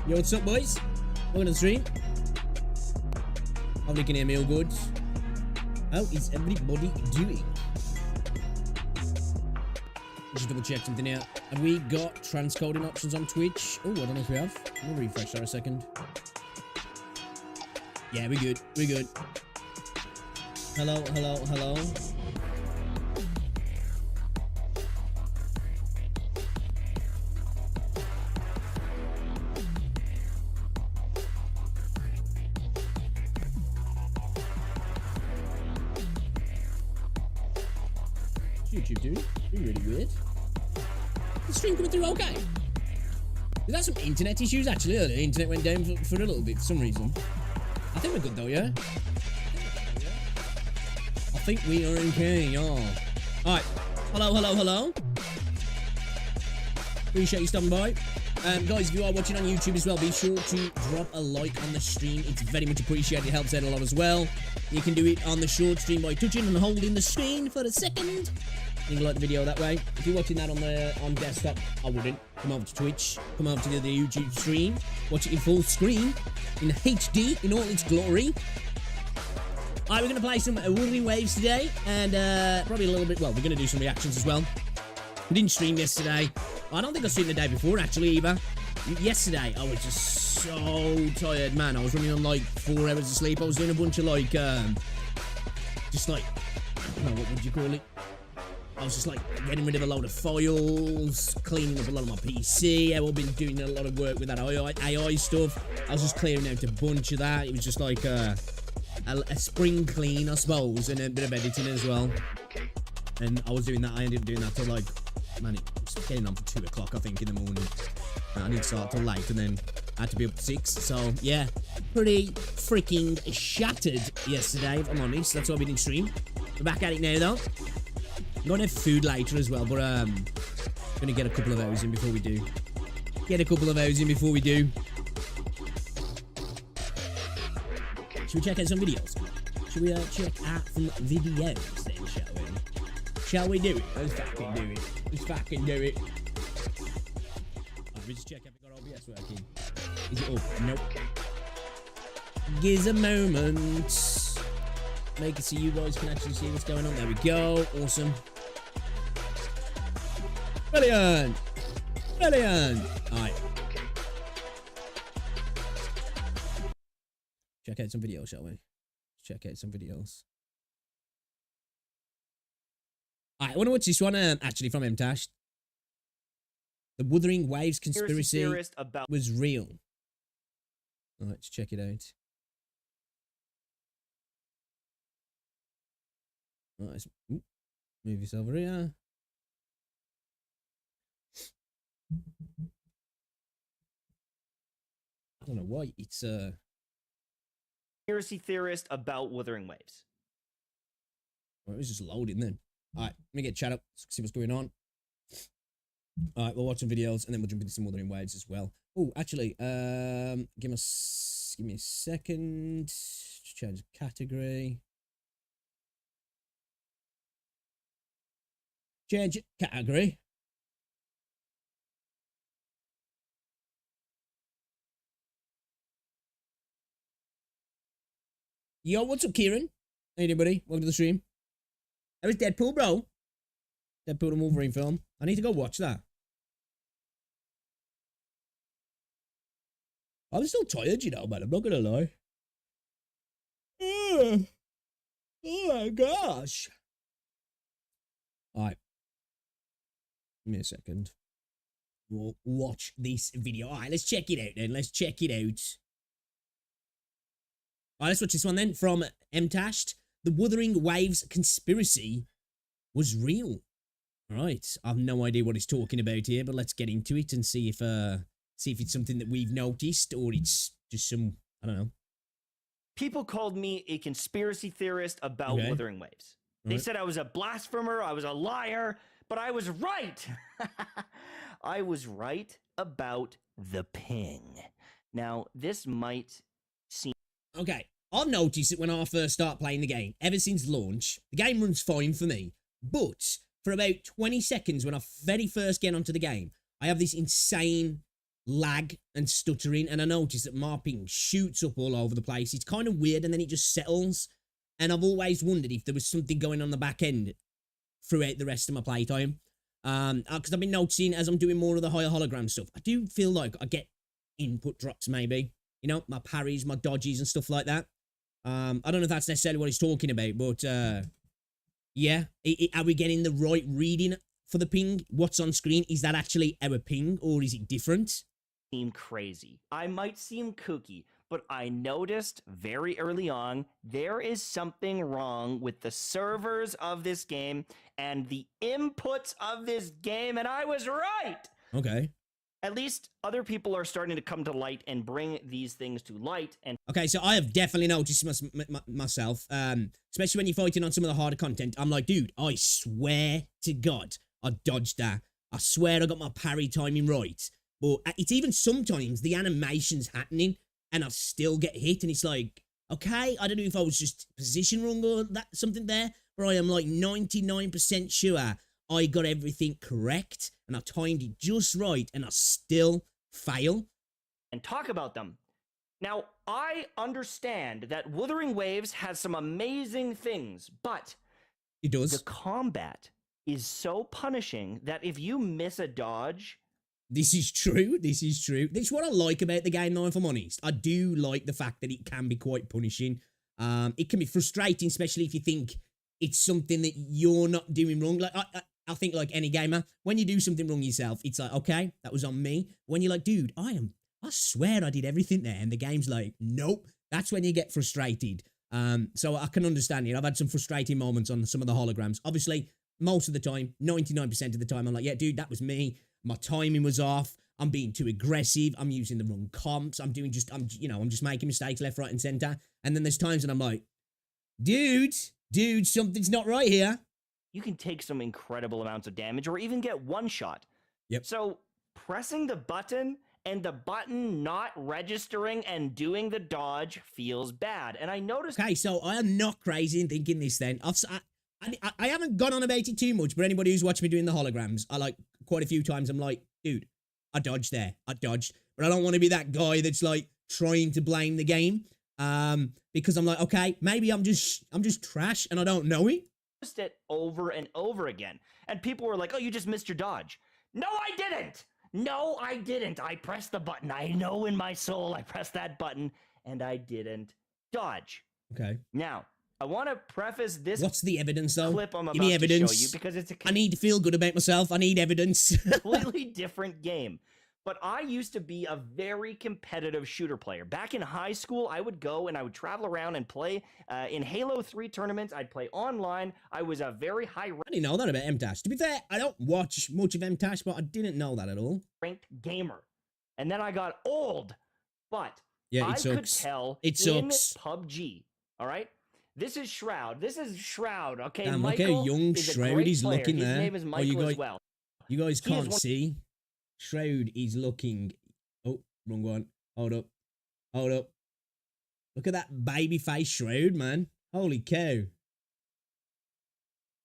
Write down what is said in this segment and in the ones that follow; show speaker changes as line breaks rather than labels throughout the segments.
Yo, what's up, boys? Welcome to the stream. Hopefully you can hear me all good. How is everybody doing? Just double check something out. Have we got transcoding options on Twitch? Oh, I don't know if we have. We'll refresh that a second. Yeah, we're good. We're good. Hello, hello, hello. YouTube dude, you're really weird. The stream coming through okay. We've had some internet issues actually earlier. The internet went down for a little bit for some reason. I think we're good though, yeah? I think we are okay, y'all. Alright. Hello, hello, hello. Appreciate you stopping by. Guys, if you are watching on YouTube as well, be sure to drop a like on the stream. It's very much appreciated. It helps out a lot as well. You can do it on the short stream by touching and holding the screen for a second. You can like the video that way. If you're watching that on desktop, I wouldn't. Come over to Twitch. Come over to the YouTube stream. Watch it in full screen. In HD. In all its glory. Alright, we're going to play some Wuthering Waves today. And probably a little bit... Well, we're going to do some reactions as well. We didn't stream yesterday. I don't think I streamed the day before, actually, either. Yesterday, I was just so tired, man. I was running on, like, 4 hours of sleep. I was doing a bunch of, like, just, like... I don't know, what would you call it? I was just like getting rid of a load of files, cleaning up a lot of my PC. I've been doing a lot of work with that AI stuff. I was just clearing out a bunch of that. It was just like a spring clean, I suppose, and a bit of editing as well. And I was doing that. I ended up doing that till like, man, it was getting on for 2 o'clock, I think, in the morning. I didn't start till late, and then I had to be up at 6. So yeah, pretty freaking shattered yesterday, if I'm honest. That's why we didn't stream. We're back at it now, though. I'm gonna have food later as well, but gonna get a couple of hours in before we do. Should we check out some videos? Should we check out some videos then, shall we? Shall we do it? Let's fucking do it. Let's fucking do it. Alright, we just check if we got OBS working. Is it up? Nope. Gives a moment. Make it so you guys can actually see what's going on. There we go. Awesome. Brilliant! Brilliant! Alright. Check out some videos, shall we? Check out some videos. Alright, I want to watch this one, actually, from MTash. The Wuthering Waves conspiracy was real. Alright, let's check it out. Alright, let's move this over here. I don't know why it's
conspiracy theorist about Wuthering Waves.
Well, it was just loading then. All right, let me get chat up, see what's going on. All right, we'll watch some videos and then we'll jump into some Wuthering Waves as well. Oh, actually, give me a second. Change category. Change category. Yo, what's up, Kieran? Hey, everybody. Welcome to the stream. That was Deadpool, bro. Deadpool and Wolverine film. I need to go watch that. I'm still tired, you know, man. I'm not gonna lie. Oh my gosh. Alright. Give me a second. We'll watch this video. Alright, let's check it out then. Let's check it out. Alright, let's watch this one then from MTashed. The Wuthering Waves conspiracy was real. Alright, I have no idea what he's talking about here, but let's get into it and see if it's something that we've noticed or it's just some, I don't know.
People called me a conspiracy theorist about Wuthering Waves. They said I was a blasphemer, I was a liar, but I was right. I was right about the ping. Now, this might seem...
Okay, I've noticed that when I first start playing the game, ever since launch, the game runs fine for me. But for about 20 seconds when I very first get onto the game, I have this insane lag and stuttering, and I noticed that my ping shoots up all over the place. It's kind of weird, and then it just settles. And I've always wondered if there was something going on the back end throughout the rest of my playtime. Because I've been noticing as I'm doing more of the higher hologram stuff, I do feel like I get input drops, maybe. You know, my parries, my dodges, and stuff like that. I don't know if that's necessarily what he's talking about, but yeah. Are we getting the right reading for the ping? What's on screen? Is that actually our ping, or is it different?
Seem crazy. I might seem kooky, but I noticed very early on there is something wrong with the servers of this game and the inputs of this game, and I was right.
Okay.
At least other people are starting to come to light and bring these things to light. And
okay, so I have definitely noticed myself, especially when you're fighting on some of the harder content. I'm like, dude, I swear to God, I dodged that. I swear I got my parry timing right. But it's even sometimes the animation's happening and I still get hit, and it's like, okay, I don't know if I was just position wrong or that something there, but I am like 99% sure I got everything correct and I timed it just right, and I still fail.
And talk about them. Now, I understand that Wuthering Waves has some amazing things, but
it does.
The combat is so punishing that if you miss a dodge...
This is true. This is true. This is what I like about the game, though, if I'm honest. I do like the fact that it can be quite punishing. It can be frustrating, especially if you think it's something that you're not doing wrong. Like, I think like any gamer, when you do something wrong yourself, it's like, okay, that was on me. When you're like, dude, I swear I did everything there. And the game's like, nope. That's when you get frustrated. So I can understand it. I've had some frustrating moments on some of the holograms. Obviously, most of the time, 99% of the time, I'm like, yeah, dude, that was me. My timing was off. I'm being too aggressive. I'm using the wrong comps. I'm just making mistakes left, right, and center. And then there's times when I'm like, dude, something's not right here.
You can take some incredible amounts of damage or even get one shot.
Yep.
So pressing the button and the button not registering and doing the dodge feels bad. And I noticed...
Okay, so I am not crazy in thinking this then. I haven't gone on about it too much, but anybody who's watched me doing the holograms, I like quite a few times I'm like, dude, I dodged there. I dodged. But I don't want to be that guy that's like trying to blame the game. Because I'm like, okay, maybe I'm just trash and I don't know it.
It over and over again. And people were like, oh, you just missed your dodge. No, I didn't. No, I didn't. I pressed the button. I know in my soul I pressed that button and I didn't dodge.
Okay.
Now, I want to preface this.
What's the evidence, though?
Clip I'm about
Give me evidence.
to show you because it's a
I need to feel good about myself. I need evidence.
completely different game. But I used to be a very competitive shooter player. Back in high school, I would go and I would travel around and play in Halo 3 tournaments. I'd play online. I was a very high
I didn't know that about MTash. To be fair, I don't watch much of MTash, but I didn't know that at all.
Ranked gamer. And then I got old. But
yeah,
I could tell
in
PUBG. All right? This is Shroud. Okay,
damn,
Michael
look how young
is
Shroud
a great
is
player.
looking
His
there.
name is Michael as well.
You guys can't see. Shroud is looking... Oh, wrong one. Hold up. Look at that baby face Shroud, man. Holy cow.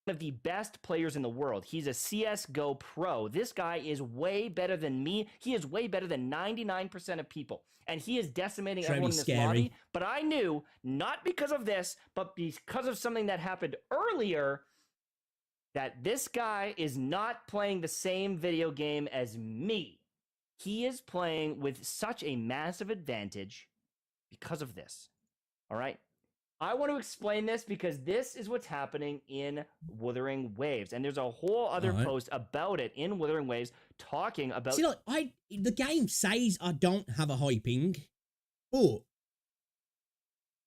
One of the best players in the world. He's a CSGO pro. This guy is way better than me. He is way better than 99% of people. And he is decimating everyone in this lobby. But I knew, not because of this, but because of something that happened earlier, that this guy is not playing the same video game as me. He is playing with such a massive advantage because of this. All right? I want to explain this because this is what's happening in Wuthering Waves. And there's a whole other post about it in Wuthering Waves talking about...
See, look, the game says I don't have a high ping, but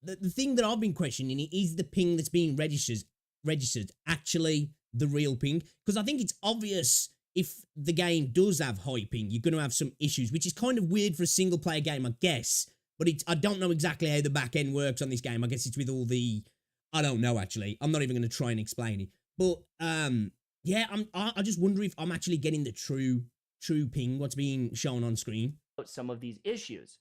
the thing that I've been questioning is the ping that's being registered actually the real ping? Because I think it's obvious if the game does have high ping, you're going to have some issues, which is kind of weird for a single-player game, I guess. But I don't know exactly how the back end works on this game. I guess it's with all the... I don't know, actually. I'm not even going to try and explain it. But, yeah, I just wonder if I'm actually getting the true ping, what's being shown on screen.
Some of these issues.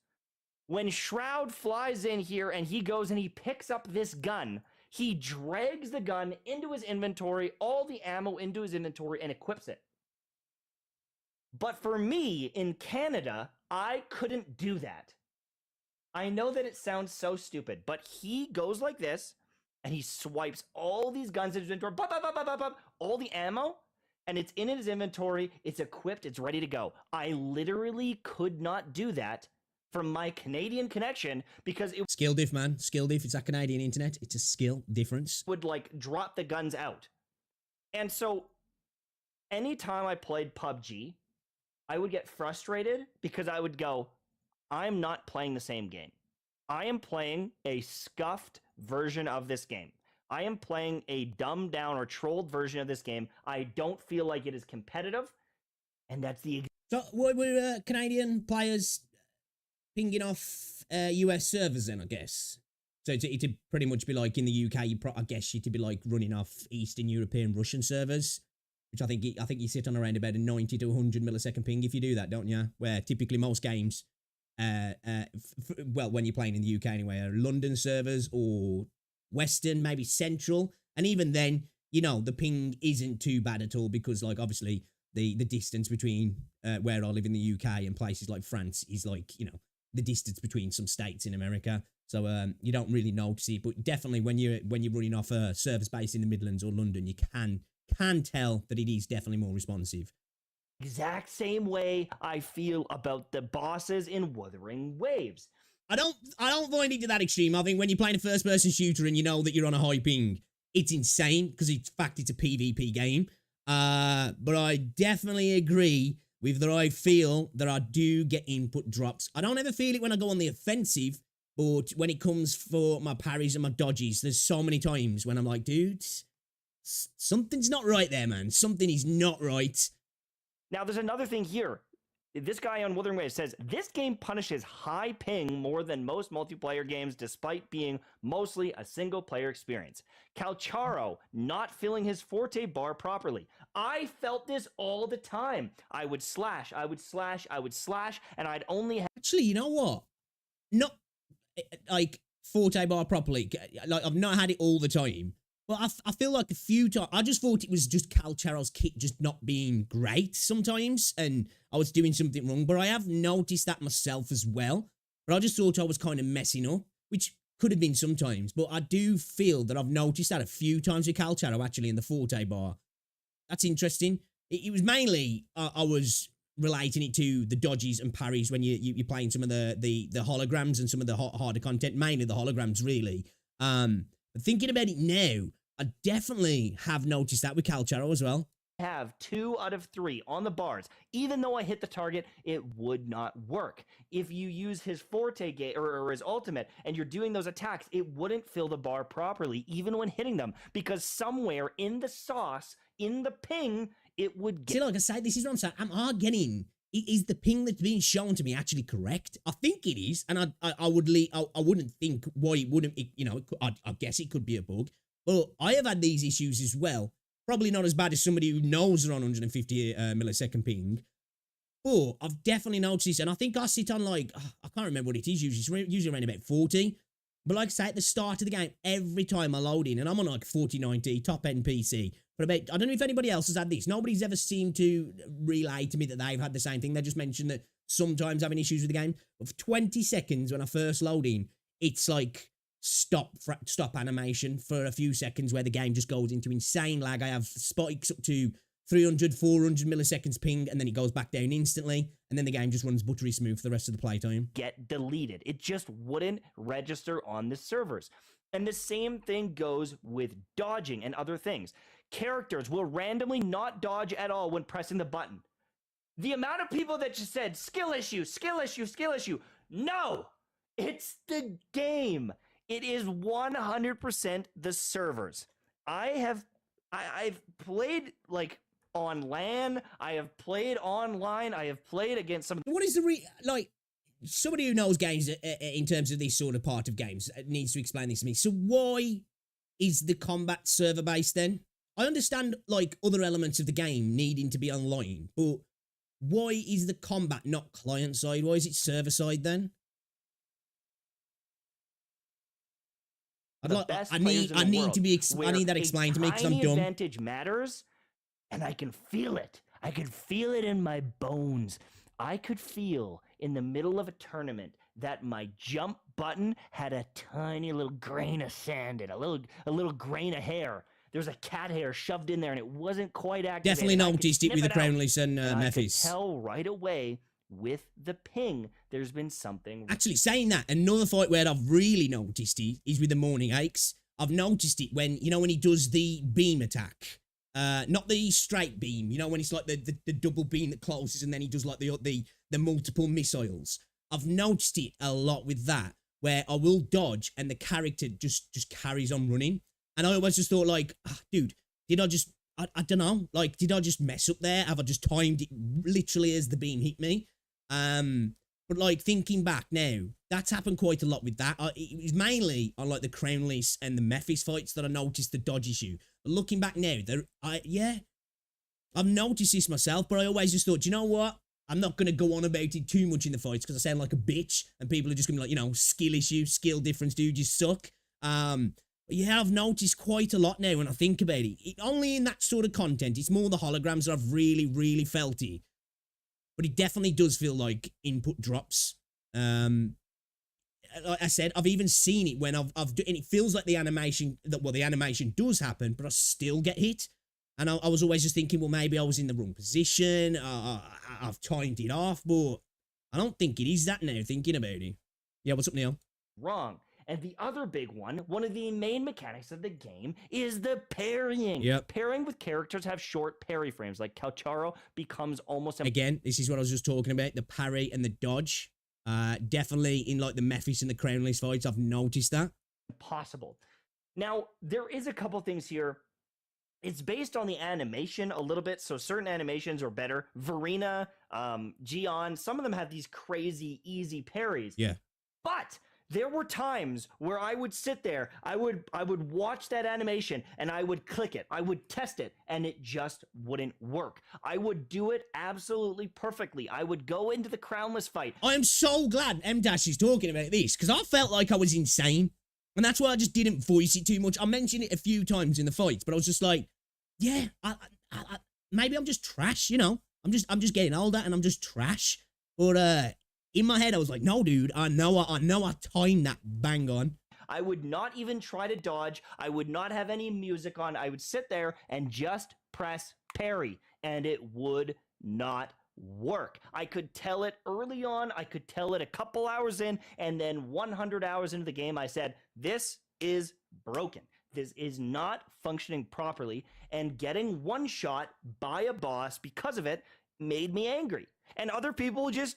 When Shroud flies in here and he goes and he picks up this gun, he drags the gun into his inventory, all the ammo into his inventory, and equips it. But for me, in Canada, I couldn't do that. I know that it sounds so stupid, but he goes like this, and he swipes all these guns in his inventory, all the ammo, and it's in his inventory, it's equipped, it's ready to go. I literally could not do that from my Canadian connection because it
skill diff, man. Skill diff. It's that Canadian internet. It's a skill difference.
Would like drop the guns out. And so anytime I played PUBG, I would get frustrated because I would go, I'm not playing the same game. I am playing a scuffed version of this game. I am playing a dumbed down or trolled version of this game. I don't feel like it is competitive. And that's the...
So, were Canadian players pinging off US servers then, I guess? So it'd pretty much be like in the UK, I guess you'd be like running off Eastern European Russian servers, which I think you sit on around about a 90 to 100 millisecond ping if you do that, don't you? Where typically most games, well, when you're playing in the UK anyway, are London servers or Western, maybe Central, and even then, you know, the ping isn't too bad at all because, like, obviously the distance between where I live in the UK and places like France is like, you know, the distance between some states in America. So you don't really notice it, but definitely when you're running off a service base in the Midlands or London, you can tell that it is definitely more responsive.
Exact same way I feel about the bosses in Wuthering Waves.
I don't find it to that extreme. I think when you're playing a first-person shooter and you know that you're on a high ping, it's insane because in fact it's a PvP game. But I definitely agree with that. I feel that I do get input drops. I don't ever feel it when I go on the offensive, but when it comes for my parries and my dodges, there's so many times when I'm like, dude, something's not right there, man. Something is not right.
Now, there's another thing here. This guy on Wuthering Waves says, this game punishes high ping more than most multiplayer games despite being mostly a single-player experience. Calcharo not filling his forte bar properly. I felt this all the time. I would slash, and I'd only have...
Actually, you know what? Not, like, forte bar properly. Like, I've not had it all the time. But I feel like a few times, I just thought it was just Calcharo's kit just not being great sometimes, and I was doing something wrong, but I have noticed that myself as well, but I just thought I was kind of messing up, which could have been sometimes, but I do feel that I've noticed that a few times with Calcharo actually in the Forte bar. That's interesting. It was mainly, I was relating it to the dodges and parries when you're playing some of the holograms and some of the harder content, mainly the holograms really. But thinking about it now, I definitely have noticed that with Calcharo as well.
Have 2 out of 3 on the bars. Even though I hit the target, it would not work. If you use his forte gate or his ultimate and you're doing those attacks, it wouldn't fill the bar properly, even when hitting them, because somewhere in the sauce, in the ping, it would get...
See, like I say, this is what I'm saying. Am I getting... Is the ping that's being shown to me actually correct? I think it is, and I wouldn't think why it wouldn't. You know, I guess it could be a bug, but I have had these issues as well. Probably not as bad as somebody who knows they're on 150 millisecond ping, but I've definitely noticed this, and I think I sit on like I can't remember what it is. Usually around about 40. But like I say, at the start of the game, every time I load in, and I'm on like 4090 top end PC. But about, I don't know if anybody else has had this. Nobody's ever seemed to relay to me that they've had the same thing. They just mentioned that sometimes having issues with the game. But for 20 seconds when I first load in, it's like stop animation for a few seconds where the game just goes into insane lag. I have spikes up to 300, 400 milliseconds ping, and then it goes back down instantly, and then the game just runs buttery smooth for the rest of the playtime.
Get deleted. It just wouldn't register on the servers. And the same thing goes with dodging and other things. Characters will randomly not dodge at all when pressing the button. The amount of people that just said, skill issue, skill issue, skill issue. No! It's the game. It is 100% the servers. I've played, like, on LAN, I have played online, I have played against some...
What is the like, somebody who knows games in terms of this sort of part of games needs to explain this to me. So why is the combat server-based then? I understand, like, other elements of the game needing to be online, but why is the combat not client-side? Why is it server-side then? I need that explained to me because I'm dumb.
Advantage matters, and I can feel it. I can feel it in my bones. I could feel in the middle of a tournament that my jump button had a tiny little grain of sand in, a little grain of hair. There's a cat hair shoved in there, and it wasn't quite activated.
Definitely noticed it with the Crownless and
I could
Memphis.
tell right away with the ping, there's been something.
Actually, saying that, another fight where I've really noticed it is with the Morning Aches. I've noticed it when, you know, when he does the beam attack. Not the straight beam, you know, when it's like the double beam that closes and then he does like the multiple missiles. I've noticed it a lot with that, where I will dodge and the character just carries on running. And I always just thought like, dude, did I just, I don't know, like, did I just mess up there? Have I just timed it literally as the beam hit me? But like thinking back now, that's happened quite a lot with that. It was mainly on like the Crownless and the Memphis fights that I noticed the dodge issue. But looking back now, I've noticed this myself, but I always just thought, you know what? I'm not going to go on about it too much in the fights because I sound like a bitch and people are just going to be like, you know, skill issue, skill difference, dude, you suck. But yeah, I've noticed quite a lot now when I think about it. Only in that sort of content. It's more the holograms that I've really, really felt it. But it definitely does feel like input drops. Like I said, I've even seen it when and it feels like the animation does happen, but I still get hit. And I was always just thinking, well, maybe I was in the wrong position. I've timed it off, but I don't think it is that now, thinking about it. Yeah, what's up, Neil?
Wrong. And the other big one of the main mechanics of the game, is the parrying.
Yep.
Pairing with characters have short parry frames, like Kalcharo becomes almost...
Again, this is what I was just talking about, the parry and the dodge. Definitely in like the Memphis and the Crownless fights, I've noticed that.
Impossible. Now, there is a couple things here. It's based on the animation a little bit, so certain animations are better. Verena, Gion, some of them have these crazy, easy parries.
Yeah.
But there were times where I would sit there, I would watch that animation, and I would click it, I would test it, and it just wouldn't work. I would do it absolutely perfectly. I would go into the Crownless fight.
I am so glad M-Dash is talking about this, because I felt like I was insane. And that's why I just didn't voice it too much. I mentioned it a few times in the fights, but I was just like, yeah, maybe I'm just trash, you know? I'm just getting older and I'm just trash. But in my head, I was like, no, dude, I know I timed that bang on.
I would not even try to dodge. I would not have any music on. I would sit there and just press parry, and it would not work. I could tell it early on. I could tell it a couple hours in, and then 100 hours into the game, I said, this is broken. This is not functioning properly, and getting one shot by a boss because of it made me angry. And other people just,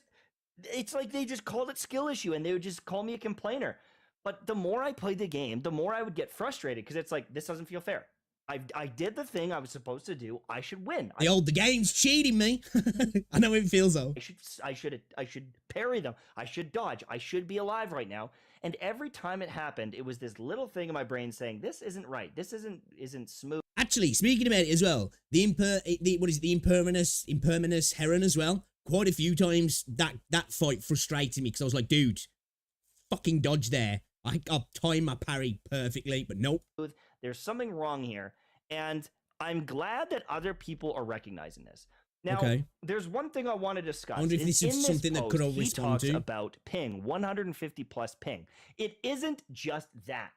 it's like they just called it skill issue, and they would just call me a complainer. But the more I played the game, the more I would get frustrated, because it's like, this doesn't feel fair. I did the thing I was supposed to do. I should win.
The game's cheating me. I know it feels though.
I should parry them. I should dodge. I should be alive right now. And every time it happened, it was this little thing in my brain saying, this isn't right. This isn't smooth.
Actually, speaking about it as well, the impermanous Heron as well. Quite a few times that fight frustrated me because I was like, dude, fucking dodge there. I'll time my parry perfectly, but nope.
There's something wrong here, and I'm glad that other people are recognizing this. Now, There's one thing I want to discuss.
I wonder if this is something that could all respond to.
He talks about ping, 150 plus ping. It isn't just that.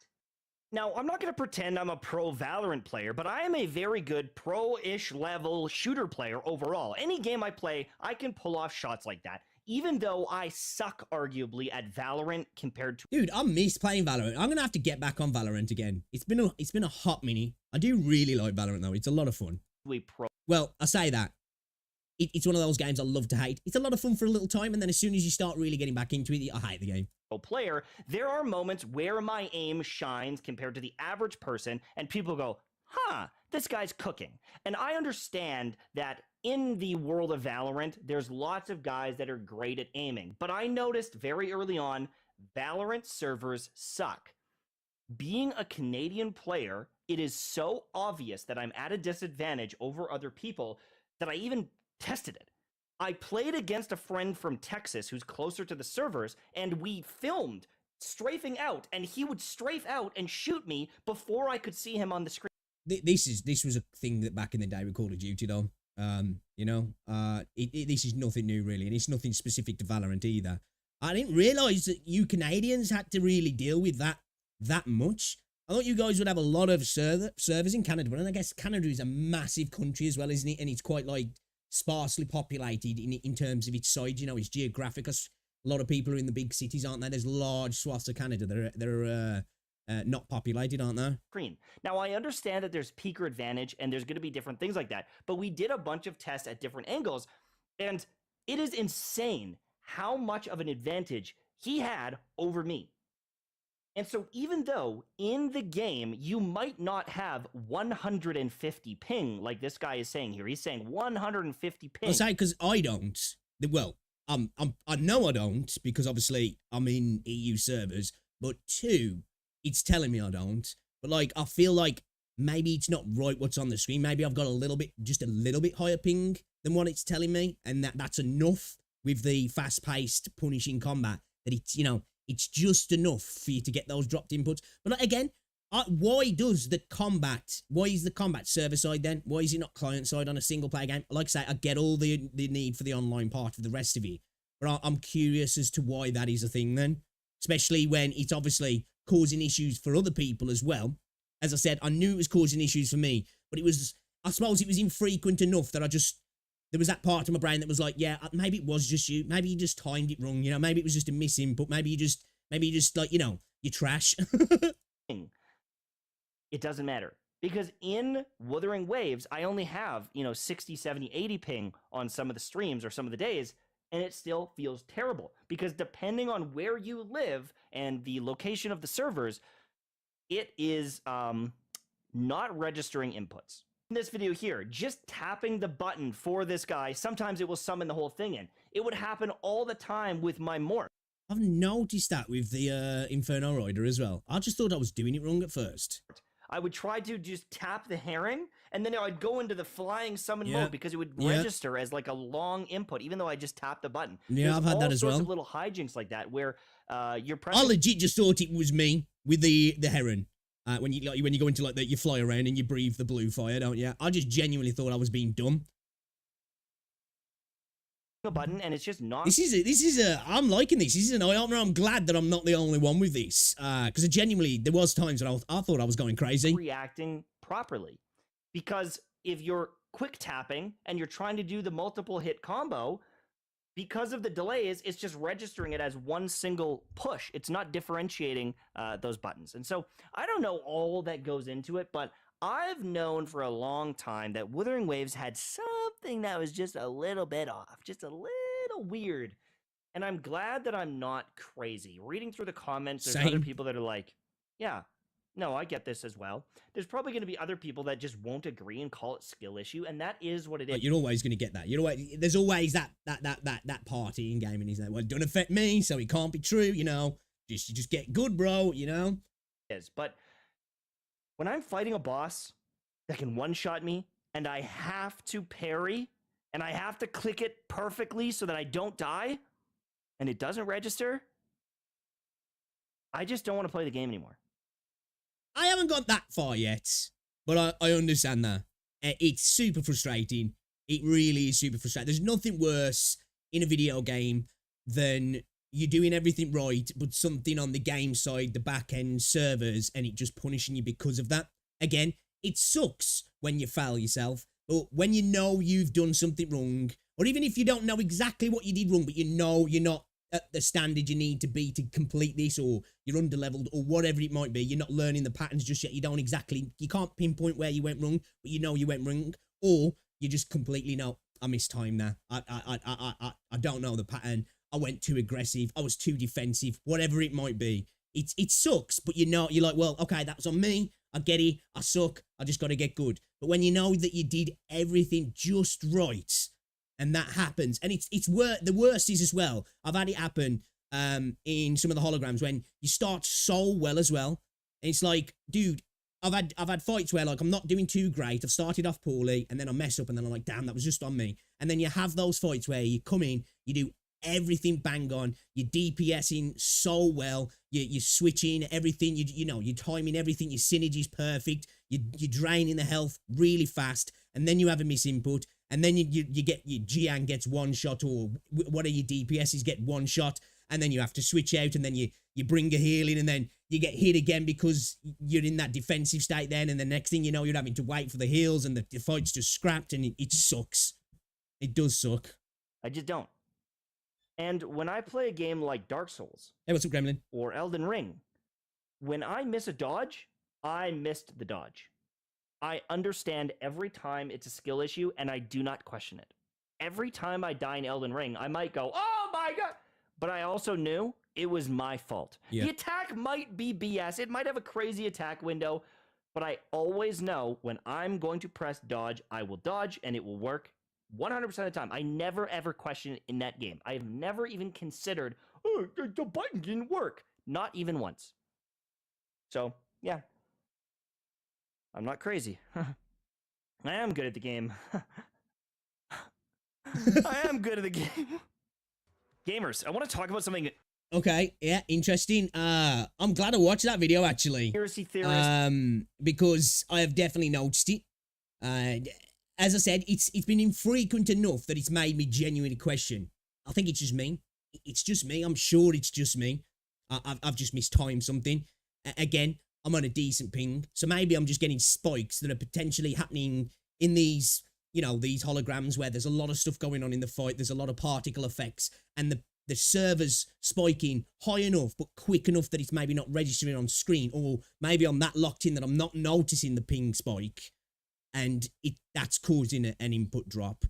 Now, I'm not going to pretend I'm a pro Valorant player, but I am a very good pro-ish level shooter player overall. Any game I play, I can pull off shots like that, even though I suck arguably at Valorant compared to...
Dude, I miss playing Valorant. I'm going to have to get back on Valorant again. It's been a hot minute. I do really like Valorant though. It's a lot of fun. Well, I say that. It's one of those games I love to hate. It's a lot of fun for a little time, and then as soon as you start really getting back into it, I hate the game.
Player, there are moments where my aim shines compared to the average person, and people go, huh, this guy's cooking. And I understand that in the world of Valorant, there's lots of guys that are great at aiming, but I noticed very early on, Valorant servers suck. Being a Canadian player, it is so obvious that I'm at a disadvantage over other people that I even tested it. I played against a friend from Texas who's closer to the servers, and we filmed strafing out, and he would strafe out and shoot me before I could see him on the screen.
This was a thing that back in the day with Call of Duty though. This is nothing new really, and it's nothing specific to Valorant either. I didn't realize that you Canadians had to really deal with that much. I thought you guys would have a lot of servers in Canada, but I guess Canada is a massive country as well, isn't it? And it's quite like sparsely populated in terms of its size. It's geographic. A lot of people are in the big cities, aren't there? There's large swaths of Canada that are not populated, aren't there?
Screen. Now, I understand that there's peaker advantage and there's going to be different things like that, but we did a bunch of tests at different angles, and it is insane how much of an advantage he had over me. And so even though in the game you might not have 150 ping, like this guy is saying here, he's saying 150 ping.
I'll say because I don't. Well, I know I don't because obviously I'm in EU servers. But 2, it's telling me I don't. But like I feel like maybe it's not right what's on the screen. Maybe I've got just a little bit higher ping than what it's telling me, and that's enough with the fast-paced, punishing combat that it's just enough for you to get those dropped inputs. But again, why is the combat server side then? Why is it not client side on a single player game? Like I say, I get all the need for the online part of the rest of it, but I'm curious as to why that is a thing then, especially when it's obviously causing issues for other people as well. As I said, I knew it was causing issues for me, but I suppose it was infrequent enough that there was that part of my brain that was like, yeah, maybe it was just you. Maybe you just timed it wrong. Maybe it was just a misinput. Maybe you just like, you're trash.
It doesn't matter. Because in Wuthering Waves, I only have, 60, 70, 80 ping on some of the streams or some of the days, and it still feels terrible. Because depending on where you live and the location of the servers, it is not registering inputs. In this video here, just tapping the button for this guy, sometimes it will summon the whole thing in. It would happen all the time with my morph.
I've noticed that with the Inferno Rider as well. I just thought I was doing it wrong at first.
I would try to just tap the herring, and then I'd go into the flying summon mode because it would register as like a long input, even though I just tapped the button.
Yeah, I've had that as well.
All sorts of little hijinks like that where you're pressing.
I legit just thought it was me with the heron. When you go into like you fly around and you breathe the blue fire, don't you? I just genuinely thought I was being dumb.
A button and it's just not.
I'm liking this. This is an eye opener. I'm glad that I'm not the only one with this. Because genuinely, there was times when I thought I was going crazy.
Reacting properly, because if you're quick tapping and you're trying to do the multiple hit combo, because of the delays, it's just registering it as one single push. It's not differentiating those buttons. And so I don't know all that goes into it, but I've known for a long time that Wuthering Waves had something that was just a little bit off, just a little weird. And I'm glad that I'm not crazy. Reading through the comments, there's other people that are like, yeah, no, I get this as well. There's probably going to be other people that just won't agree and call it skill issue, and that is what it is.
But you're always going to get that. There's always that party in gaming. Is that, well, it don't affect me, so it can't be true. Just get good, bro.
But when I'm fighting a boss that can one-shot me, and I have to parry, and I have to click it perfectly so that I don't die, and it doesn't register, I just don't want to play the game anymore.
I haven't got that far yet, but I understand that. It's super frustrating. It really is super frustrating. There's nothing worse in a video game than you're doing everything right, but something on the game side, the back-end servers, and it just punishing you because of that. Again, it sucks when you fail yourself, but when you know you've done something wrong, or even if you don't know exactly what you did wrong, but you know you're not at the standard you need to be to complete this, or you're underleveled, or whatever it might be, you're not learning the patterns just yet, you can't pinpoint where you went wrong, but you know you went wrong, or you just completely know, I missed time there, I don't know the pattern, I went too aggressive, I was too defensive, whatever it might be. It sucks, but you're like, well, okay, that was on me, I get it, I suck, I just gotta get good. But when you know that you did everything just right, and that happens, and the worst is as well, I've had it happen in some of the holograms when you start so well as well, and it's like, dude, I've had fights where like I'm not doing too great, I've started off poorly, and then I mess up, and then I'm like, damn, that was just on me. And then you have those fights where you come in, you do everything bang on, you're DPSing so well, you're switching everything, you're timing everything, your synergy's perfect, you're draining the health really fast, and then you have a misinput, and then you get your Jiang gets one shot, or what are your DPSs get one shot, and then you have to switch out, and then you bring a heal in, and then you get hit again because you're in that defensive state then, and the next thing you know, you're having to wait for the heals, and the fight's just scrapped, and it sucks. It does suck.
I just don't. And when I play a game like Dark Souls...
Hey, what's up, Gremlin?
Or Elden Ring, when I miss a dodge, I missed the dodge. I understand every time it's a skill issue, and I do not question it. Every time I die in Elden Ring, I might go, oh my god! But I also knew it was my fault. Yeah. The attack might be BS. It might have a crazy attack window, but I always know when I'm going to press dodge, I will dodge, and it will work 100% of the time. I never, ever question it in that game. I have never even considered, oh, the button didn't work. Not even once. So, yeah. I'm not crazy. I am good at the game. I am good at the game. Gamers, I want to talk about something.
Okay, yeah, interesting. I'm glad I watched that video, actually.
Conspiracy theorist.
Because I have definitely noticed it. As I said, it's been infrequent enough that it's made me genuinely question. I think it's just me. It's just me. I'm sure it's just me. I've just mistimed something. Again, I'm on a decent ping, so maybe I'm just getting spikes that are potentially happening in these, you know, these holograms where there's a lot of stuff going on in the fight. There's a lot of particle effects, and the server's spiking high enough but quick enough that it's maybe not registering on screen, or maybe I'm that locked in that I'm not noticing the ping spike, and that's causing an input drop,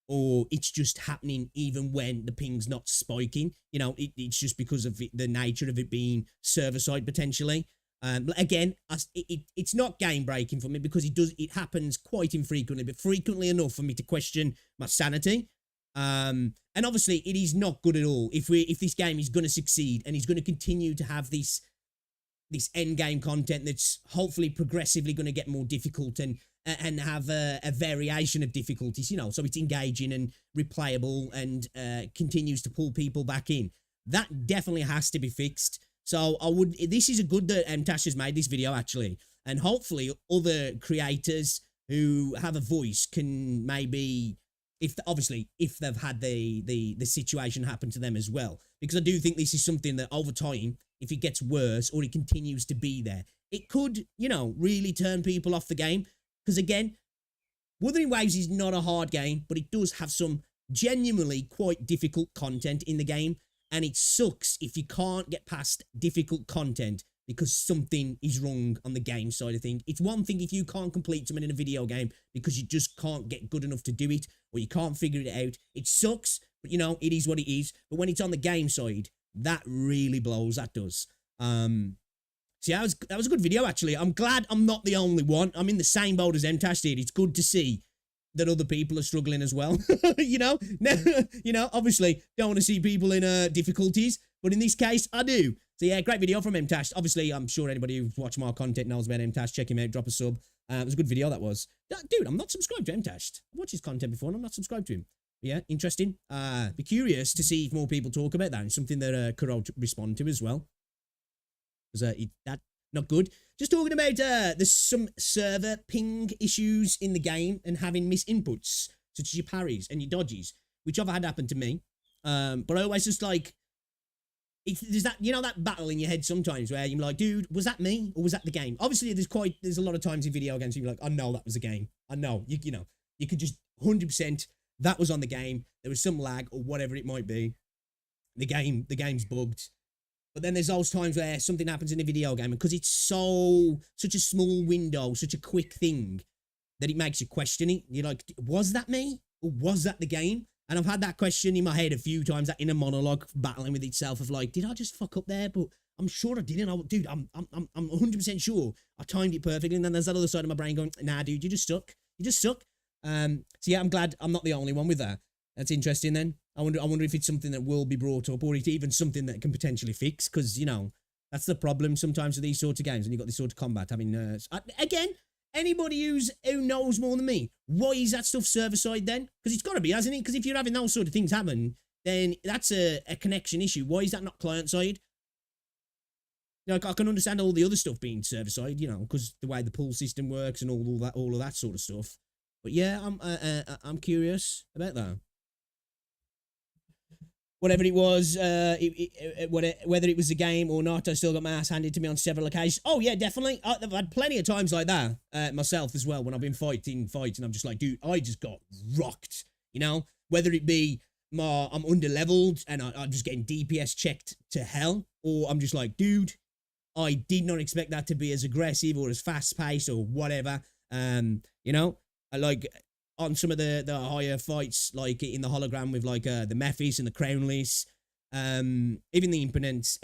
or it's just happening even when the ping's not spiking. You know, it's just because of the nature of it being server-side potentially. Again, it's not game breaking for me because it happens quite infrequently, but frequently enough for me to question my sanity. And obviously it is not good at all if this game is going to succeed and is going to continue to have this end game content that's hopefully progressively going to get more difficult and have a variation of difficulties, you know, so it's engaging and replayable and continues to pull people back in. That definitely has to be fixed. So this is a good that Tash has made this video, actually, and hopefully other creators who have a voice can maybe, if they've had the situation happen to them as well, because I do think this is something that over time, if it gets worse or it continues to be there, it could, you know, really turn people off the game. Because again, Wuthering Waves is not a hard game, but it does have some genuinely quite difficult content in the game. And it sucks if you can't get past difficult content because something is wrong on the game side of things. It's one thing if you can't complete something in a video game because you just can't get good enough to do it, or you can't figure it out. It sucks, but you know, it is what it is. But when it's on the game side, that really blows. That does. So yeah, that was a good video, actually. I'm glad I'm not the only one. I'm in the same boat as Mtash did. It's good to see that other people are struggling as well. you know, obviously don't want to see people in difficulties, but in this case, I do. So yeah, great video from Mtash. Obviously, I'm sure anybody who's watched my content knows about Mtash. Check him out, drop a sub. It was a good video, that was. Dude, I'm not subscribed to Mtash. I've watched his content before and I'm not subscribed to him. But yeah, interesting. Be curious to see if more people talk about that. It's something that Kuro respond to as well. Because that not good. Just talking about there's some server ping issues in the game and having misinputs, such as your parries and your dodges, which I've had happen to me. But I always just like, there's that, you know, that battle in your head sometimes where you're like, dude, was that me or was that the game? Obviously, there's a lot of times in video games you're like, I know that was the game. I know, you know, you could just 100% that was on the game. There was some lag or whatever it might be. The game's bugged. But then there's those times where something happens in a video game, and because it's such a small window, such a quick thing, that it makes you question it. You're like, was that me? Or was that the game? And I've had that question in my head a few times, that inner monologue battling with itself of like, did I just fuck up there? But I'm sure I didn't. Dude, I'm 100% sure I timed it perfectly. And then there's that other side of my brain going, nah, dude, you just suck. You just suck. So yeah, I'm glad I'm not the only one with that. That's interesting then. I wonder if it's something that will be brought up, or it's even something that can potentially fix, because, you know, that's the problem sometimes with these sorts of games, and you've got this sort of combat having again, anybody who knows more than me, why is that stuff server-side then? Because it's got to be, hasn't it? Because if you're having those sort of things happen, then that's a connection issue. Why is that not client-side? Like, I can understand all the other stuff being server-side, you know, because the way the pull system works and all of that sort of stuff. But yeah, I'm curious about that. Whatever it was, whether it was a game or not, I still got my ass handed to me on several occasions. Oh yeah, definitely. I've had plenty of times like that myself as well when I've been fighting, and I'm just like, dude, I just got rocked. You know, whether it be I'm under leveled and I'm just getting DPS checked to hell, or I'm just like, dude, I did not expect that to be as aggressive or as fast paced or whatever. You know, I like on some of the higher fights, like in the hologram with like the Mephis and the Crownleys, even the impermanence,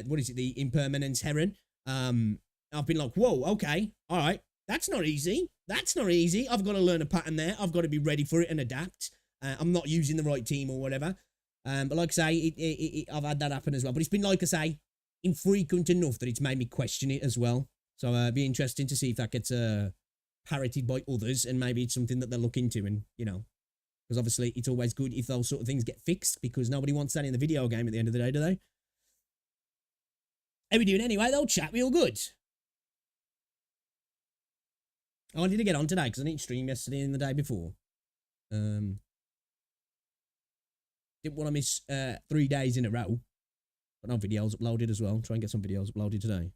what is it, the impermanence Heron. I've been like, whoa, okay, all right, that's not easy. That's not easy. I've got to learn a pattern there. I've got to be ready for it and adapt. I'm not using the right team or whatever. But like I say, I've had that happen as well. But it's been, like I say, infrequent enough that it's made me question it as well. So it'd be interesting to see if that gets parroted by others, and maybe it's something that they'll look into. And, you know, because obviously it's always good if those sort of things get fixed, because nobody wants that in the video game at the end of the day, do they? How we doing anyway, though? Chat, we all good? I wanted to get on today because I didn't stream yesterday and the day before. Didn't want to miss 3 days in a row. But no videos uploaded as well. Try and get some videos uploaded today.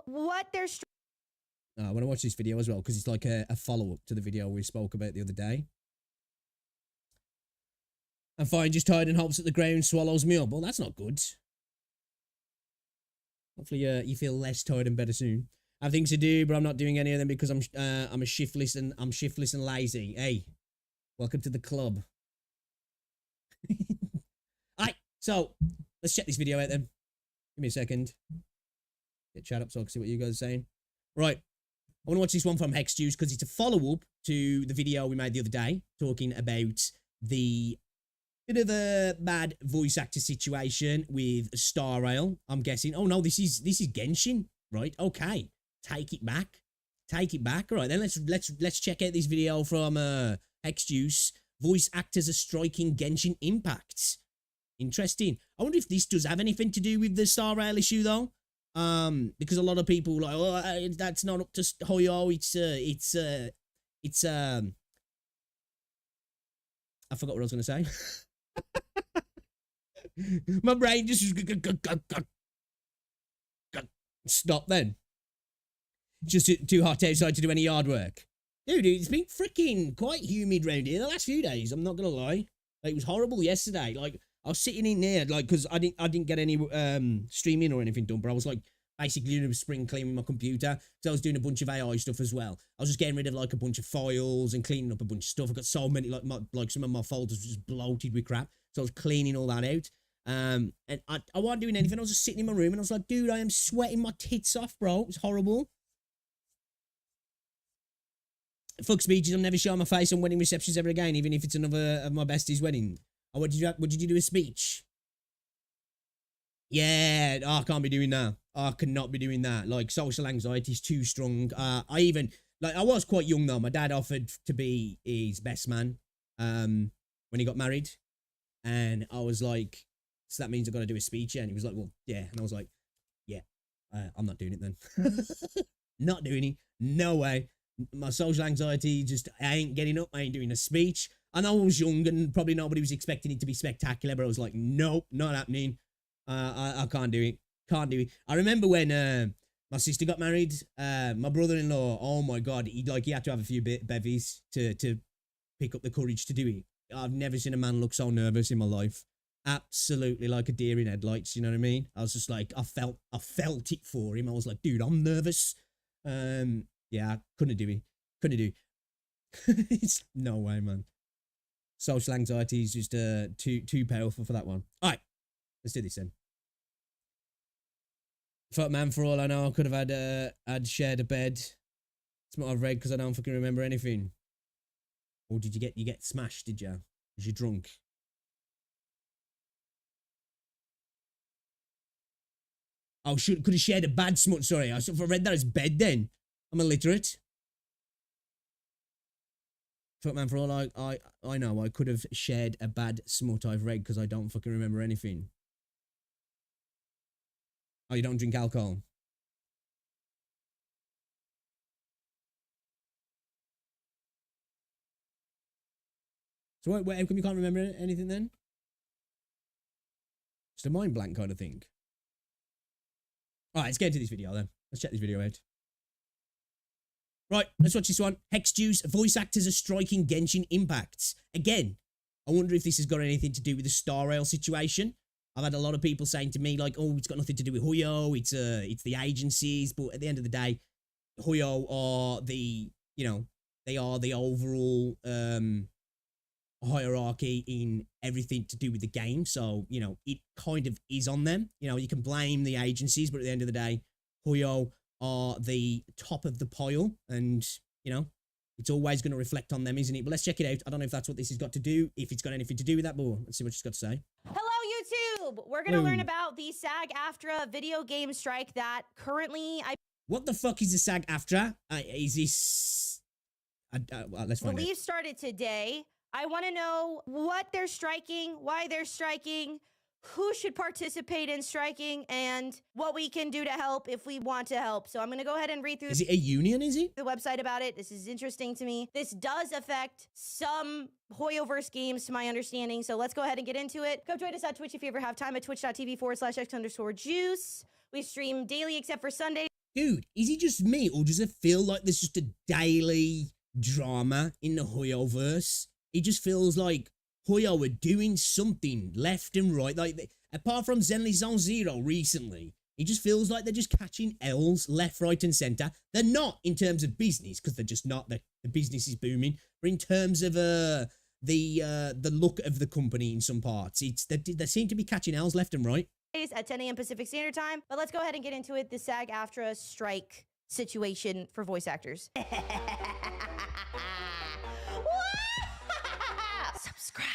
What they're
I want to watch this video as well because it's like a follow-up to the video we spoke about the other day. I'm fine, just tired and hopes that the ground swallows me up. Well, that's not good. Hopefully you feel less tired and better soon. I have things to do, but I'm not doing any of them because I'm a shiftless and lazy. Hey, welcome to the club. Alright, so let's check this video out then. Give me a second. Get chat up so I can see what you guys are saying. Right. I want to watch this one from Hex Juice because it's a follow-up to the video we made the other day talking about the bit of a bad voice actor situation with Star Rail, I'm guessing. Oh no, this is Genshin, right? Okay. Take it back. Take it back. All right, then let's check out this video from Hex Juice. Voice actors are striking Genshin impacts. Interesting. I wonder if this does have anything to do with the Star Rail issue though. Because a lot of people like, oh, that's not up to Hoyo. It's I forgot what I was going to say. My brain just stop then. Just too hot outside to do any yard work. Dude, it's been freaking quite humid round here the last few days. I'm not going to lie. Like, it was horrible yesterday. Like, I was sitting in there, like, because I didn't get any streaming or anything done, but I was like basically doing a spring clean with my computer. So I was doing a bunch of AI stuff as well. I was just getting rid of like a bunch of files and cleaning up a bunch of stuff. I got so many, like some of my folders were just bloated with crap. So I was cleaning all that out. And I wasn't doing anything. I was just sitting in my room and I was like, dude, I am sweating my tits off, bro. It was horrible. Fuck speeches. I'm never showing my face on wedding receptions ever again, even if it's another of my besties' wedding. Oh, what did you do a speech? Yeah, I can't be doing that. I cannot be doing that. Like, social anxiety is too strong. I was quite young though. My dad offered to be his best man when he got married. And I was like, so that means I've got to do a speech. Yeah. And he was like, well, yeah. And I was like, yeah, I'm not doing it then. Not doing it. No way. My social anxiety, just, I ain't getting up. I ain't doing a speech. I know I was young and probably nobody was expecting it to be spectacular, but I was like, nope, not happening. I can't do it. Can't do it. I remember when my sister got married, my brother-in-law, oh my God, he had to have a few bevies to pick up the courage to do it. I've never seen a man look so nervous in my life. Absolutely like a deer in headlights, you know what I mean? I was just like, I felt it for him. I was like, dude, I'm nervous. Yeah, I couldn't do it. Couldn't do it. It's no way, man. Social anxiety is just too powerful for that one. All right, let's do this then. Fuck man, for all I know, I could have had shared a bed. It's what I've read because I don't fucking remember anything. Or did you get smashed? Did you? Was you drunk? Oh, could have shared a bad smut. Sorry, I read that as bed then. I'm illiterate. Fuck man, for all I know, I could have shared a bad smut I've read because I don't fucking remember anything. Oh, you don't drink alcohol? So how come you can't remember anything then? Just a mind blank kind of thing. All right, let's get into this video then. Let's check this video out. Right, let's watch this one. Hex Juice, voice actors are striking Genshin impacts. Again, I wonder if this has got anything to do with the Star Rail situation. I've had a lot of people saying to me like, oh, it's got nothing to do with Huyo, it's the agencies, but at the end of the day, Huyo are the, you know, they are the overall hierarchy in everything to do with the game. So, you know, it kind of is on them. You know, you can blame the agencies, but at the end of the day, Huyo are the top of the pile, and, you know, it's always going to reflect on them, isn't it? But let's check it out. I don't know if that's what this has got to do, if it's got anything to do with that, but let's see what she's got to say.
Hello, YouTube! We're going to learn about the SAG-AFTRA video game strike that currently
What the fuck is the SAG-AFTRA? Is this... well, let's find
believe
out.
started today. I want to know what they're striking, why they're striking, who should participate in striking, and what we can do to help if we want to help. So I'm going to go ahead and read through
Is it a union, is it?
the website about it. This is interesting to me. This does affect some Hoyoverse games to my understanding. So let's go ahead and get into it. Come join us on Twitch if you ever have time at twitch.tv/x_juice. We stream daily except for Sunday.
Dude, is it just me, or does it feel like there's just a daily drama in the Hoyoverse? It just feels like Huyo are doing something left and right. Like, apart from Zenly Zone Zero recently, it just feels like they're just catching L's left, right, and center. They're not in terms of business, because they're just not. The business is booming. But in terms of the look of the company in some parts, they seem to be catching L's left and right.
At 10 a.m. Pacific Standard Time. But let's go ahead and get into it. The SAG-AFTRA strike situation for voice actors. Subscribe.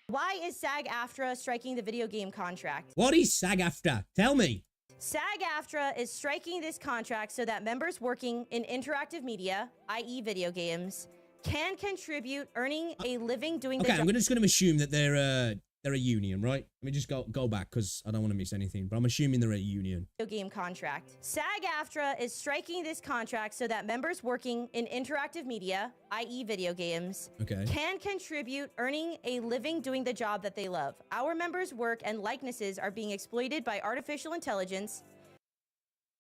Why is SAG-AFTRA striking the video game contract?
What is SAG-AFTRA? Tell me.
SAG-AFTRA is striking this contract so that members working in interactive media, i.e. video games, can contribute, earning a living doing the job.
Okay, I'm just going to assume that they're a union, right? Let me just go back, because I don't want to miss anything, but I'm assuming they're a union.
Video game contract. SAG-AFTRA is striking this contract so that members working in interactive media, i.e. video games,
Okay.
can contribute, earning a living doing the job that they love. Our members' work and likenesses are being exploited by artificial intelligence.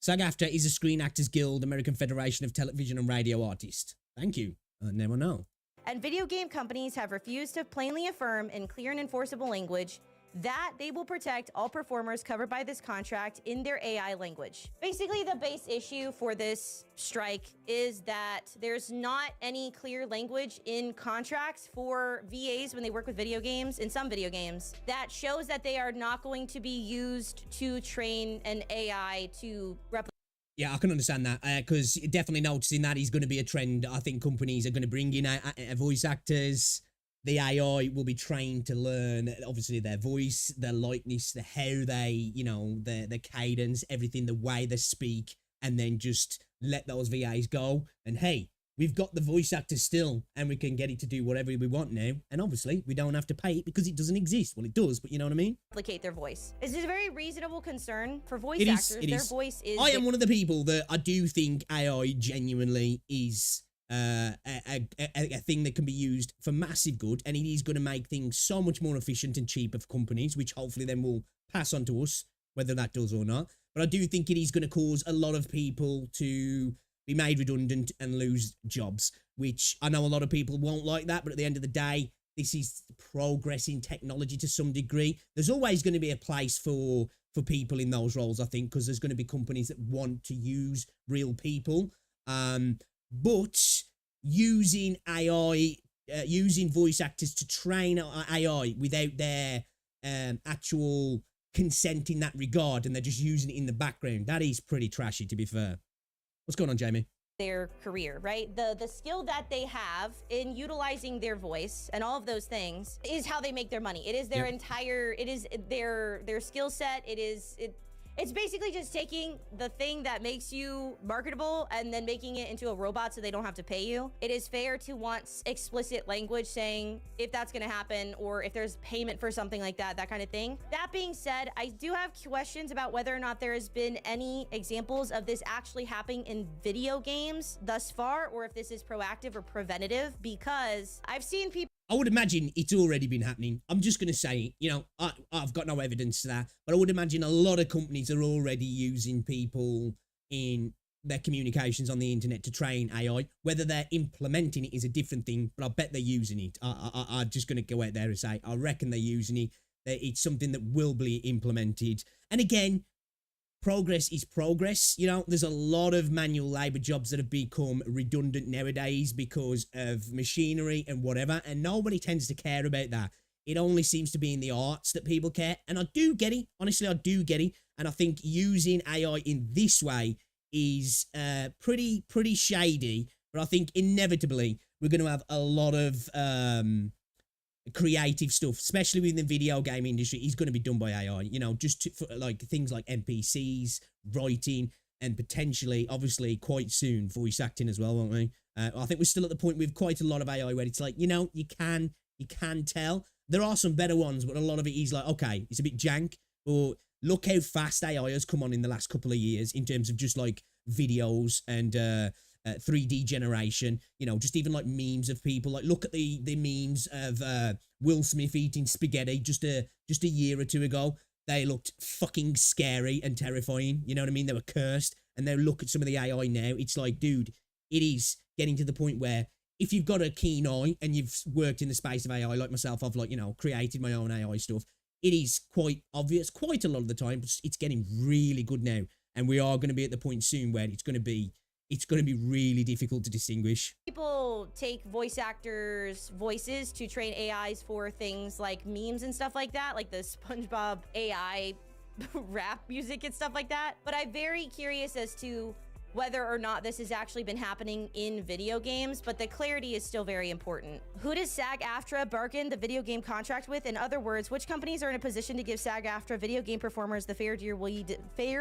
SAG-AFTRA is a Screen Actors Guild, American Federation of Television and Radio Artists. Thank you. I never know.
And video game companies have refused to plainly affirm in clear and enforceable language that they will protect all performers covered by this contract in their AI language. Basically, the base issue for this strike is that there's not any clear language in contracts for VAs when they work with video games, in some video games, that shows that they are not going to be used to train an AI to replicate.
Yeah, I can understand that, because definitely noticing that is going to be a trend. I think companies are going to bring in voice actors. The AI will be trained to learn, obviously, their voice, their likeness, how they, you know, their cadence, everything, the way they speak, and then just let those VAs go. And hey, we've got the voice actor still, and we can get it to do whatever we want now. And obviously, we don't have to pay it because it doesn't exist. Well, it does, but you know what I mean?
Replicate their voice. This is a very reasonable concern for voice actors. Their voice is...
I am one of the people that I do think AI genuinely is a thing that can be used for massive good, and it is going to make things so much more efficient and cheaper for companies, which hopefully then will pass on to us, whether that does or not. But I do think it is going to cause a lot of people to be made redundant and lose jobs, which I know a lot of people won't like that, but at the end of the day, this is progress in technology to some degree. There's always going to be a place for people in those roles, I think, because there's going to be companies that want to use real people. But using AI, using voice actors to train AI without their actual consent in that regard, and they're just using it in the background, that is pretty trashy, to be fair. What's going on, Jamie?
Their career, right? The skill that they have in utilizing their voice and all of those things is how they make their money. It is their entire, it is their skill set. It's basically just taking the thing that makes you marketable and then making it into a robot so they don't have to pay you. It is fair to want explicit language saying if that's going to happen or if there's payment for something like that, that kind of thing. That being said, I do have questions about whether or not there has been any examples of this actually happening in video games thus far, or if this is proactive or preventative, because I've seen people.
I would imagine it's already been happening. I'm just going to say, you know, I've got no evidence to that, but I would imagine a lot of companies are already using people in their communications on the internet to train AI. Whether they're implementing it is a different thing, but I bet they're using it. I'm just going to go out there and say, I reckon they're using it. That it's something that will be implemented. And again, progress is progress. You know, there's a lot of manual labor jobs that have become redundant nowadays because of machinery and whatever, and nobody tends to care about that. It only seems to be in the arts that people care, and I do get it. Honestly, I do get it, and I think using AI in this way is pretty shady, but I think inevitably we're going to have a lot of creative stuff, especially within the video game industry, is going to be done by AI, you know, just for like things like NPCs, writing, and potentially, obviously, quite soon, voice acting as well, won't we? I think we're still at the point with quite a lot of AI where it's like, you know, you can tell. There are some better ones, but a lot of it is like, okay, it's a bit jank, but look how fast AI has come on in the last couple of years in terms of just like videos and 3D generation, you know, just even like memes of people. Like, look at the memes of Will Smith eating spaghetti just a year or two ago. They looked fucking scary and terrifying. You know what I mean? They were cursed. And now look at some of the AI now. It's like, dude, it is getting to the point where if you've got a keen eye and you've worked in the space of AI like myself, I've like, you know, created my own AI stuff. It is quite obvious, quite a lot of the time, but it's getting really good now. And we are going to be at the point soon where it's going to be really difficult to distinguish.
People take voice actors' voices to train AIs for things like memes and stuff like that, like the SpongeBob AI rap music and stuff like that. But I'm very curious as to whether or not this has actually been happening in video games, but the clarity is still very important. Who does SAG-AFTRA bargain the video game contract with? In other words, which companies are in a position to give SAG-AFTRA video game performers the fair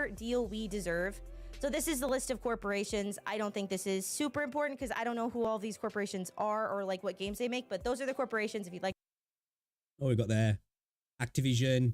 deal we deserve? So this is the list of corporations. I don't think this is super important because I don't know who all these corporations are or like what games they make, but those are the corporations if you'd like.
Oh, we got there. Activision.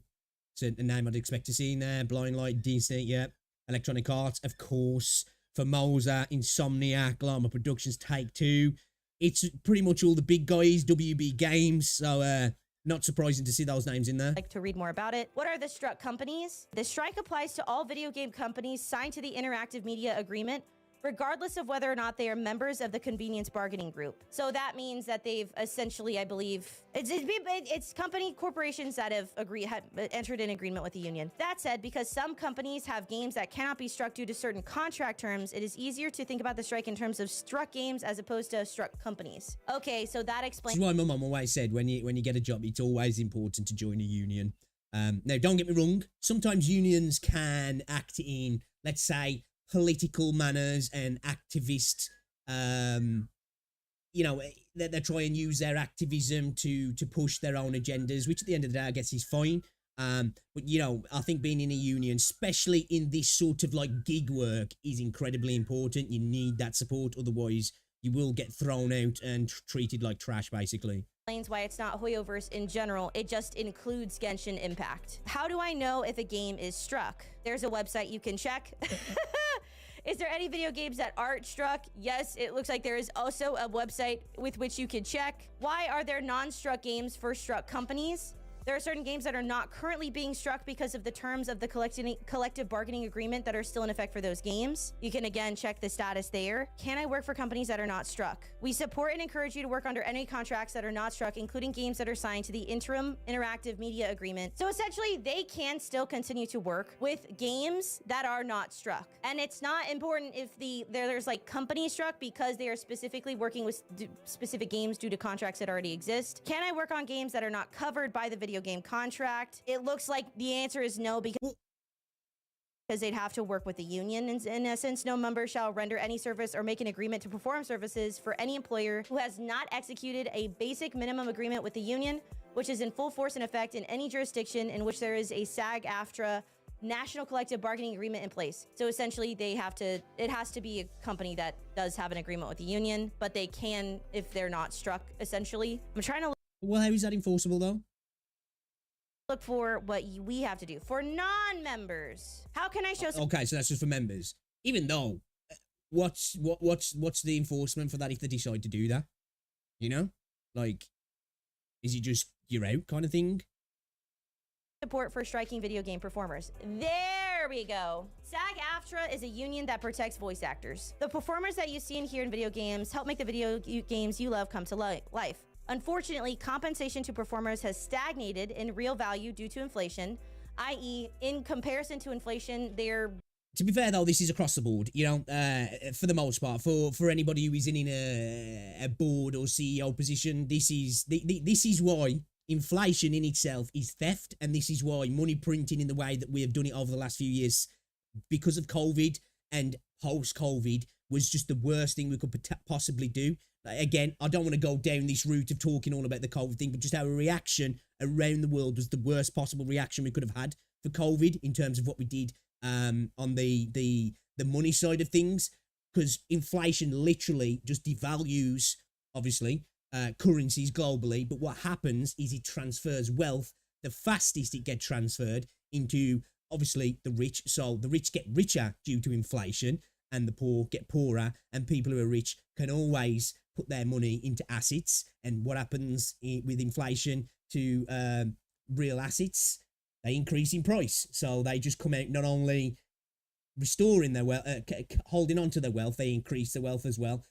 It's a name I'd expect to see in there. Blind Light, Disney, yeah. Electronic Arts, of course. Formosa, Insomniac, Llama Productions, Take-Two. It's pretty much all the big guys, WB Games. So, not surprising to see those names in there.
Like to read more about it. What are the struck companies? The strike applies to all video game companies signed to the Interactive Media Agreement, regardless of whether or not they are members of the Convenience Bargaining Group. So that means that they've essentially, I believe, it's company corporations that have entered an agreement with the union. That said, because some companies have games that cannot be struck due to certain contract terms, it is easier to think about the strike in terms of struck games as opposed to struck companies. Okay, so that explains.
This is why my mum always said when you get a job, it's always important to join a union. Now, don't get me wrong. Sometimes unions can act in, let's say, political manners and activist, you know, they try and use their activism to push their own agendas, which at the end of the day, I guess is fine. But, you know, I think being in a union, especially in this sort of like gig work, is incredibly important. You need that support. Otherwise, you will get thrown out and treated like trash, basically.
Explains why it's not Hoyoverse in general. It just includes Genshin Impact. How do I know if a game is struck? There's a website you can check. Is there any video games that aren't struck? Yes, it looks like there is also a website with which you can check. Why are there non-struck games for struck companies? There are certain games that are not currently being struck because of the terms of the collective bargaining agreement that are still in effect for those games. You can again check the status there. Can I work for companies that are not struck? We support and encourage you to work under any contracts that are not struck, including games that are signed to the Interim Interactive Media Agreement. So essentially, they can still continue to work with games that are not struck. And it's not important if there's like company struck because they are specifically working with specific games due to contracts that already exist. Can I work on games that are not covered by the video game contract? It looks like the answer is no because they'd have to work with the union. In essence, no member shall render any service or make an agreement to perform services for any employer who has not executed a basic minimum agreement with the union, which is in full force and effect in any jurisdiction in which there is a SAG-AFTRA national collective bargaining agreement in place. So essentially it has to be a company that does have an agreement with the union, but they can if they're not struck, essentially. I'm trying to
Well, how is that enforceable though?
look for what we have to do for non-members. How can I show some
Okay, so that's just for members. Even though, what's the enforcement for that if they decide to do that? You know, like, is it just you're out kind of thing?
support for striking video game performers? There we go. SAG-AFTRA is a union that protects voice actors. The performers that you see and hear in video games help make the video games you love come to life. Unfortunately, compensation to performers has stagnated in real value due to inflation, i.e., in comparison to inflation, they're...
To be fair though, this is across the board, you know, for the most part, for anybody who is in a board or CEO position, this is why inflation in itself is theft, and this is why money printing in the way that we have done it over the last few years, because of COVID and post-COVID, was just the worst thing we could possibly do. Again, I don't want to go down this route of talking all about the COVID thing, but just our reaction around the world was the worst possible reaction we could have had for COVID in terms of what we did on the money side of things, because inflation literally just devalues, obviously, currencies globally. But what happens is it transfers wealth. The fastest it gets transferred into, obviously, the rich. So the rich get richer due to inflation, and the poor get poorer, and people who are rich can always put their money into assets. And what happens with inflation to real assets? They increase in price. So they just come out not only restoring their wealth, holding on to their wealth, they increase their wealth as well.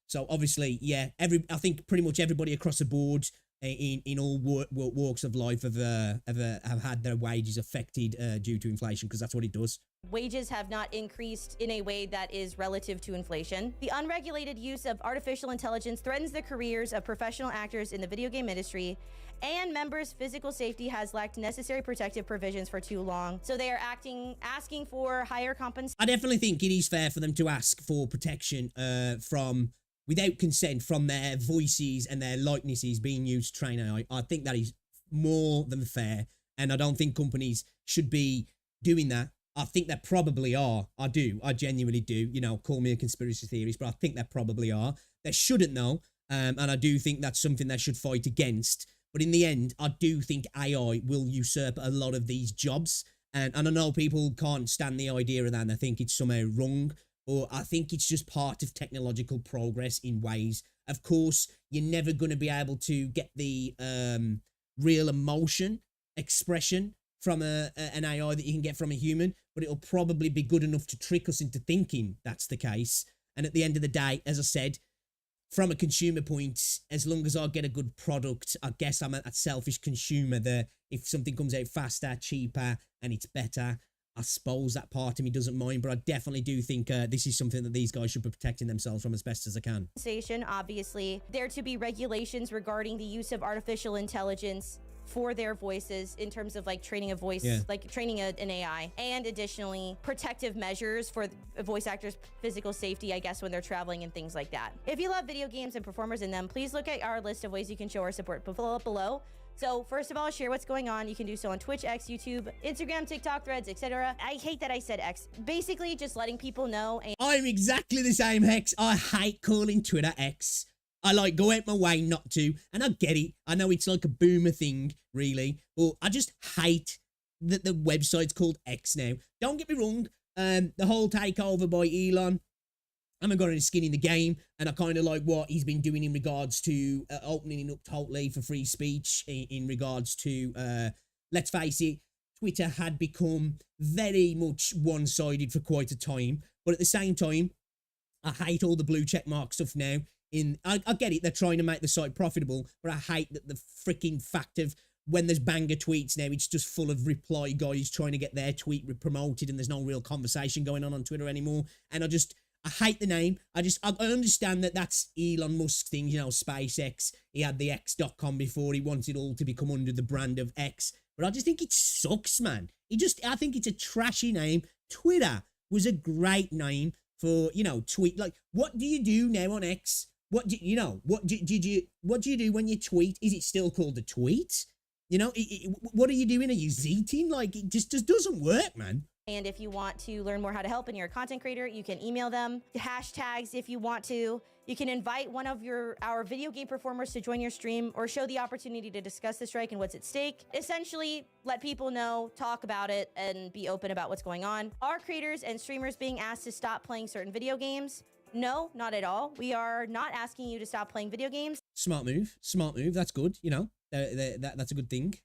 So obviously, yeah, I think pretty much everybody across the board in all walks of life have had their wages affected due to inflation, because that's what it does.
Wages have not increased in a way that is relative to inflation. The unregulated use of artificial intelligence threatens the careers of professional actors in the video game industry, and members' physical safety has lacked necessary protective provisions for too long. So they are asking for higher compensation.
I definitely think it is fair for them to ask for protection without consent from their voices and their likenesses being used to train AI. I think that is more than fair, and I don't think companies should be doing that. I think they probably are. I do. I genuinely do. You know, call me a conspiracy theorist, but I think they probably are. They shouldn't though, and I do think that's something they should fight against. But in the end, I do think AI will usurp a lot of these jobs, and I know people can't stand the idea of that, and I think it's somehow wrong, or I think it's just part of technological progress in ways. Of course, you're never going to be able to get the real emotion expression from an AI that you can get from a human, but it'll probably be good enough to trick us into thinking that's the case. And at the end of the day, as I said, from a consumer point, as long as I get a good product, I guess I'm a selfish consumer that if something comes out faster, cheaper, and it's better, I suppose that part of me doesn't mind. But I definitely do think this is something that these guys should be protecting themselves from as best as they can.
Obviously, there to be regulations regarding the use of artificial intelligence for their voices in terms of like training a voice, like training an AI, and additionally protective measures for voice actors' physical safety, I guess, when they're traveling and things like that. If you love video games and performers in them, please look at our list of ways you can show our support below. So first of all, share what's going on. You can do so on Twitch, X, YouTube, Instagram, TikTok, Threads, etc. I hate that I said X. Basically, just letting people know. And
I'm exactly the same, Hex. I hate calling Twitter X. I go out my way not to, and I get it. I know it's like a boomer thing, really, but I just hate that the website's called X now. Don't get me wrong, the whole takeover by Elon, I haven't got any skin in the game, and I kind of like what he's been doing in regards to opening it up totally for free speech in regards to, let's face it, Twitter had become very much one-sided for quite a time, but at the same time, I hate all the blue checkmark stuff now. I get it, they're trying to make the site profitable, but I hate that the freaking fact of when there's banger tweets now, it's just full of reply guys trying to get their tweet promoted, and there's no real conversation going on Twitter anymore. And I hate the name. I understand that that's Elon Musk's thing, you know, SpaceX. He had the X.com before. He wants it all to become under the brand of X. But I just think it sucks, man. I think it's a trashy name. Twitter was a great name for, you know, tweet. Like, what do you do now on X? What do you do when you tweet? Is it still called a tweet? You know, what are you doing? Are you zeeting? Like, it just doesn't work, man.
And if you want to learn more how to help and you're a content creator, you can email them. Hashtags if you want to. You can invite one of our video game performers to join your stream or show the opportunity to discuss the strike and what's at stake. Essentially, let people know, talk about it, and be open about what's going on. Are creators and streamers being asked to stop playing certain video games? No, not at all. We are not asking you to stop playing video games.
Smart move. Smart move. That's good. You know, that's a good thing.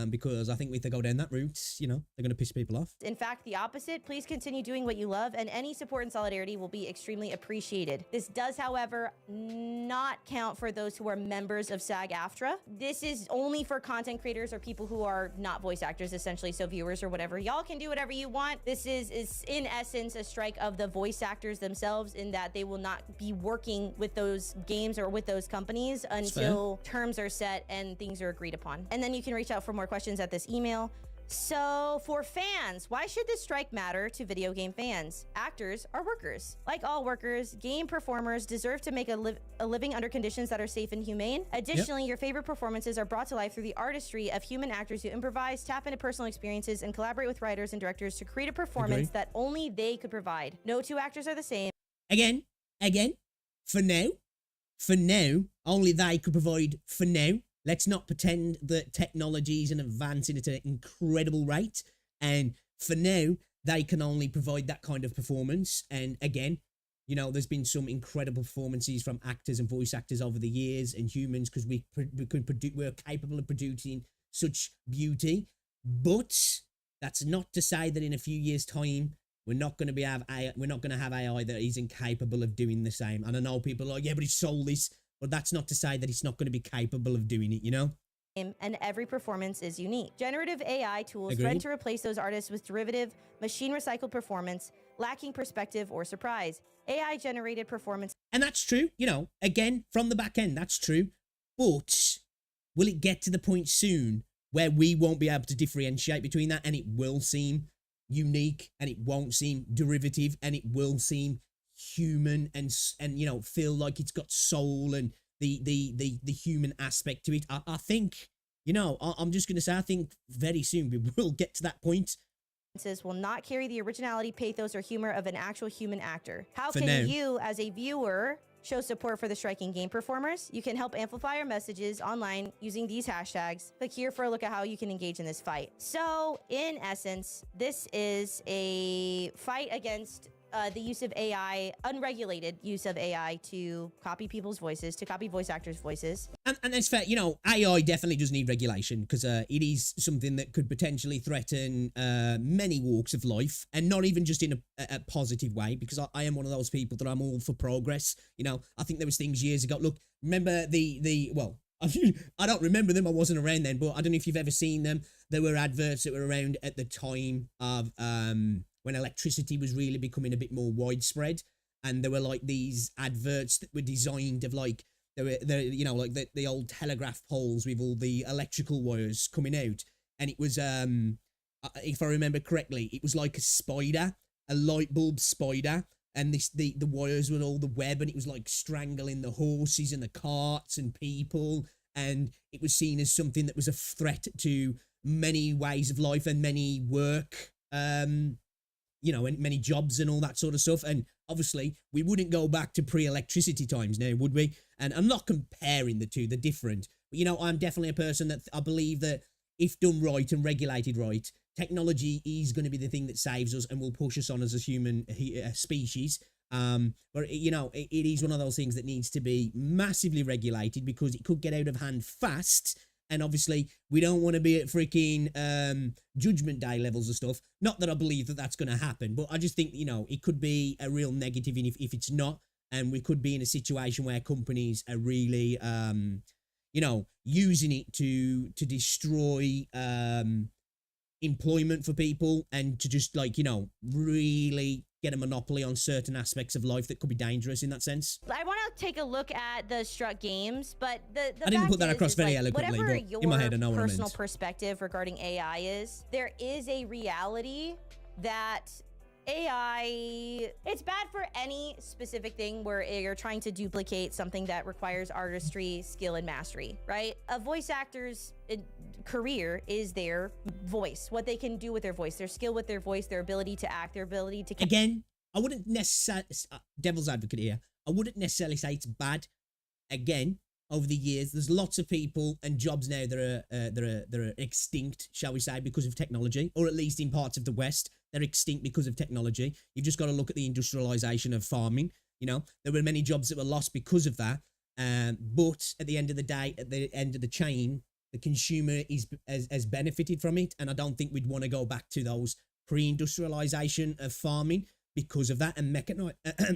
Because I think if they go down that route, you know, they're going to piss people off.
In fact, the opposite. Please continue doing what you love, and any support and solidarity will be extremely appreciated. This does, however, not count for those who are members of SAG-AFTRA. This is only for content creators or people who are not voice actors, essentially, so viewers or whatever. Y'all can do whatever you want. This is in essence a strike of the voice actors themselves, in that they will not be working with those games or with those companies until terms are set and things are agreed upon. And then you can reach out for more questions at this email. So for fans, why should this strike matter to video game fans? Actors are workers. Like all workers, game performers deserve to make a living under conditions that are safe and humane. Additionally, your favorite performances are brought to life through the artistry of human actors who improvise, tap into personal experiences, and collaborate with writers and directors to create a performance that only they could provide. No two actors are the same.
Again, for now, only they could provide for now. Let's not pretend that technology is advancing at an incredible rate. And for now, they can only provide that kind of performance. And again, you know, there's been some incredible performances from actors and voice actors over the years, and humans, because we're capable of producing such beauty. But that's not to say that in a few years' time, we're not going to have AI that is incapable of doing the same. And I know people are like, yeah, but it's soulless. But that's not to say that it's not going to be capable of doing it, you know?
And every performance is unique. Generative AI tools threaten to replace those artists with derivative, machine-recycled performance, lacking perspective or surprise. AI-generated performance.
And that's true, you know, again, from the back end, that's true. But will it get to the point soon where we won't be able to differentiate between that, and it will seem unique, and it won't seem derivative, and it will seem human, and you know, feel like it's got soul and the human aspect to it? I think, you know, I'm just gonna say, I think very soon we will get to that point.
Will not carry the originality, pathos, or humor of an actual human actor. How can you, as a viewer, show support for the striking game performers? You can help amplify our messages online using these hashtags. Click here for a look at how you can engage in this fight. So, in essence, this is a fight against the use of AI, unregulated use of AI to copy people's voices, to copy voice actors' voices.
And that's fair. You know, AI definitely does need regulation, because it is something that could potentially threaten many walks of life, and not even just in a positive way, because I am one of those people that I'm all for progress. You know, I think there was things years ago. Look, remember well, I don't remember them. I wasn't around then, but I don't know if you've ever seen them. There were adverts that were around at the time of when electricity was really becoming a bit more widespread, and there were like these adverts that were designed of like, there you know, like the old telegraph poles with all the electrical wires coming out, and it was if I remember correctly, it was like a spider, a light bulb spider, and the wires were all the web, and it was like strangling the horses and the carts and people, and it was seen as something that was a threat to many ways of life and many work, you know, and many jobs and all that sort of stuff. And obviously we wouldn't go back to pre-electricity times now, would we? And I'm not comparing the two, they're different. But, you know, I'm definitely a person that I believe that if done right and regulated right, technology is going to be the thing that saves us and will push us on as a human species. But, you know, it is one of those things that needs to be massively regulated, because it could get out of hand fast. And obviously, we don't want to be at freaking Judgment Day levels of stuff. Not that I believe that that's going to happen, but I just think, you know, it could be a real negative if it's not. And we could be in a situation where companies are really, you know, using it to destroy employment for people, and to just, like, you know, really get a monopoly on certain aspects of life that could be dangerous in that sense.
I want to take a look at the struck games, but the
I didn't put that across very eloquently,
whatever
but in my head I know what I meant.
personal perspective regarding AI is, there is a reality that AI, it's bad for any specific thing where you're trying to duplicate something that requires artistry, skill, and mastery, right? A voice actor's career is their voice, what they can do with their voice, their skill with their voice, their ability to act, their ability to...
Again, I wouldn't necessarily, devil's advocate here, I wouldn't necessarily say it's bad. Again, over the years, there's lots of people and jobs now that are extinct, shall we say, because of technology, or at least in parts of the West, they're extinct because of technology. You've just got to look at the industrialization of farming. You know, there were many jobs that were lost because of that. But at the end of the day, at the end of the chain, the consumer has benefited from it. And I don't think we'd want to go back to those pre-industrialization of farming because of that, and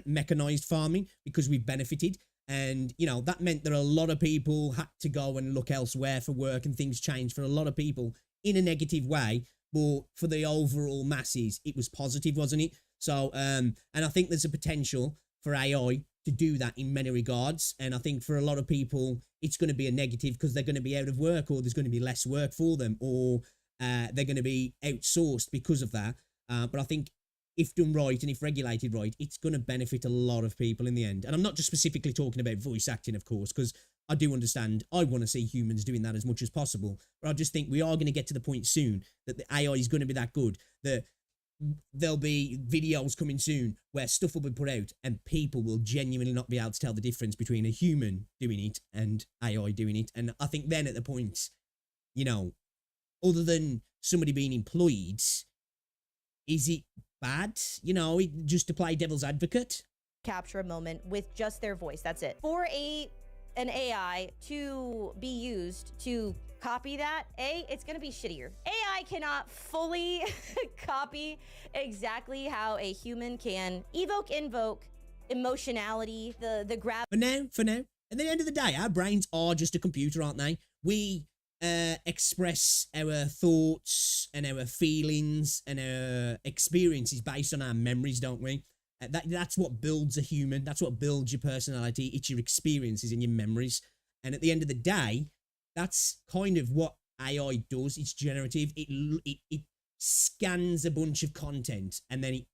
mechanized farming because we've benefited. And, you know, that meant that a lot of people had to go and look elsewhere for work, and things changed for a lot of people in a negative way. But for the overall masses, it was positive, wasn't it? So, and I think there's a potential for AI to do that in many regards. And I think for a lot of people, it's going to be a negative because they're going to be out of work, or there's going to be less work for them, or they're going to be outsourced because of that. But I think if done right and if regulated right, it's going to benefit a lot of people in the end. And I'm not just specifically talking about voice acting, of course, because I do understand I want to see humans doing that as much as possible. But I just think we are going to get to the point soon that the AI is going to be that good, that there'll be videos coming soon where stuff will be put out and people will genuinely not be able to tell the difference between a human doing it and AI doing it. And I think then at the point, you know, other than somebody being employed, is it bad, you know, just to play devil's advocate?
Capture a moment with just their voice. That's it. For an AI to be used to copy that, it's going to be shittier. AI cannot fully copy exactly how a human can invoke emotionality, the grab.
For now, at the end of the day, our brains are just a computer, aren't they? We express our thoughts and our feelings and our experiences based on our memories, don't we? That's what builds a human. That's what builds your personality. It's your experiences and your memories. And at the end of the day, that's kind of what AI does. It's generative. It scans a bunch of content, and then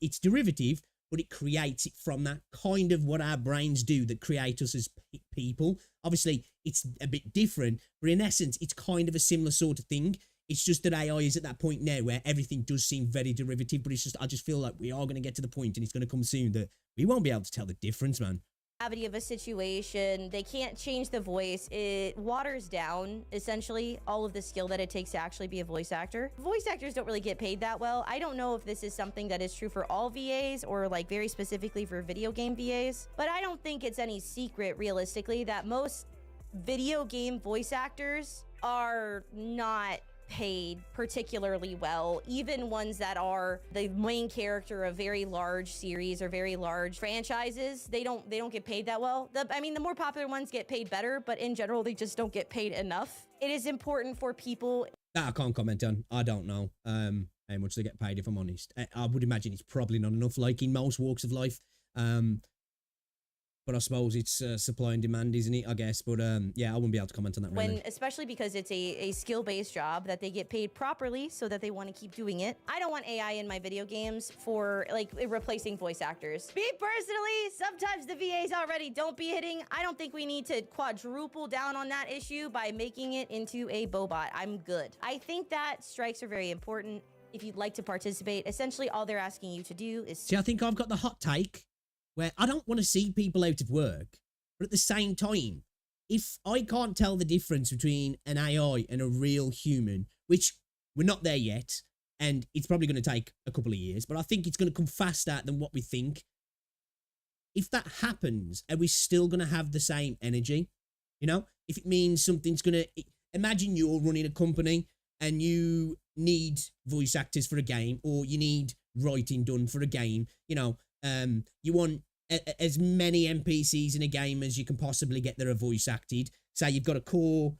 it's derivative, but it creates it from that, kind of what our brains do that create us as people. Obviously, it's a bit different, but in essence, it's kind of a similar sort of thing. It's just that AI is at that point now where everything does seem very derivative, but I just feel like we are going to get to the point, and it's going to come soon, that we won't be able to tell the difference, man.
Gravity of a situation, they can't change the voice. It waters down essentially all of the skill that it takes to actually be a voice actor. Voice actors don't really get paid that well. I don't know if this is something that is true for all VAs or like very specifically for video game VAs, but I don't think it's any secret realistically that most video game voice actors are not paid particularly well. Even ones that are the main character of very large series or very large franchises, they don't get paid that well. The more popular ones get paid better, but in general, they just don't get paid enough. It is important for people.
That I can't comment on. I don't know how much they get paid, if I'm honest. I would imagine it's probably not enough, like in most walks of life. But I suppose it's supply and demand, isn't it? I guess. But yeah, I wouldn't be able to comment on that really.
Especially because it's a skill-based job that they get paid properly so that they want to keep doing it. I don't want AI in my video games for like replacing voice actors. Me personally, sometimes the VAs already don't be hitting. I don't think we need to quadruple down on that issue by making it into a bobot. I'm good. I think that strikes are very important. If you'd like to participate, essentially all they're asking you to do is...
See, I think I've got the hot take where I don't want to see people out of work, but at the same time, if I can't tell the difference between an AI and a real human, which we're not there yet, and it's probably going to take a couple of years, but I think it's going to come faster than what we think. If that happens, are we still going to have the same energy? You know, if it means something's going to... Imagine you're running a company and you need voice actors for a game, or you need writing done for a game, you know, you want as many NPCs in a game as you can possibly get that are voice acted. Say you've got a core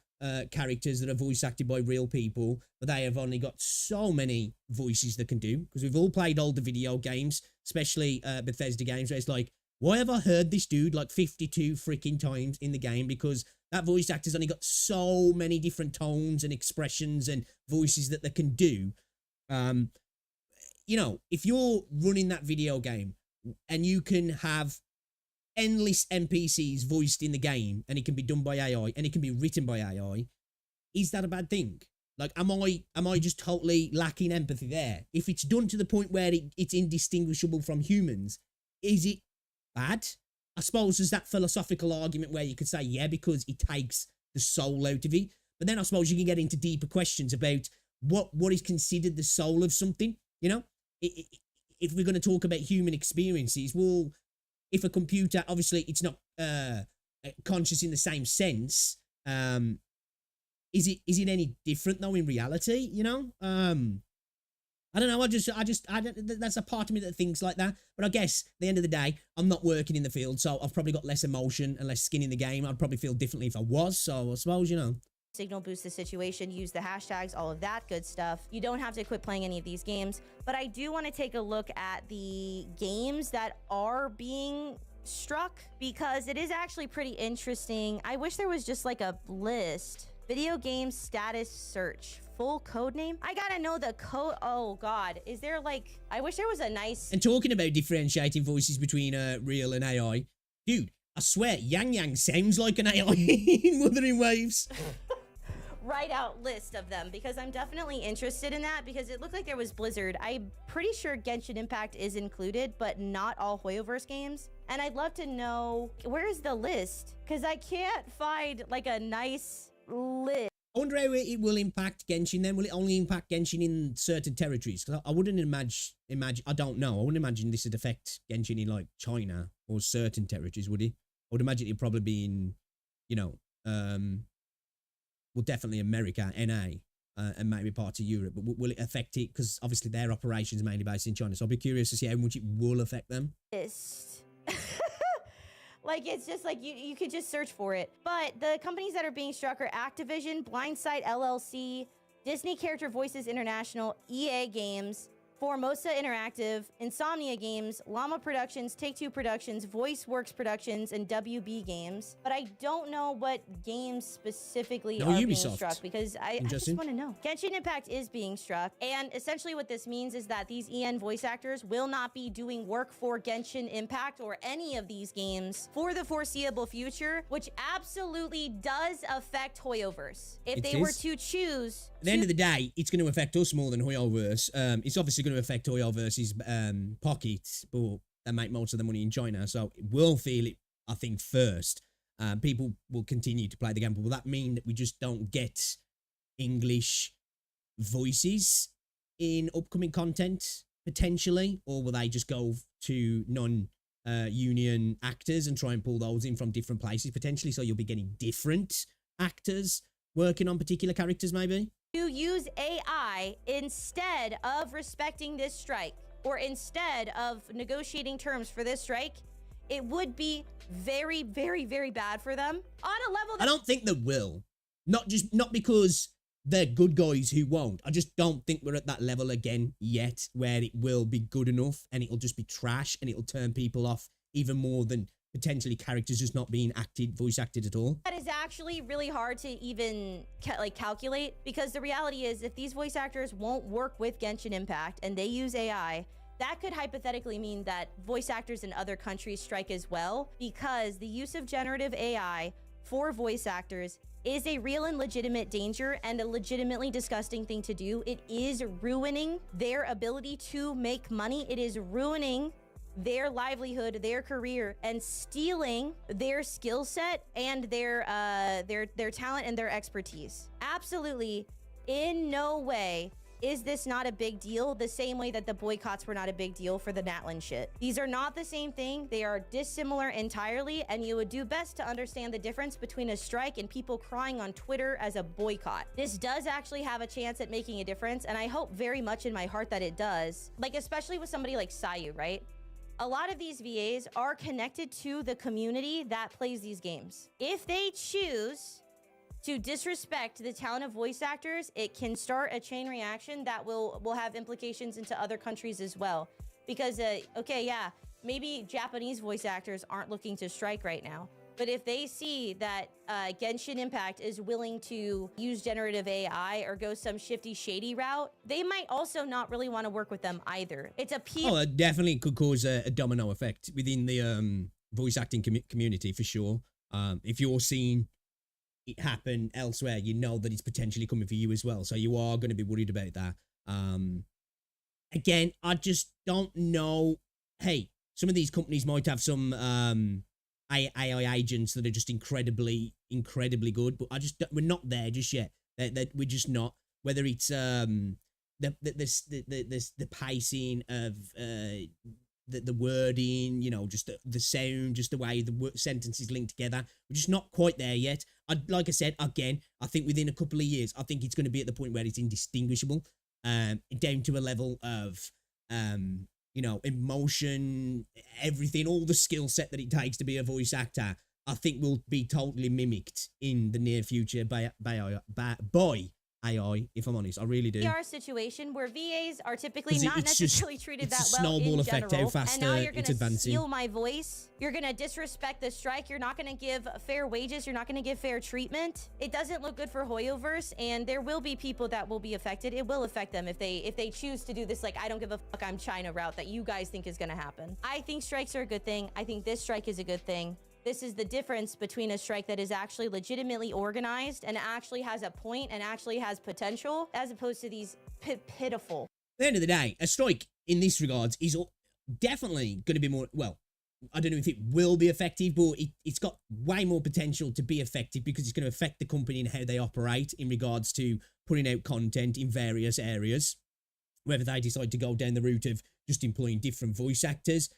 characters that are voice acted by real people, but they have only got so many voices they can do, because we've all played older video games, especially Bethesda games, where it's like, why have I heard this dude like 52 freaking times in the game? Because that voice actor's only got so many different tones and expressions and voices that they can do. You know, if you're running that video game and you can have endless NPCs voiced in the game, and it can be done by AI, and it can be written by AI, is that a bad thing? Like, am I just totally lacking empathy there? If it's done to the point where it's indistinguishable from humans, is it bad? I suppose there's that philosophical argument where you could say, yeah, because it takes the soul out of it. But then I suppose you can get into deeper questions about what is considered the soul of something, you know? If we're going to talk about human experiences, well, if a computer, obviously it's not conscious in the same sense, is it any different though in reality, you know? I don't know. I don't, that's a part of me that thinks like that. But I guess at the end of the day, I'm not working in the field, so I've probably got less emotion and less skin in the game. I'd probably feel differently if I was. So I suppose, you know.
Signal boost the situation, use the hashtags, all of that good stuff. You don't have to quit playing any of these games, but I do want to take a look at the games that are being struck because it is actually pretty interesting. I wish there was just like a list. Video game status search. Full code name? I gotta know the code. Oh God, is there like, I wish there was a nice.
And talking about differentiating voices between real and AI, dude, I swear, Yang Yang sounds like an AI in Wuthering Waves.
Write out list of them because I'm definitely interested in that because it looked like there was Blizzard. I'm pretty sure Genshin Impact is included, but not all Hoyoverse games. And I'd love to know, where's the list? Because I can't find like a nice list.
I wonder how it will impact Genshin then. Will it only impact Genshin in certain territories? Because I wouldn't imagine, I don't know. I wouldn't imagine this would affect Genshin in like China or certain territories, would it? I would imagine it'd probably be in, you know, well, definitely America, NA, and maybe parts of Europe. But will it affect it? Because obviously their operations are mainly based in China. So I'll be curious to see how much it will affect them.
Like, it's just like you could just search for it. But the companies that are being struck are Activision, Blindside LLC, Disney Character Voices International, EA Games, Formosa Interactive, Insomnia Games, Llama Productions, Take-Two Productions, VoiceWorks Productions, and WB Games. But I don't know what games specifically are
Ubisoft.
being struck because I just want to know. Genshin Impact is being struck, and essentially what this means is that these EN voice actors will not be doing work for Genshin Impact or any of these games for the foreseeable future, which absolutely does affect Hoyoverse. If they were to choose...
At the end of the day, it's going to affect us more than Hoyoverse. It's obviously going to affect Hoyoverse's pockets, but they make most of the money in China, so we'll feel it, I think, first. People will continue to play the game, but will that mean that we just don't get English voices in upcoming content, potentially? Or will they just go to non-union actors and try and pull those in from different places, potentially? So you'll be getting different actors working on particular characters, maybe?
To use AI instead of respecting this strike or instead of negotiating terms for this strike, it would be very, very, very bad for them on a level that...
I don't think they will. Not because they're good guys who won't. I just don't think we're at that level again yet where it will be good enough and it'll just be trash and it'll turn people off even more than potentially characters just not being voice acted at all.
That is actually really hard to even calculate because the reality is if these voice actors won't work with Genshin Impact and they use AI, that could hypothetically mean that voice actors in other countries strike as well because the use of generative AI for voice actors is a real and legitimate danger and a legitimately disgusting thing to do. It is ruining their ability to make money. It is ruining their livelihood, their career, and stealing their skill set and their talent and their expertise. Absolutely, in no way is this not a big deal, the same way that the boycotts were not a big deal for the Natlin shit. These are not the same thing. They are dissimilar entirely, and you would do best to understand the difference between a strike and people crying on Twitter as a boycott. This does actually have a chance at making a difference, and I hope very much in my heart that it does. Like, especially with somebody like Sayu, right? A lot of these VAs are connected to the community that plays these games. If they choose to disrespect the talent of voice actors, it can start a chain reaction that will have implications into other countries as well. Because, okay, yeah, maybe Japanese voice actors aren't looking to strike right now. But if they see that Genshin Impact is willing to use generative AI or go some shifty, shady route, they might also not really want to work with them either. It's a
Oh, it definitely could cause a domino effect within the voice acting community for sure. If you're seeing it happen elsewhere, you know that it's potentially coming for you as well. So you are going to be worried about that. Again, I just don't know. Hey, some of these companies might have some AI agents that are just incredibly good, but we're not there just yet. We're just not. Whether it's the pacing of the wording, you know, just the sound, just the way the sentences link together. We're just not quite there yet. Like I said, again, I think within a couple of years, I think it's going to be at the point where it's indistinguishable, down to a level of, you know, emotion, everything, all the skill set that it takes to be a voice actor, I think will be totally mimicked in the near future by AI, if I'm honest. I really do.
VR situation where VAs are typically not necessarily treated that well.
It's a snowball effect, how fast
and now you're
it's advancing.
Steal my voice. You're going to disrespect the strike. You're not going to give fair wages. You're not going to give fair treatment. It doesn't look good for Hoyoverse, and there will be people that will be affected. It will affect them if they choose to do this, like, I don't give a fuck, I'm China route that you guys think is going to happen. I think strikes are a good thing. I think this strike is a good thing. This is the difference between a strike that is actually legitimately organized and actually has a point and actually has potential, as opposed to these pitiful.
At the end of the day, a strike in this regards is definitely going to be more, well, I don't know if it will be effective, but it's got way more potential to be effective because it's going to affect the company and how they operate in regards to putting out content in various areas. Whether they decide to go down the route of just employing different voice actors,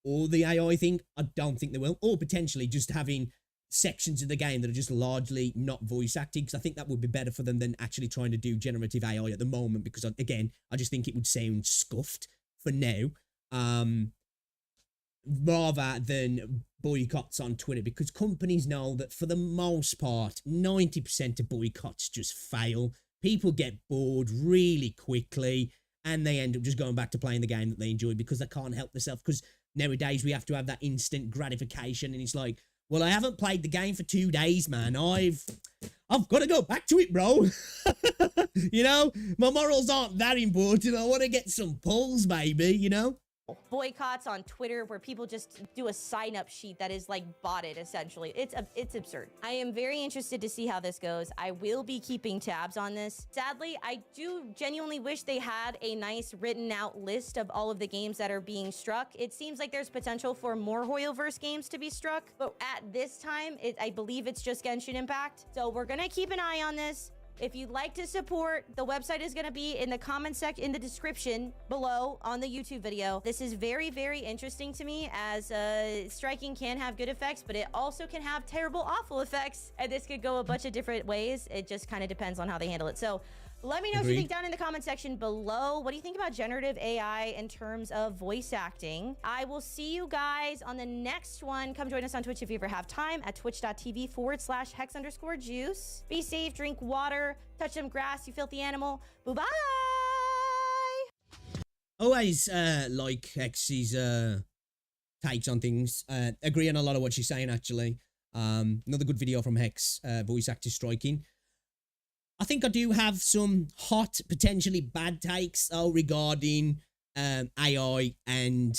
or the AI thing, I don't think they will. Or potentially just having sections of the game that are just largely not voice acting, because I think that would be better for them than actually trying to do generative AI at the moment, because, again, I just think it would sound scuffed for now, rather than boycotts on Twitter, because companies know that for the most part, 90% of boycotts just fail. People get bored really quickly, and they end up just going back to playing the game that they enjoy because they can't help themselves, because nowadays we have to have that instant gratification, and it's like, well, I haven't played the game for 2 days, man. I've got to go back to it, bro. You know, my morals aren't that important. I want to get some pulls, baby, you know?
Boycotts on Twitter where people just do a sign-up sheet that is like botted, essentially. It's absurd. I am very interested to see how this goes. I will be keeping tabs on this. Sadly, I do genuinely wish they had a nice written out list of all of the games that are being struck. It seems like there's potential for more Hoyoverse games to be struck, but at this time, I believe it's just Genshin Impact. So we're gonna keep an eye on this. If you'd like to support, the website is going to be in the comment section, in the description below on the YouTube video. This is very, very interesting to me, as striking can have good effects, but it also can have terrible, awful effects. And this could go a bunch of different ways. It just kind of depends on how they handle it. So let me know what you think down in the comment section below. What do you think about generative AI in terms of voice acting? I will see you guys on the next one. Come join us on Twitch if you ever have time at twitch.tv/hex_juice. Be safe, drink water, touch some grass, you filthy animal. Bye-bye.
Always like Hex's takes on things. Agree on a lot of what she's saying, actually. Another good video from Hex, voice actor striking. I think I do have some hot, potentially bad takes, though, regarding AI and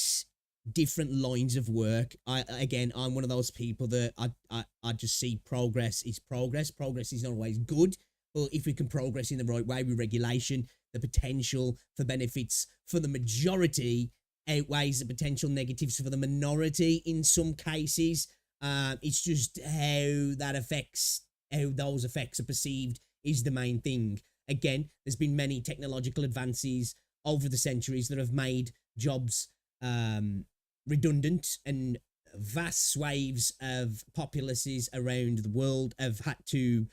different lines of work. Again, I'm one of those people that I just see progress is progress. Progress is not always good, but if we can progress in the right way with regulation, the potential for benefits for the majority outweighs the potential negatives for the minority in some cases. It's just how those effects are perceived is the main thing. Again, there's been many technological advances over the centuries that have made jobs redundant, and vast swathes of populaces around the world have had to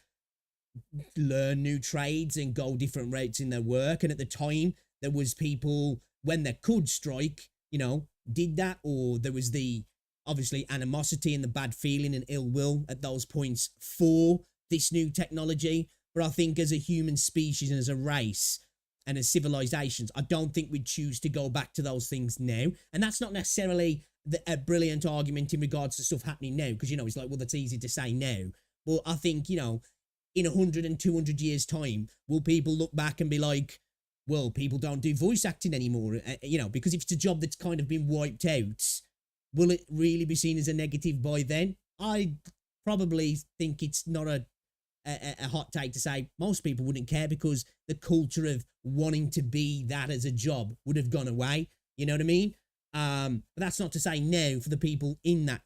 learn new trades and go different routes in their work. And at the time, there was people, when they could strike, you know, did that, or there was the obviously animosity and the bad feeling and ill will at those points for this new technology. But I think as a human species and as a race and as civilizations, I don't think we'd choose to go back to those things now. And that's not necessarily a brilliant argument in regards to stuff happening now, because, you know, it's like, well, that's easy to say now. But I think, you know, in 100 and 200 years' time, will people look back and be like, well, people don't do voice acting anymore? You know, because if it's a job that's kind of been wiped out, will it really be seen as a negative by then? I probably think it's not a a hot take to say most people wouldn't care because the culture of wanting to be that as a job would have gone away. You know what I mean? But that's not to say no for the people in that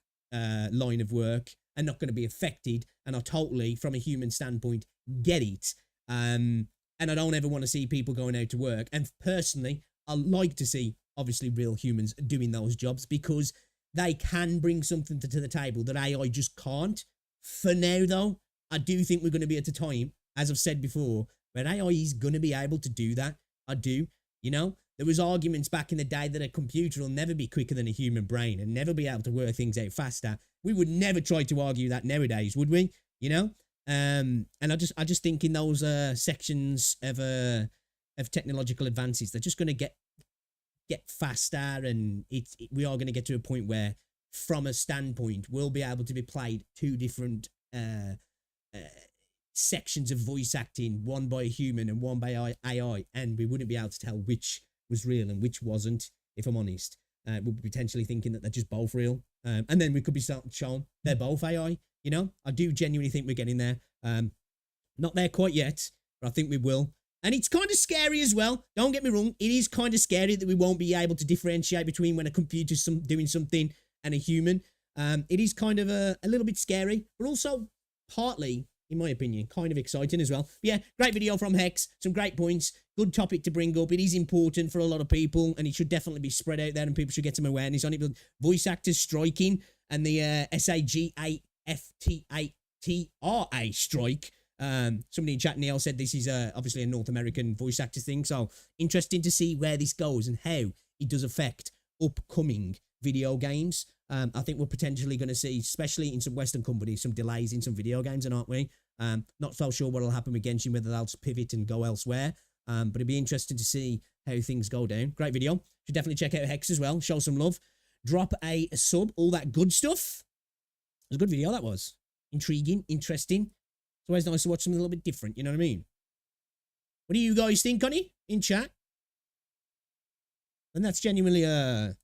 line of work are not going to be affected and are totally, from a human standpoint, get it. And I don't ever want to see people going out to work. And personally, I like to see, obviously, real humans doing those jobs because they can bring something to the table that AI just can't. For now, though, I do think we're going to be at a time, as I've said before, where AI is going to be able to do that. I do. You know, there was arguments back in the day that a computer will never be quicker than a human brain and never be able to work things out faster. We would never try to argue that nowadays, would we? You know? And I just think in those sections of technological advances, they're just going to get faster, and we are going to get to a point where, from a standpoint, we'll be able to be played two different sections of voice acting, one by a human and one by AI, and we wouldn't be able to tell which was real and which wasn't, if I'm honest. We'll be potentially thinking that they're just both real. And then we could be shown they're both AI, you know? I do genuinely think we're getting there. Not there quite yet, but I think we will. And it's kind of scary as well. Don't get me wrong. It is kind of scary that we won't be able to differentiate between when a computer's doing something and a human. It is kind of a little bit scary, but also partly, in my opinion, kind of exciting as well. But yeah, great video from Hex. Some great points. Good topic to bring up. It is important for a lot of people, and it should definitely be spread out there, and people should get some awareness on it. But voice actors striking and the SAGAFTRA strike. Somebody in chat, Neil, said this is obviously a North American voice actors thing. So interesting to see where this goes and how it does affect upcoming video games. I think we're potentially going to see, especially in some Western companies, some delays in some video games, and aren't we? Not so sure what will happen with Genshin, whether they'll pivot and go elsewhere. But it'd be interesting to see how things go down. Great video. Should definitely check out Hex as well. Show some love. Drop a sub. All that good stuff. It was a good video, that was. Intriguing. Interesting. It's always nice to watch something a little bit different. You know what I mean? What do you guys think, Connie? In chat? And that's genuinely a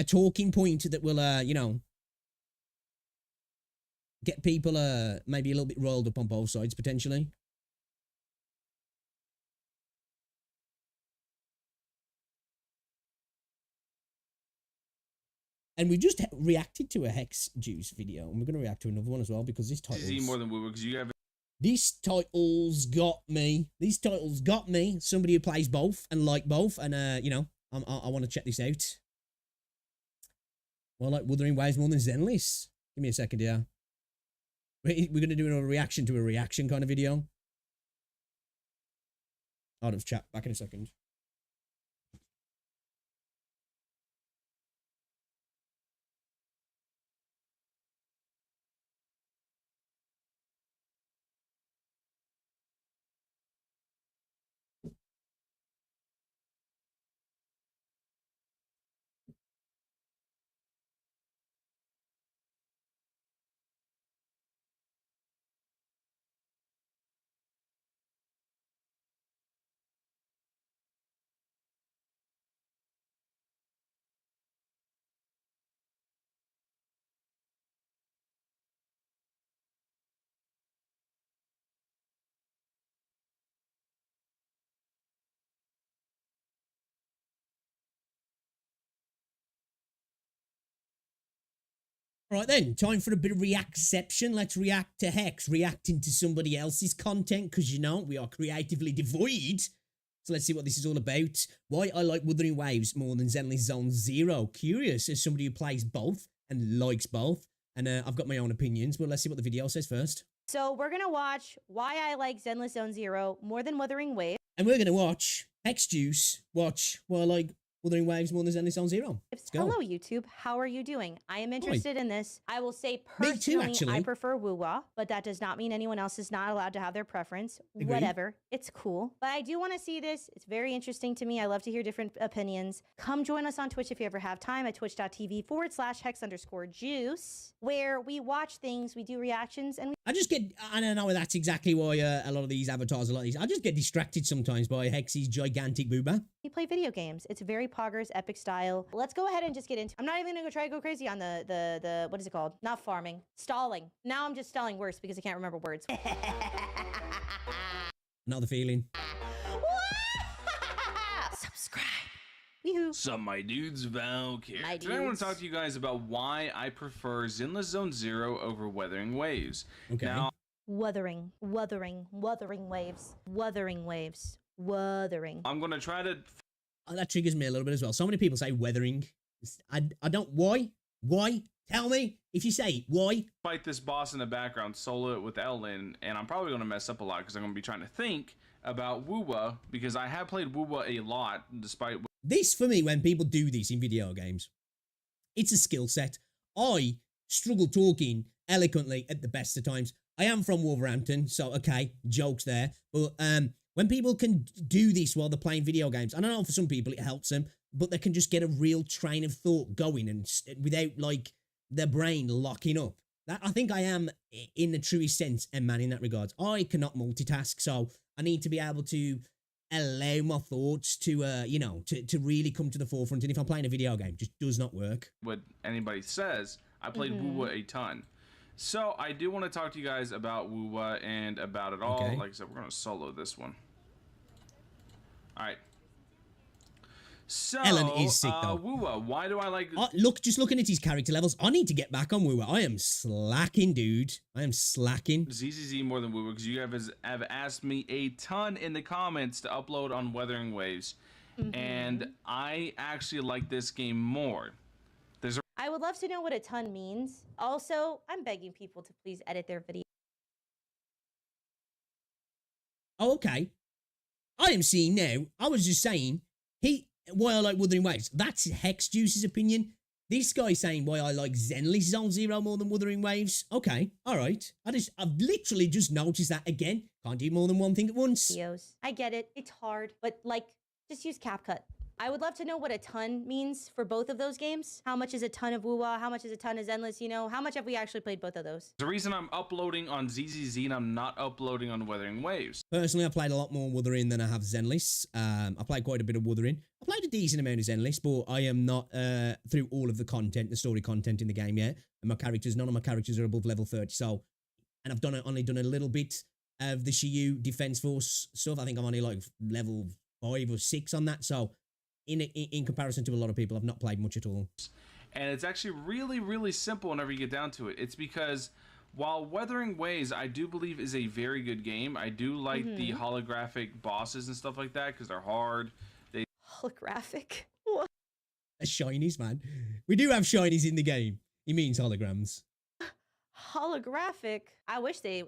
talking point that will, you know, get people maybe a little bit rolled up on both sides, potentially. And we just reacted to a Hex Juice video, and we're going to react to another one as well, because this title...
more than WuWa, because you have...
These titles got me. These titles got me. Somebody who plays both and like both, and, you know, I want to check this out. Well, like Wuthering Waves more than Zenless. Give me a second here. We're going to do a reaction to a reaction kind of video. Out of chat. Back in a second. Right then, time for a bit of reactception. Let's react to Hex, reacting to somebody else's content, because, you know, we are creatively devoid. So let's see what this is all about. Why I like Wuthering Waves more than Zenless Zone Zero. Curious, as somebody who plays both and likes both. And I've got my own opinions, but let's see what the video says first.
So we're going to watch why I like Zenless Zone Zero more than Wuthering Waves.
And we're going to watch Hex Juice watch why I like Wuthering Waves more than Zenless Zone Zero.
Hello, YouTube. How are you doing? I am interested in this. I will say
Me too,
personally,
actually.
I prefer WuWa, but that does not mean anyone else is not allowed to have their preference.
Agreed.
Whatever. It's cool. But I do want to see this. It's very interesting to me. I love to hear different opinions. Come join us on Twitch if you ever have time at twitch.tv/hex_juice, where we watch things, we do reactions, and
I don't know if that's exactly why a lot of these avatars, I just get distracted sometimes by Hex's gigantic booba.
We play video games. It's very poggers, epic style. Let's go ahead and just get into. I'm not even gonna try to go crazy on the what is it called? Not farming, stalling. Now I'm just stalling worse because I can't remember words.
Not the feeling.
Subscribe. Yoo-hoo.
Sup, my dudes, Valk here.
My
Today I want
dudes.
to talk to you guys about why I prefer Zenless Zone Zero over Wuthering Waves.
Okay.
Now,
Wuthering waves. Wuthering waves. Wuthering.
I'm going to try to
Oh, that triggers me a little bit as well. So many people say weathering. I don't. Why? Why? Tell me. If you say it, why?
fight this boss in the background, solo it with Ellen, and I'm probably going to mess up a lot because I'm going to be trying to think about WuWa, because I have played WuWa a lot, despite...
This, for me, when people do this in video games, it's a skill set. I struggle talking eloquently at the best of times. I am from Wolverhampton, so okay, jokes there. But when people can do this while they're playing video games, I don't know, for some people it helps them, but they can just get a real train of thought going and without like their brain locking up. That, I think I am, in the truest sense, a man in that regard. I cannot multitask, so I need to be able to allow my thoughts to, you know, to really come to the forefront. And if I'm playing a video game, it just does not work.
what anybody says. I played WuWa a ton. So I do want to talk to you guys about WuWa and about it all.
Okay.
Like I said, we're going to solo this one. All right. So,
Ellen is sick, though.
WuWa, why do I like...
Look, just looking at his character levels, I need to get back on WuWa. I am slacking, dude. I am slacking.
ZZZ more than WuWa, because you guys have asked me a ton in the comments to upload on Wuthering Waves, and I actually like this game more. There's a
I would love to know what a ton means. Also, I'm begging people to please edit their video.
Oh, okay. I am seeing now. I was just saying, why I like Wuthering Waves. That's Hex Juice's opinion. This guy saying why I like Zenless Zone Zero more than Wuthering Waves. Okay, all right. I've literally just noticed that again. Can't do more than one thing at once.
Videos. I get it. It's hard, but like, just use CapCut. I would love to know what a ton means for both of those games. How much is a ton of WuWa? How much is a ton of Zenless? You know, how much have we actually played both of those?
the reason I'm uploading on ZZZ and I'm not uploading on Wuthering Waves.
Personally, I played a lot more Wuthering than I have Zenless. I played quite a bit of Wuthering. I played a decent amount of Zenless, but I am not through all of the content, the story content in the game yet. And none of my characters are above level 30. So, and I've only done a little bit of the Shiyu Defense Force stuff. I think I'm only like level 5 or 6 on that. So, in comparison to a lot of people, I've not played much at all.
And it's actually really, really simple whenever you get down to it. It's because while Wuthering Waves, I do believe, is a very good game. I do like the holographic bosses and stuff like that because they're hard.
Holographic? What?
Shinies, man. We do have shinies in the game. He means holograms.
Holographic? I wish they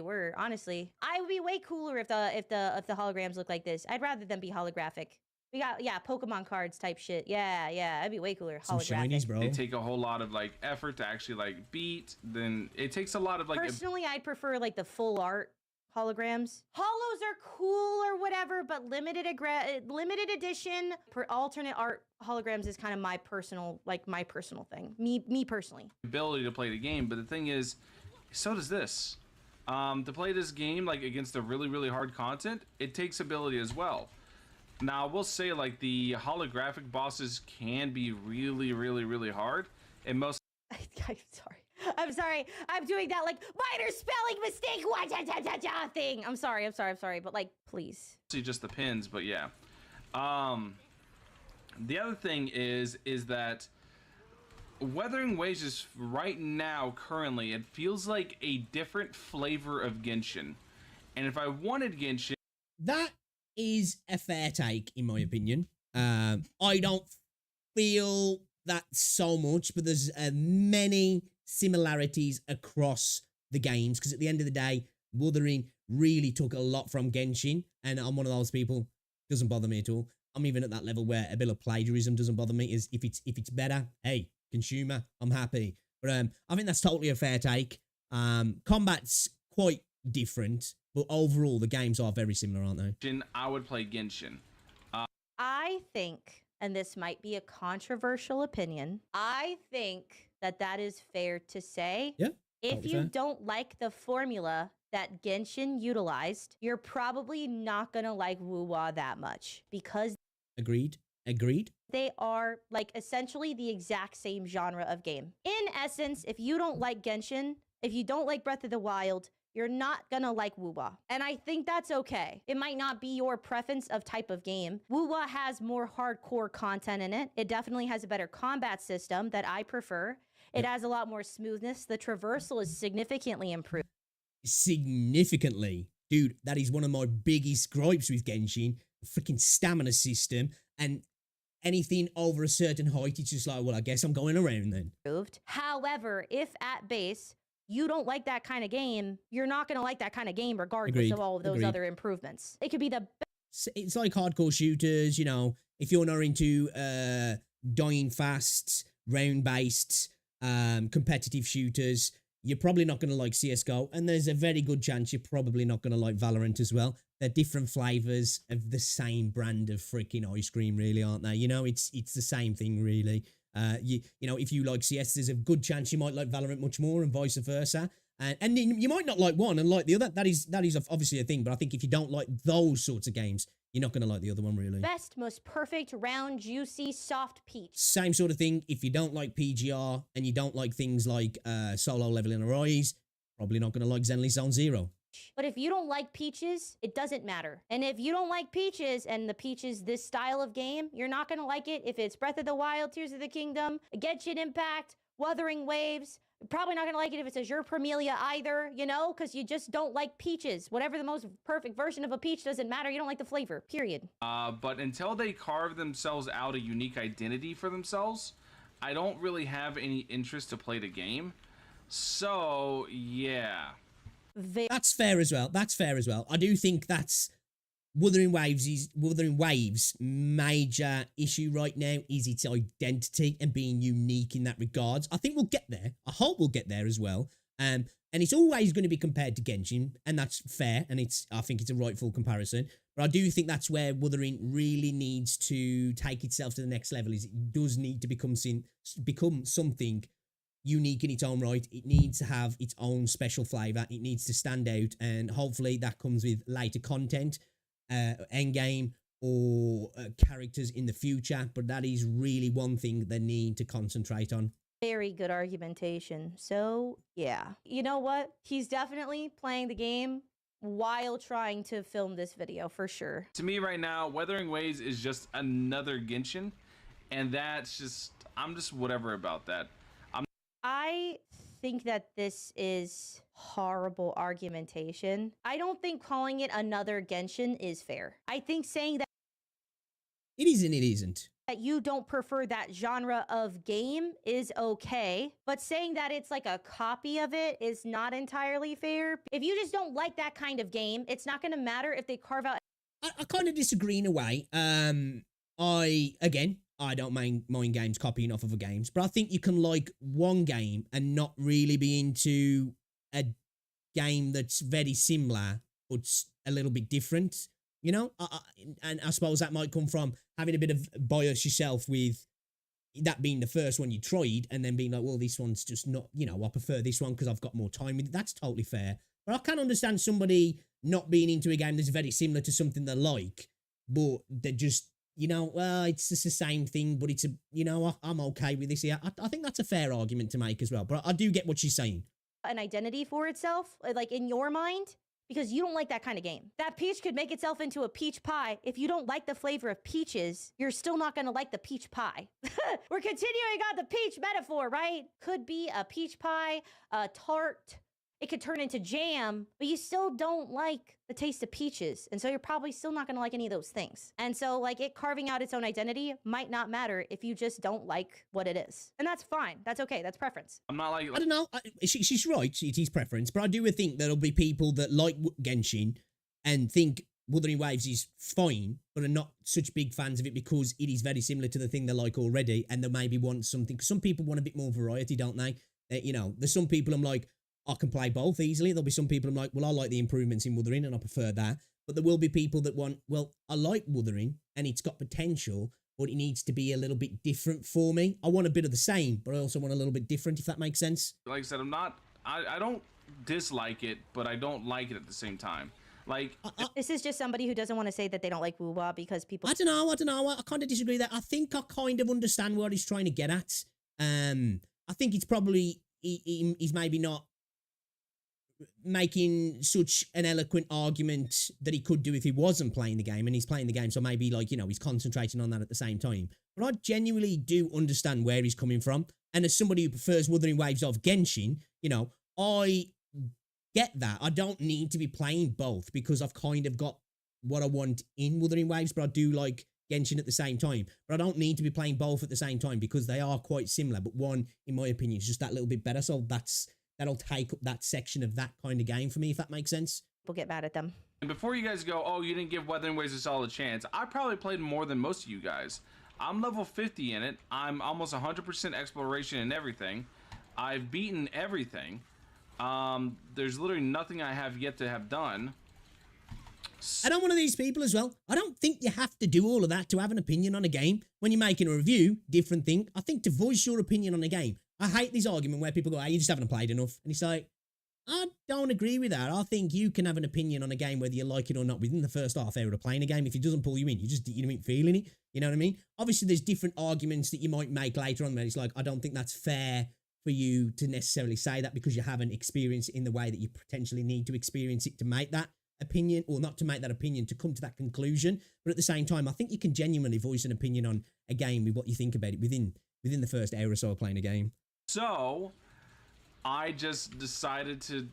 were, honestly. I would be way cooler if the holograms look like this. I'd rather them be holographic. We got, yeah, Pokemon cards type shit. Yeah, that'd be way cooler.
Some
Holographic.
shinies, bro.
They take a whole lot of like effort to actually like beat. Then it takes a lot of like...
Personally, I'd prefer like the full art holograms. Holos are cool or whatever, but limited edition alternate art holograms is kind of my personal thing. Me personally.
ability to play the game, but the thing is, so does this. To play this game like against the really, really hard content, it takes ability as well. Now, I will say, like, the holographic bosses can be really, really, really hard, and most...
I'm sorry. I'm doing that, like, minor spelling mistake thing. I'm sorry, but, like, please.
just the pins, but yeah. The other thing is that Wuthering Waves is right now, currently, it feels like a different flavor of Genshin. And if I wanted Genshin...
That is a fair take, in my opinion. I don't feel that so much, but there's many similarities across the games, because at the end of the day, Wuthering really took a lot from Genshin, and I'm one of those people, doesn't bother me at all. I'm even at that level where a bit of plagiarism doesn't bother me. Is if it's better, hey, consumer, I'm happy. But I think that's totally a fair take. Combat's quite different, but overall the games are very similar, aren't they?
I would play Genshin.
I think, and this might be a controversial opinion, I think that is fair to say.
Yeah.
If
totally
you
fair.
don't like the formula that Genshin utilized, you're probably not gonna like WuWa that much, because
Agreed. Agreed.
They are like essentially the exact same genre of game. In essence, if you don't like Genshin, if you don't like Breath of the Wild, you're not gonna like WuWa. And I think that's okay. It might not be your preference of type of game. WuWa has more hardcore content in it. It definitely has a better combat system that I prefer. It has a lot more smoothness. The traversal is significantly improved.
Significantly. Dude, that is one of my biggest gripes with Genshin. The freaking stamina system. And anything over a certain height, it's just like, well, I guess I'm going around then.
However, if at base, you don't like that kind of game, you're not going to like that kind of game regardless of all of those other improvements. It could be the best.
It's like hardcore shooters, you know, if you're not into dying fast, round-based, competitive shooters, you're probably not going to like CSGO, and there's a very good chance you're probably not going to like Valorant as well. They're different flavors of the same brand of freaking ice cream, really, aren't they? You know, it's the same thing, really. You know, if you like CS, there's a good chance you might like Valorant much more, and vice versa. And you might not like one and like the other. That is obviously a thing. But I think if you don't like those sorts of games, you're not going to like the other one, really.
Best, most perfect, round, juicy, soft peach.
Same sort of thing. If you don't like PGR and you don't like things like solo leveling or Rise, probably not going to like Zenly Zone Zero.
But if you don't like peaches, it doesn't matter. And if you don't like peaches and the peaches, this style of game, you're not going to like it if it's Breath of the Wild, Tears of the Kingdom, Genshin Impact, Wuthering Waves. You're probably not going to like it if it's Azure Premilia either, you know, because you just don't like peaches. Whatever the most perfect version of a peach doesn't matter. You don't like the flavor, period.
But until they carve themselves out a unique identity for themselves, I don't really have any interest to play the game. So, yeah.
That's fair as well. That's fair as well. I do think that's Wuthering Waves' major issue right now is its identity and being unique in that regards. I think we'll get there. I hope we'll get there as well. And it's always going to be compared to Genshin, and that's fair, and I think it's a rightful comparison. But I do think that's where Wuthering really needs to take itself to the next level. Is it does need to become something unique in its own right. It needs to have its own special flavor. It needs to stand out, and hopefully that comes with later content, endgame, or characters in the future. But that is really one thing they need to concentrate on.
Very good argumentation. So, yeah. You know what? He's definitely playing the game while trying to film this video, for sure.
To me right now, Wuthering Waves is just another Genshin, and that's just, I'm just whatever about that.
I think that this is horrible argumentation. I don't think calling it another Genshin is fair. I think saying that
it isn't.
That you don't prefer that genre of game is okay, but saying that it's like a copy of it is not entirely fair. If you just don't like that kind of game, it's not going to matter if they carve out.
I kind of disagree in a way. I don't mind games copying off other games, but I think you can like one game and not really be into a game that's very similar but a little bit different, you know? And I suppose that might come from having a bit of bias yourself with that being the first one you tried and then being like, well, this one's just not, you know, I prefer this one because I've got more time with it. That's totally fair. But I can understand somebody not being into a game that's very similar to something they like, but they're just, you know, well, it's just the same thing, but it's a, you know, I'm okay with this here. I think that's a fair argument to make as well, but I do get what she's saying.
An identity for itself, like in your mind, because you don't like that kind of game. That peach could make itself into a peach pie. If you don't like the flavor of peaches, you're still not going to like the peach pie. We're continuing on the peach metaphor, right? Could be a peach pie, a tart. It could turn into jam, but you still don't like the taste of peaches. And so you're probably still not going to like any of those things. And so like it carving out its own identity might not matter if you just don't like what it is. And that's fine. That's okay. That's preference.
I'm not like...
I don't know. She's right. It is preference. But I do think there'll be people that like Genshin and think Wuthering Waves is fine, but are not such big fans of it because it is very similar to the thing they like already. And they maybe want something. Some people want a bit more variety, don't they? You know, there's some people I'm like, I can play both easily. There'll be some people I'm like, well, I like the improvements in Wuthering and I prefer that. But there will be people that want, well, I like Wuthering and it's got potential, but it needs to be a little bit different for me. I want a bit of the same, but I also want a little bit different, if that makes sense.
Like I said, I don't dislike it, but I don't like it at the same time. Like,
This is just somebody who doesn't want to say that they don't like WuWa because people.
I don't know. I kind of disagree there. I think I kind of understand what he's trying to get at. I think it's probably he's maybe not making such an eloquent argument that he could do if he wasn't playing the game, and he's playing the game, so maybe, like, you know, he's concentrating on that at the same time. But I genuinely do understand where he's coming from, and as somebody who prefers Wuthering Waves of Genshin, you know, I get that. I don't need to be playing both because I've kind of got what I want in Wuthering Waves, but I do like Genshin at the same time. But I don't need to be playing both at the same time because they are quite similar, but one, in my opinion, is just that little bit better, so that'll take up that section of that kind of game for me, if that makes sense.
People get mad at them.
and before you guys go, oh, you didn't give Wuthering Waves a solid chance, I probably played more than most of you guys. I'm level 50 in it. I'm almost 100% exploration and everything. I've beaten everything. There's literally nothing I have yet to have done.
And I'm one of these people as well. I don't think you have to do all of that to have an opinion on a game. When you're making a review, different thing. I think to voice your opinion on a game, I hate this argument where people go, you just haven't played enough. And it's like, I don't agree with that. I think you can have an opinion on a game whether you like it or not within the first half hour of playing a game. If it doesn't pull you in, you ain't feeling it. You know what I mean? Obviously, there's different arguments that you might make later on where it's like, I don't think that's fair for you to necessarily say that because you haven't experienced it in the way that you potentially need to experience it to make that opinion, or not to make that opinion, to come to that conclusion. But at the same time, I think you can genuinely voice an opinion on a game with what you think about it within the first hour or so of playing a game.
So I just decided to...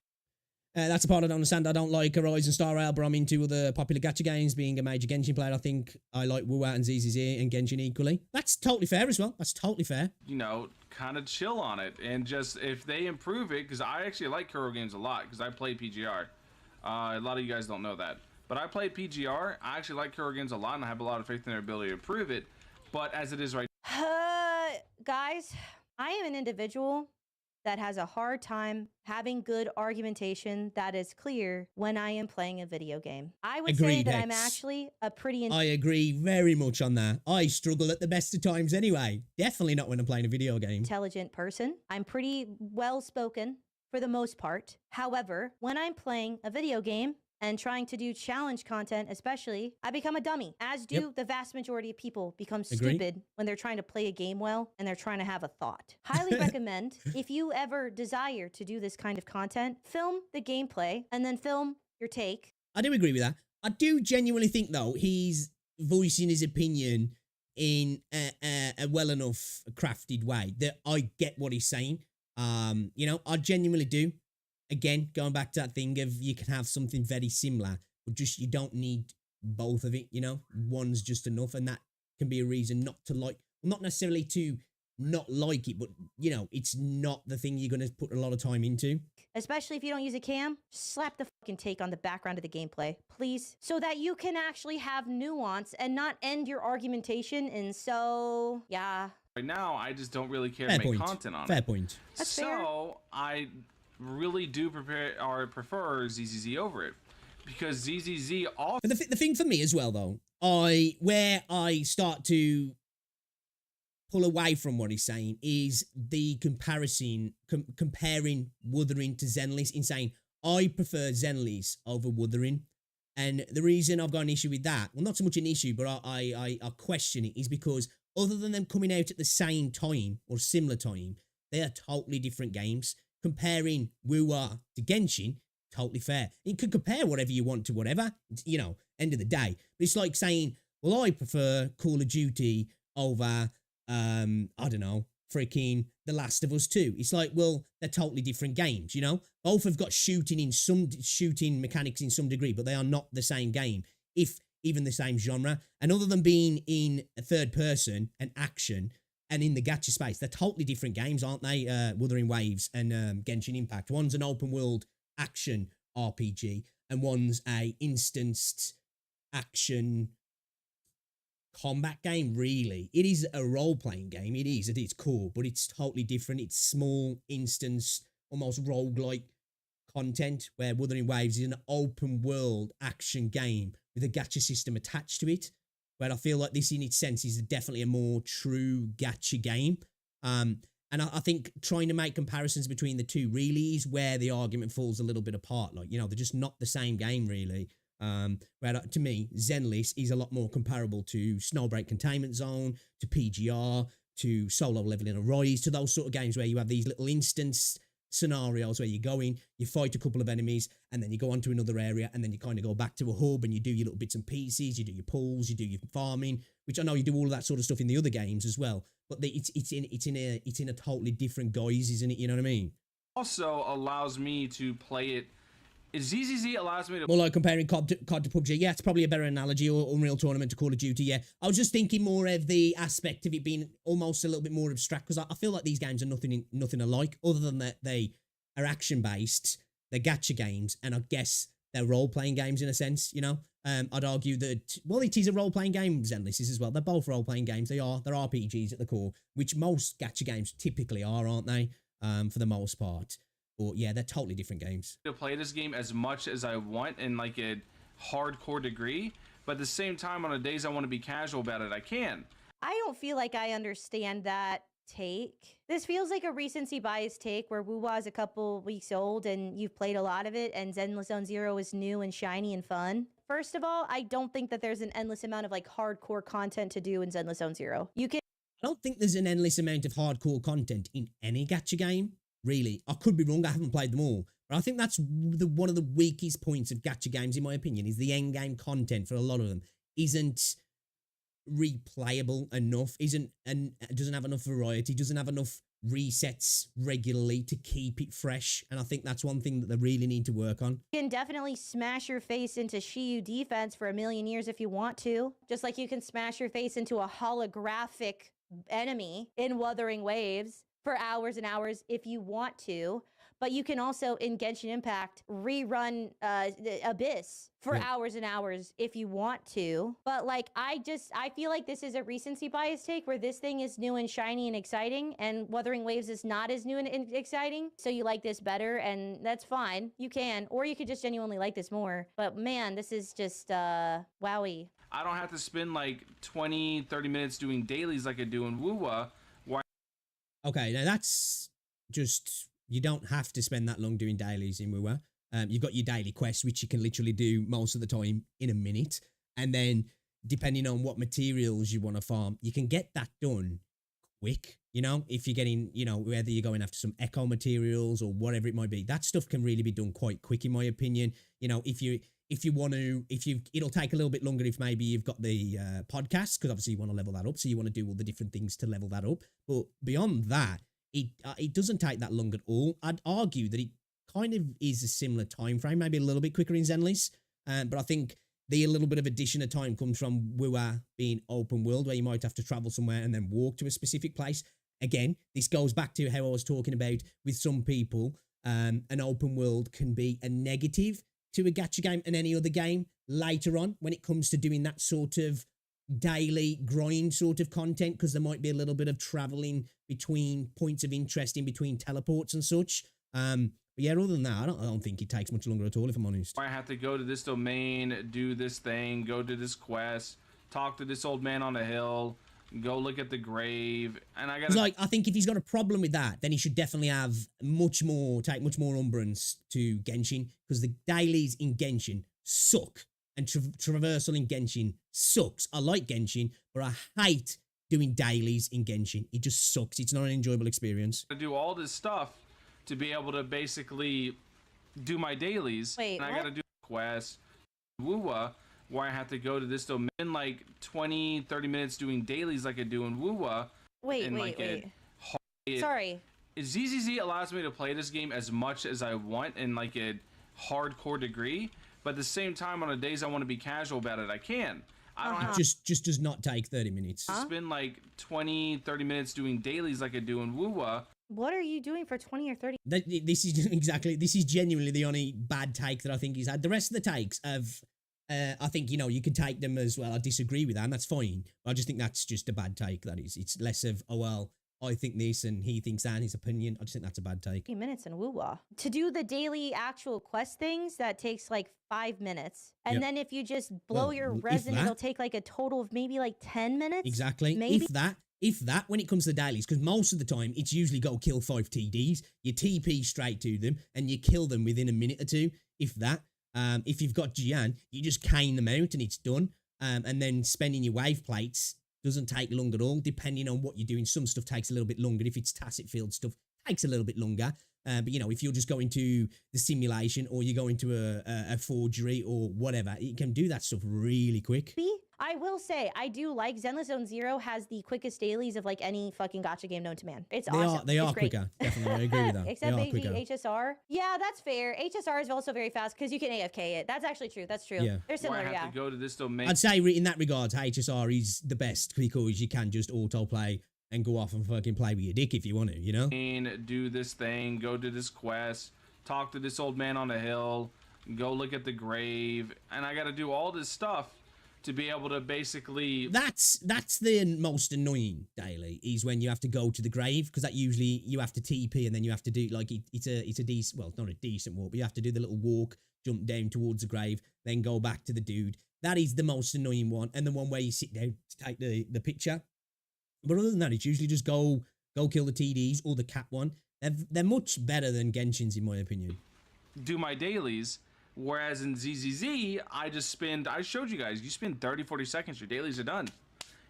That's the part I don't understand. I don't like Horizon Star Rail, but I'm into other popular gacha games. Being a major Genshin player, I think I like WuWa and ZZZ and Genshin equally. That's totally fair as well. That's totally fair.
You know, kind of chill on it. And just, if they improve it, because I actually like Kuro games a lot, because I played PGR. A lot of you guys don't know that. But I played PGR. I actually like Kuro games a lot, and I have a lot of faith in their ability to improve it. But as it is right
Guys, I am an individual that has a hard time having good argumentation that is clear when I am playing a video game. I would say
Agreed,
that I'm
Hex.
actually a pretty
I agree very much on that. I struggle at the best of times anyway. Definitely not when I'm playing a video game.
intelligent person. I'm pretty well spoken for the most part. However, when I'm playing a video game and trying to do challenge content, especially, I become a dummy, as do the vast majority of people become
Agree.
stupid when they're trying to play a game well and they're trying to have a thought. Highly recommend, if you ever desire to do this kind of content, film the gameplay and then film your take.
I do agree with that. I do genuinely think, though, he's voicing his opinion in a well enough crafted way that I get what he's saying. You know, I genuinely do. Again, going back to that thing of you can have something very similar, but just you don't need both of it, you know? One's just enough, and that can be a reason not to like, not necessarily to not like it, but, you know, it's not the thing you're going to put a lot of time into.
Especially if you don't use a cam, slap the fucking take on the background of the gameplay, please, so that you can actually have nuance and not end your argumentation in so, yeah.
Right now, I just don't really care
Fair
to make
point.
content on
Fair
it.
point.
That's fair.
So I really do prefer ZZZ over it, because ZZZ also...
But the thing for me as well, though, where I start to pull away from what he's saying is the comparison, comparing Wuthering to Zenless, in saying, I prefer Zenless over Wuthering. And the reason I've got an issue with that, well, not so much an issue, but I question it, is because other than them coming out at the same time or similar time, they are totally different games. Comparing WuWa to Genshin, totally fair. You can compare whatever you want to whatever, you know, end of the day. But it's like saying, well, I prefer Call of Duty over, I don't know, freaking The Last of Us 2. It's like, well, they're totally different games, you know? Both have got shooting mechanics in some degree, but they are not the same game, if even the same genre. And other than being in a third person and action, and in the gacha space, they're totally different games, aren't they? Wuthering Waves and Genshin Impact. One's an open world action RPG, and one's a instanced action combat game, really. It is a role-playing game. It is at its core, but it's totally different. It's small, instance, almost roguelike content, where Wuthering Waves is an open world action game with a gacha system attached to it. But I feel like this, in its sense, is definitely a more true gacha game. And I think trying to make comparisons between the two really is where the argument falls a little bit apart. Like, you know, they're just not the same game, really. Where to me, Zenless is a lot more comparable to Snowbreak Containment Zone, to PGR, to Solo Leveling Arise, to those sort of games where you have these little instance scenarios where you go in, you fight a couple of enemies, and then you go on to another area, and then you kind of go back to a hub and you do your little bits and pieces, you do your pulls, you do your farming, which I know you do all of that sort of stuff in the other games as well. But it's in a totally different guise, isn't it? You know what I mean?
Also allows me to play it. ZZZ allows me to.
More like comparing COD to PUBG. Yeah, it's probably a better analogy, or Unreal Tournament to Call of Duty. Yeah, I was just thinking more of the aspect of it being almost a little bit more abstract, because I feel like these games are nothing alike, other than that they are action based, they're gacha games, and I guess they're role playing games in a sense. You know, I'd argue that it is a role playing game. Zenless is as well. They're both role playing games. They're RPGs at the core, which most gacha games typically are, aren't they? For the most part. But yeah, they're totally different games.
To play this game as much as I want in like a hardcore degree, but at the same time, on the days I want to be casual about it, I can.
I don't feel like I understand that take. This feels like a recency bias take where WuWa is a couple weeks old and you've played a lot of it, and Zenless Zone Zero is new and shiny and fun. First of all, I don't think that there's an endless amount of like hardcore content to do in Zenless Zone Zero.
I don't think there's an endless amount of hardcore content in any gacha game. Really, I could be wrong. I haven't played them all, but I think that's one of the weakest points of gacha games, in my opinion, is the end game content for a lot of them isn't replayable enough, doesn't have enough variety, doesn't have enough resets regularly to keep it fresh. And I think that's one thing that they really need to work on.
You can definitely smash your face into Shiyu defense for 1,000,000 years if you want to, just like you can smash your face into a holographic enemy in Wuthering Waves for hours and hours if you want to. But you can also, in Genshin Impact, rerun the Abyss for hours and hours if you want to. But like, I feel like this is a recency bias take where this thing is new and shiny and exciting, and Wuthering Waves is not as new and exciting. So you like this better, and that's fine. You can, or you could just genuinely like this more. But man, this is just wowie.
I don't have to spend like 20, 30 minutes doing dailies like I do in WuWa.
Okay, now that's just, you don't have to spend that long doing dailies in WuWa. You've got your daily quests, which you can literally do most of the time in a minute. And then, depending on what materials you want to farm, you can get that done quick. You know, if you're getting, you know, whether you're going after some echo materials or whatever it might be, that stuff can really be done quite quick, in my opinion. You know, it'll take a little bit longer if maybe you've got the podcast, because obviously you want to level that up. So you want to do all the different things to level that up. But beyond that, it doesn't take that long at all. I'd argue that it kind of is a similar time frame, maybe a little bit quicker in Zenless. But I think the little bit of addition of time comes from WuWa being open world, where you might have to travel somewhere and then walk to a specific place. Again, this goes back to how I was talking about with some people. An open world can be a negative to a gacha game and any other game later on when it comes to doing that sort of daily grind sort of content, because there might be a little bit of traveling between points of interest in between teleports and such. But yeah, other than that, I don't think it takes much longer at all, if I'm honest.
I have to go to this domain, do this thing, go to this quest, talk to this old man on the hill, go look at the grave, and I gotta...
Like, I think if he's got a problem with that, then he should definitely take much more umbrance to Genshin, because the dailies in Genshin suck, and traversal in Genshin sucks. I like Genshin, but I hate doing dailies in Genshin. It just sucks. It's not an enjoyable experience.
I do all this stuff to be able to basically do my dailies.
Wait,
and I gotta do quests. WuWa, where I have to go to this domain, like 20, 30 minutes doing dailies like I do in WuWa.
Wait. Sorry.
ZZZ allows me to play this game as much as I want in like a hardcore degree, but at the same time, on the days I want to be casual about it, I can. I don't have to
just does not take 30 minutes.
spend like 20, 30 minutes doing dailies like I do in WuWa.
What are you doing for 20 or 30?
This is genuinely the only bad take that I think he's had. The rest of the takes have, I think, you know, you can take them as well. I disagree with that, and that's fine. I just think that's just a bad take, that is. It's less of, oh, well, I think this and he thinks that, and his opinion. I just think that's a bad take.
30 minutes in WuWa. To do the daily actual quest things, that takes like 5 minutes. And then if you just blow your resin, it'll take like a total of maybe like 10 minutes.
Exactly.
Maybe.
If that, when it comes to the dailies, because most of the time it's usually go kill 5 TDs, you TP straight to them and you kill them within a minute or two, if that. If you've got Gian, you just cane them out and it's done. And then spending your wave plates doesn't take long at all, depending on what you're doing. Some stuff takes a little bit longer. If it's tacit field stuff, takes a little bit longer. But, you know, if you're just going to the simulation or you're going to a forgery or whatever, you can do that stuff really quick.
I will say, I do like Zenless Zone Zero has the quickest dailies of like any fucking gacha game known to man. It's awesome.
They
it's
are
great.
quicker. Definitely, I agree with that.
Except
they are
maybe
quicker.
HSR. Yeah, that's fair. HSR is also very fast because you can AFK it. That's actually true. That's true.
Yeah.
They're similar,
Or I have
yeah.
to go to this domain.
I'd say in that regard, HSR is the best because you can just autoplay and go off and fucking play with your dick if you want to, you know?
Do this thing, go to this quest, talk to this old man on the hill, go look at the grave, and I got to do all this stuff to be able to basically...
That's the most annoying daily, is when you have to go to the grave, because that usually you have to TP and then you have to do, like, it's a decent, well, not a decent walk, but you have to do the little walk, jump down towards the grave, then go back to the dude. That is the most annoying one, and the one where you sit down to take the picture. But other than that, it's usually just go kill the TDs or the cat one. They're much better than Genshin's, in my opinion.
Do my dailies, whereas in ZZZ, I showed you guys, you spend 30, 40 seconds, your dailies are done.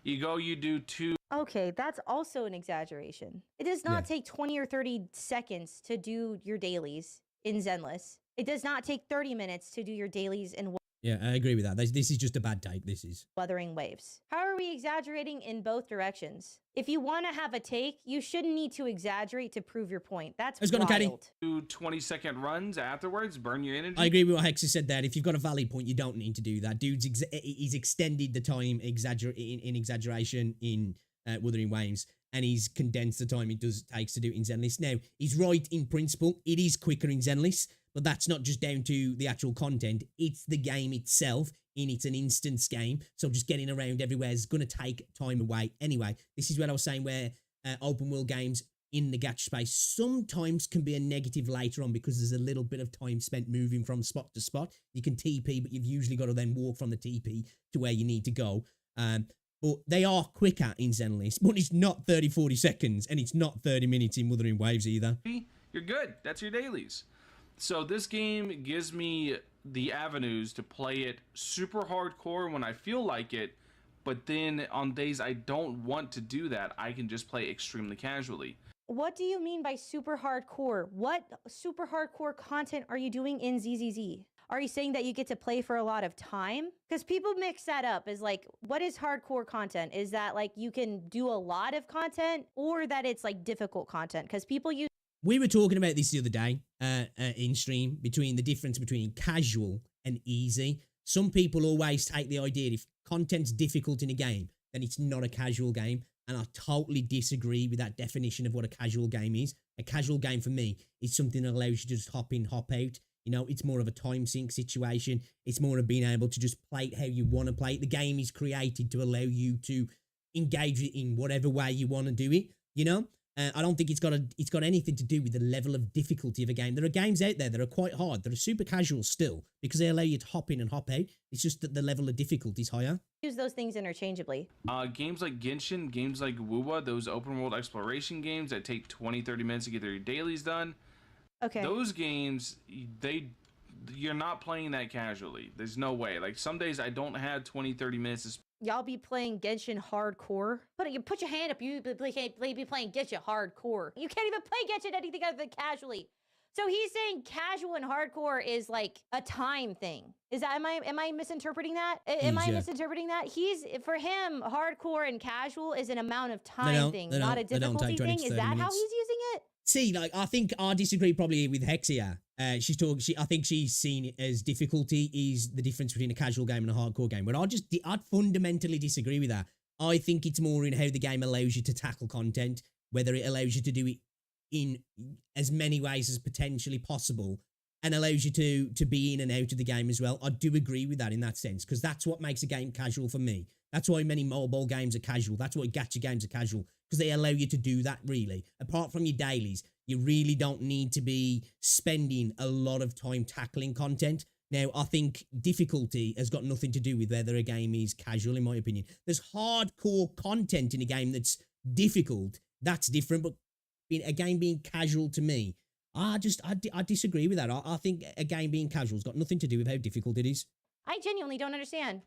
You go, you do 2...
Okay, that's also an exaggeration. It does not take 20 or 30 seconds to do your dailies in Zenless. It does not take 30 minutes to do your dailies in
Yeah, I agree with that. This is just a bad take, this is.
Wuthering Waves. How are we exaggerating in both directions? If you want to have a take, you shouldn't need to exaggerate to prove your point. That's wild.
Do 20-second runs afterwards, burn your energy.
I agree with what Hexa said there. If you've got a valid point, you don't need to do that. Dude's he's extended the time in exaggeration in Wuthering Waves, and he's condensed the time it takes to do it in Zenless. Now, he's right in principle. It is quicker in Zenless, but that's not just down to the actual content. It's the game itself. It's an instance game, so just getting around everywhere is going to take time away. Anyway, this is what I was saying, where open world games in the gacha space sometimes can be a negative later on because there's a little bit of time spent moving from spot to spot. You can TP, but you've usually got to then walk from the TP to where you need to go. But they are quicker in Zenless, but it's not 30, 40 seconds, and it's not 30 minutes in Wuthering Waves either.
You're good. That's your dailies. So this game gives me the avenues to play it super hardcore when I feel like it, but then on days I don't want to do that, I can just play extremely casually.
What do you mean by super hardcore? What super hardcore content are you doing in ZZZ? Are you saying that you get to play for a lot of time? Because people mix that up as like, what is hardcore content? Is that like you can do a lot of content, or that it's like difficult content? Because people use...
We were talking about this the other day in stream, between the difference between casual and easy. Some people always take the idea if content's difficult in a game, then it's not a casual game. And I totally disagree with that definition of what a casual game is. A casual game for me is something that allows you to just hop in, hop out. You know, it's more of a time sink situation. It's more of being able to just play it how you want to play it. The game is created to allow you to engage it in whatever way you want to do it, you know? I don't think it's got anything to do with the level of difficulty of a game. There are games out there that are quite hard, that are super casual still, because they allow you to hop in and hop out. It's just that the level of difficulty is higher.
Use those things interchangeably.
Games like Genshin, games like WuWa, those open world exploration games that take 20, 30 minutes to get their dailies done.
Okay.
Those games, you're not playing that casually. There's no way. Like some days I don't have 20, 30 minutes to
Y'all be playing Genshin hardcore? Put your hand up. You be playing Genshin hardcore. You can't even play Genshin anything other than casually. So he's saying casual and hardcore is like a time thing. Is that, am I misinterpreting that? Am I misinterpreting that? For him, hardcore and casual is an amount of time thing, not a difficulty thing. Is that how he's using it?
See, like, I think I disagree probably with Hexia. I think she's seen it as difficulty is the difference between a casual game and a hardcore game. But I'd fundamentally disagree with that. I think it's more in how the game allows you to tackle content, whether it allows you to do it in as many ways as potentially possible, and allows you to be in and out of the game as well. I do agree with that in that sense, because that's what makes a game casual for me. That's why many mobile games are casual. That's why gacha games are casual, because they allow you to do that, really. Apart from your dailies, you really don't need to be spending a lot of time tackling content. Now, I think difficulty has got nothing to do with whether a game is casual, in my opinion. There's hardcore content in a game that's difficult. That's different, but a game being casual to me I disagree with that. I think a game being casual has got nothing to do with how difficult it is.
I genuinely don't understand.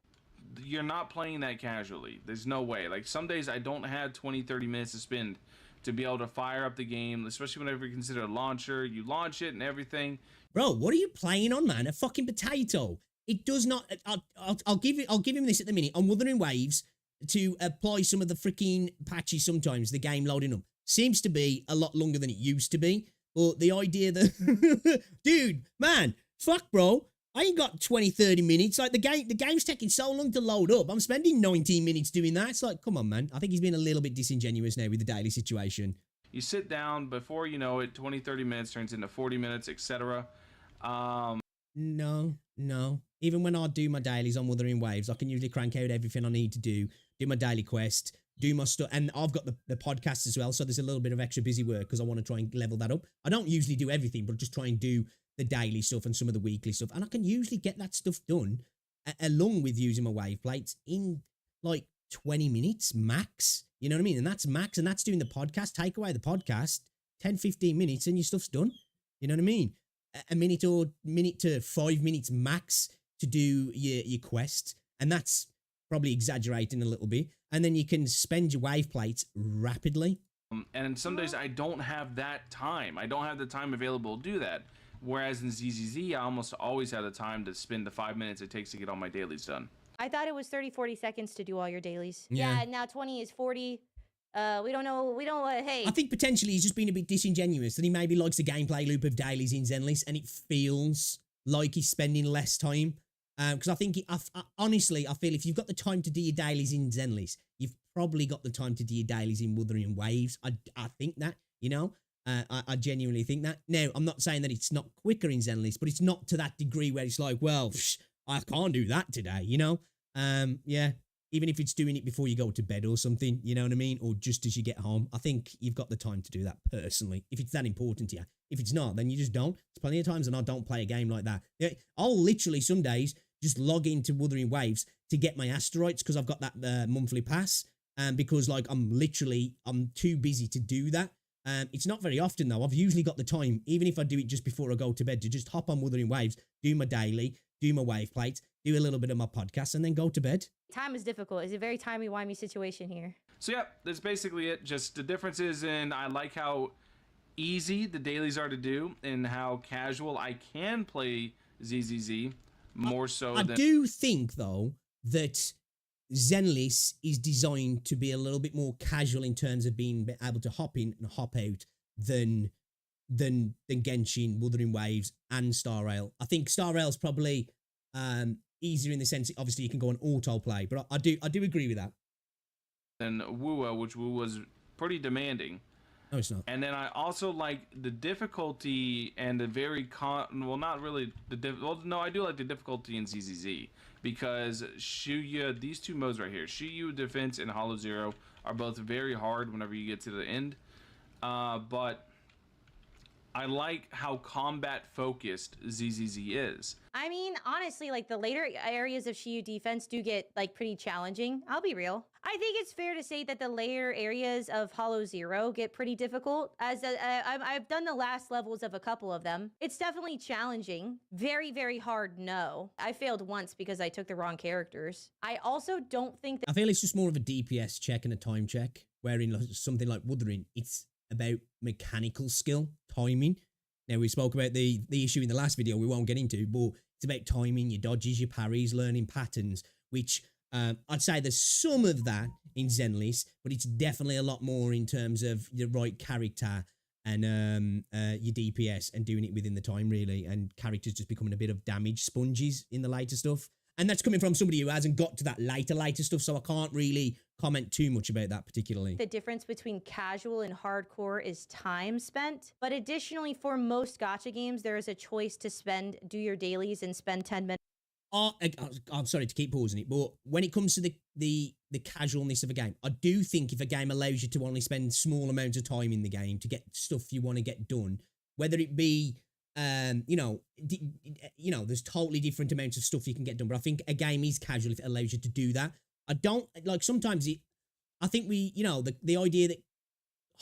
You're not playing that casually. There's no way. Like, some days I don't have 20, 30 minutes to spend to be able to fire up the game, especially whenever you consider a launcher. You launch it and everything.
Bro, what are you playing on, man? A fucking potato. It does not. I'll give him this at the minute. On Wuthering Waves, to apply some of the freaking patches sometimes, the game loading up seems to be a lot longer than it used to be. But the idea that, dude, man, fuck, bro. I ain't got 20, 30 minutes. Like, the game's taking so long to load up. I'm spending 19 minutes doing that. It's like, come on, man. I think he's been a little bit disingenuous now with the daily situation.
You sit down, before you know it, 20, 30 minutes turns into 40 minutes, etc.
No. Even when I do my dailies on Wuthering Waves, I can usually crank out everything I need to do my daily quest, do my stuff. And I've got the podcast as well, so there's a little bit of extra busy work because I want to try and level that up. I don't usually do everything, but just try and do the daily stuff and some of the weekly stuff. And I can usually get that stuff done along with using my wave plates in like 20 minutes max. You know what I mean? And that's max, and that's doing the podcast. Take away the podcast, 10, 15 minutes and your stuff's done. You know what I mean? A minute to 5 minutes max to do your quest. And that's probably exaggerating a little bit. And then you can spend your wave plates rapidly.
And some days I don't have that time. I don't have the time available to do that. Whereas in ZZZ, I almost always have the time to spend the 5 minutes it takes to get all my dailies done.
I thought it was 30, 40 seconds to do all your dailies.
Yeah.
Now 20 is 40. We don't know. Hey.
I think potentially he's just been a bit disingenuous, that he maybe likes the gameplay loop of dailies in Zenless, and it feels like he's spending less time. Because I think, honestly, I feel if you've got the time to do your dailies in Zenless, you've probably got the time to do your dailies in Wuthering Waves. I think that, you know. I genuinely think that. Now, I'm not saying that it's not quicker in Zenless, but it's not to that degree where it's like, well, I can't do that today, you know? Yeah, even if it's doing it before you go to bed or something, you know what I mean? Or just as you get home. I think you've got the time to do that personally, if it's that important to you. If it's not, then you just don't. There's plenty of times when I don't play a game like that. I'll literally some days just log into Wuthering Waves to get my asteroids because I've got that monthly pass. Because like I'm too busy to do that. It's not very often though. I've usually got the time, even if I do it just before I go to bed, to just hop on Wuthering Waves, do my daily, do my wave plates, do a little bit of my podcast, and then go to bed.
Time is difficult. It's a very timey-wimey situation here.
So yeah, that's basically it. Just the differences in, I like how easy the dailies are to do and how casual I can play ZZZ more so than... I
do think though that Zenless is designed to be a little bit more casual in terms of being able to hop in and hop out than Genshin, Wuthering Waves, and Star Rail. I think Star Rail's probably easier in the sense that obviously you can go on autoplay, but I do agree with that.
And WuWa, which WuWa's pretty demanding.
No, it's not.
And then I also like the difficulty and the very well, not really well, no, I do like the difficulty in ZZZ because Shuya, these two modes right here, Shuyu Defense and Hollow Zero, are both very hard whenever you get to the end. But I like how combat focused ZZZ is.
I mean, honestly, like the later areas of Shiyu defense do get like pretty challenging. I'll be real. I think it's fair to say that the later areas of Hollow Zero get pretty difficult. As I've done the last levels of a couple of them. It's definitely challenging. Very, very hard, no. I failed once because I took the wrong characters. I also don't think that...
I feel it's just more of a DPS check and a time check, wherein something like Wuthering, it's about mechanical skill, timing. Now, we spoke about the issue in the last video we won't get into, but it's about timing, your dodges, your parries, learning patterns, which I'd say there's some of that in Zenless, but it's definitely a lot more in terms of your right character and your DPS and doing it within the time, really, and characters just becoming a bit of damage sponges in the later stuff. And that's coming from somebody who hasn't got to that later stuff, so I can't really comment too much about that particularly.
The difference between casual and hardcore is time spent. But additionally, for most gacha games, there is a choice to do your dailies and spend 10 minutes.
I'm sorry to keep pausing it, but when it comes to the casualness of a game, I do think if a game allows you to only spend small amounts of time in the game to get stuff you want to get done, whether it be there's totally different amounts of stuff you can get done, but I think a game is casual if it allows you to do that. I don't like sometimes I think the idea that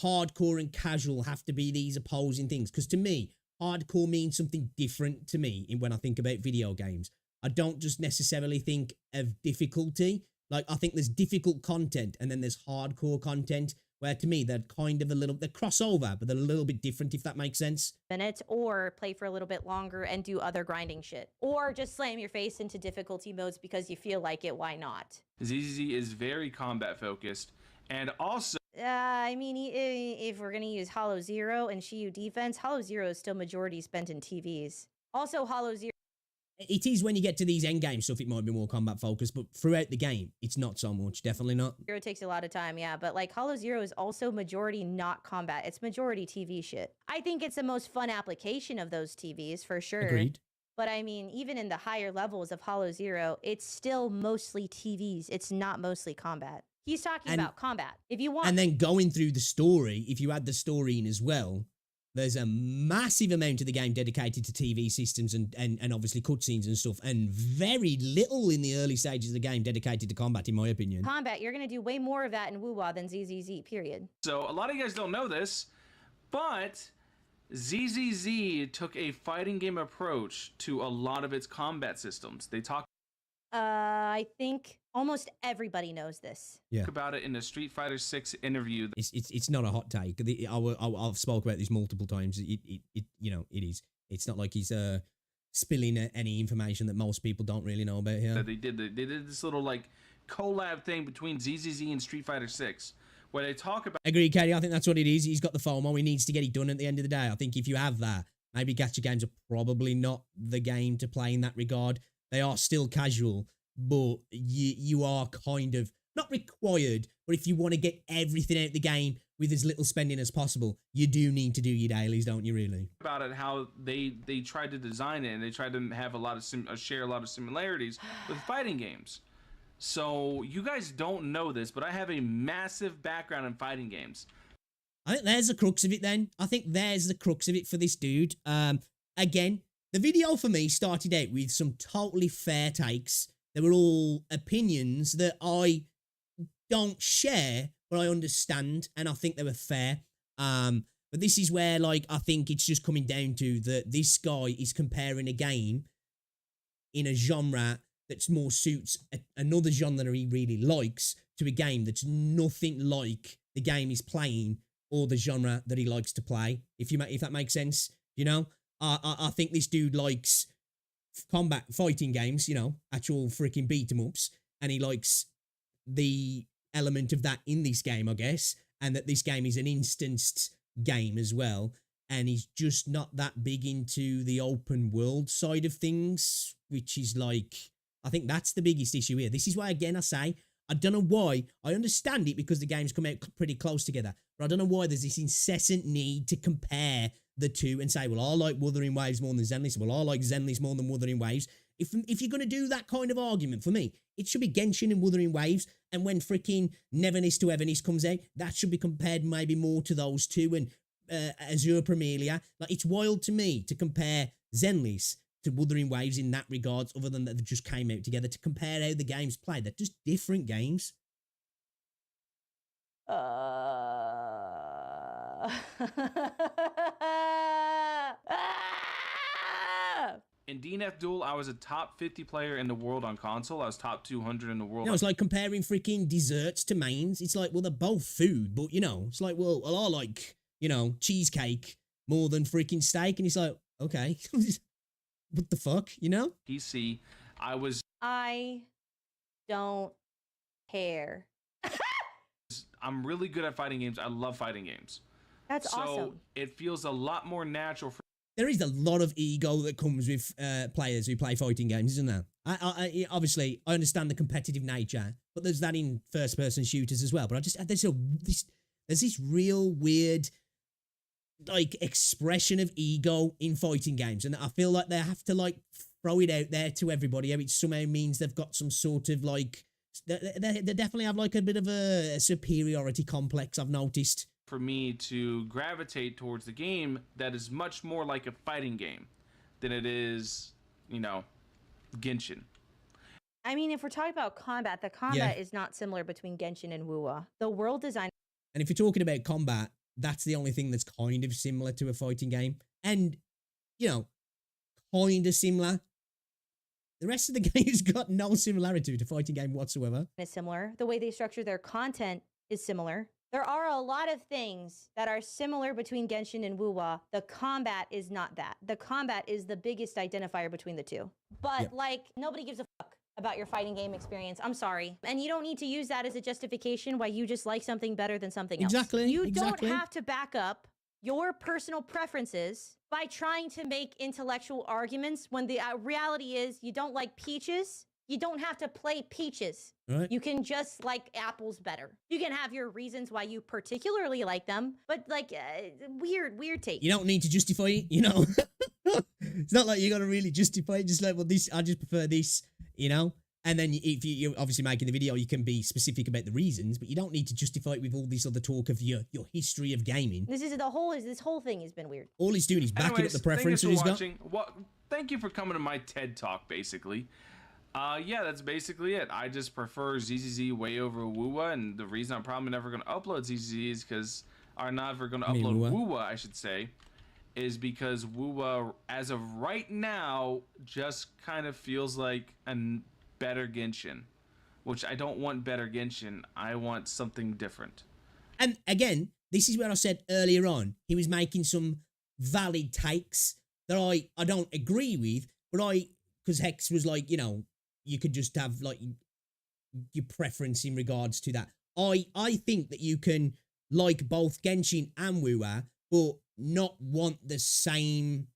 hardcore and casual have to be these opposing things? Because to me, hardcore means something different to me when I think about video games. I don't just necessarily think of difficulty. Like, I think there's difficult content and then there's hardcore content, where to me, they're kind of they're crossover, but they're a little bit different, if that makes sense.
Minutes, or play for a little bit longer and do other grinding shit. Or just slam your face into difficulty modes because you feel like it, why not?
ZZZ is very combat focused, and also...
I mean, if we're gonna use Hollow Zero and Shiyu defense, Hollow Zero is still majority spent in TVs. Also, Hollow Zero...
It is when you get to these end game stuff, it might be more combat focused, but throughout the game, it's not so much. Definitely not.
Zero takes a lot of time, yeah, but like Hollow Zero is also majority not combat. It's majority TV shit. I think it's the most fun application of those TVs for sure.
Agreed.
But I mean, even in the higher levels of Hollow Zero, it's still mostly TVs. It's not mostly combat. He's talking about combat. If you want,
and then going through the story, if you add the story in as well, there's a massive amount of the game dedicated to TV systems and obviously cutscenes and stuff, and very little in the early stages of the game dedicated to combat, in my opinion.
Combat, you're going to do way more of that in WuWa than ZZZ, period.
So a lot of you guys don't know this, but ZZZ took a fighting game approach to a lot of its combat systems. They talk
I think almost everybody knows this.
Yeah.
about it in the Street Fighter 6 interview.
It's not a hot take. I've spoke about this multiple times. It you know, it is. It's not like he's spilling any information that most people don't really know about here.
That they did this little like collab thing between ZZZ and Street Fighter 6, where they talk about...
Agreed, Katie. I think that's what it is. He's got the FOMO. He needs to get it done at the end of the day. I think if you have that, maybe gacha games are probably not the game to play in that regard. They are still casual, but you are kind of not required, but if you want to get everything out of the game with as little spending as possible, you do need to do your dailies, don't you, really?
About it, how they tried to design it, and they tried to have a lot of share a lot of similarities with fighting games. So you guys don't know this, but I have a massive background in fighting games.
I think there's the crux of it then. I think there's the crux of it for this dude. Again, the video for me started out with some totally fair takes. They were all opinions that I don't share, but I understand, and I think they were fair. But this is where, like, I think it's just coming down to that this guy is comparing a game in a genre that's more suits another genre he really likes to a game that's nothing like the game he's playing or the genre that he likes to play. If that makes sense, you know. I think this dude likes combat fighting games, you know, actual freaking beat 'em ups, and he likes the element of that in this game, I guess, and that this game is an instanced game as well, and he's just not that big into the open world side of things, which is like, I think that's the biggest issue here. This is why, again, I say, I don't know why. I understand it because the games come out pretty close together, but I don't know why there's this incessant need to compare the two and say, well, I like Wuthering Waves more than Zenless. Well, I like Zenless more than Wuthering Waves. If you're going to do that kind of argument, for me, it should be Genshin and Wuthering Waves. And when freaking Neverness to Everness comes out, that should be compared maybe more to those two and Azure Premilia. Like, it's wild to me to compare Zenless to Wuthering Waves in that regards, other than that they just came out together, to compare how the games play. They're just different games.
In DNF Duel, I was a top 50 player in the world on console. I was top 200 in the world.
You know, it's like comparing freaking desserts to mains. It's like, well, they're both food, but, you know, it's like, well, I like, you know, cheesecake more than freaking steak. And it's like, okay, what the fuck, you know?
PC,
I don't care.
I'm really good at fighting games. I love fighting games.
That's
so
awesome.
It feels a lot more natural for...
There is a lot of ego that comes with players who play fighting games, isn't there? Obviously, I understand the competitive nature, but there's that in first-person shooters as well. But I just there's this real weird like expression of ego in fighting games, and I feel like they have to like throw it out there to everybody. It somehow means they've got some sort of like they definitely have like a bit of a superiority complex, I've noticed.
For me to gravitate towards the game that is much more like a fighting game than it is, you know, Genshin.
I mean, if we're talking about combat, the combat is not similar between Genshin and WuWa. The world design...
And if you're talking about combat, That's the only thing that's kind of similar to a fighting game. And, you know, kind of similar. The rest of the game's got no similarity to a fighting game whatsoever.
Is similar. The way they structure their content is similar. There are a lot of things that are similar between Genshin and WuWa. The combat is not that. The combat is the biggest identifier between the two. But like, nobody gives a fuck about your fighting game experience. I'm sorry. And you don't need to use that as a justification why you just like something better than something else.
Exactly.
You don't have to back up your personal preferences by trying to make intellectual arguments when the reality is you don't like peaches. You don't have to play peaches.
Right.
You can just like apples better. You can have your reasons why you particularly like them, but like weird take.
You don't need to justify it, you know. It's not like you got to really justify it. Just like, well, this, I just prefer this, you know. And then if you're obviously making the video, you can be specific about the reasons, but you don't need to justify it with all this other talk of your history of gaming.
This whole thing has been weird.
All he's doing is backing up the preference that he's got.
Thank you for coming to my TED Talk, basically. Yeah, that's basically it. I just prefer ZZZ way over WuWa, and the reason I'm probably never going to upload ZZZ is because, or not ever going to upload WuWa, I should say, is because WuWa, as of right now, just kind of feels like a better Genshin, which I don't want better Genshin. I want something different.
And again, this is where I said earlier on, he was making some valid takes that I don't agree with, but because Hex was like, you know, you could just have like your preference in regards to that. I think that you can like both Genshin and WuWa, but not want the same,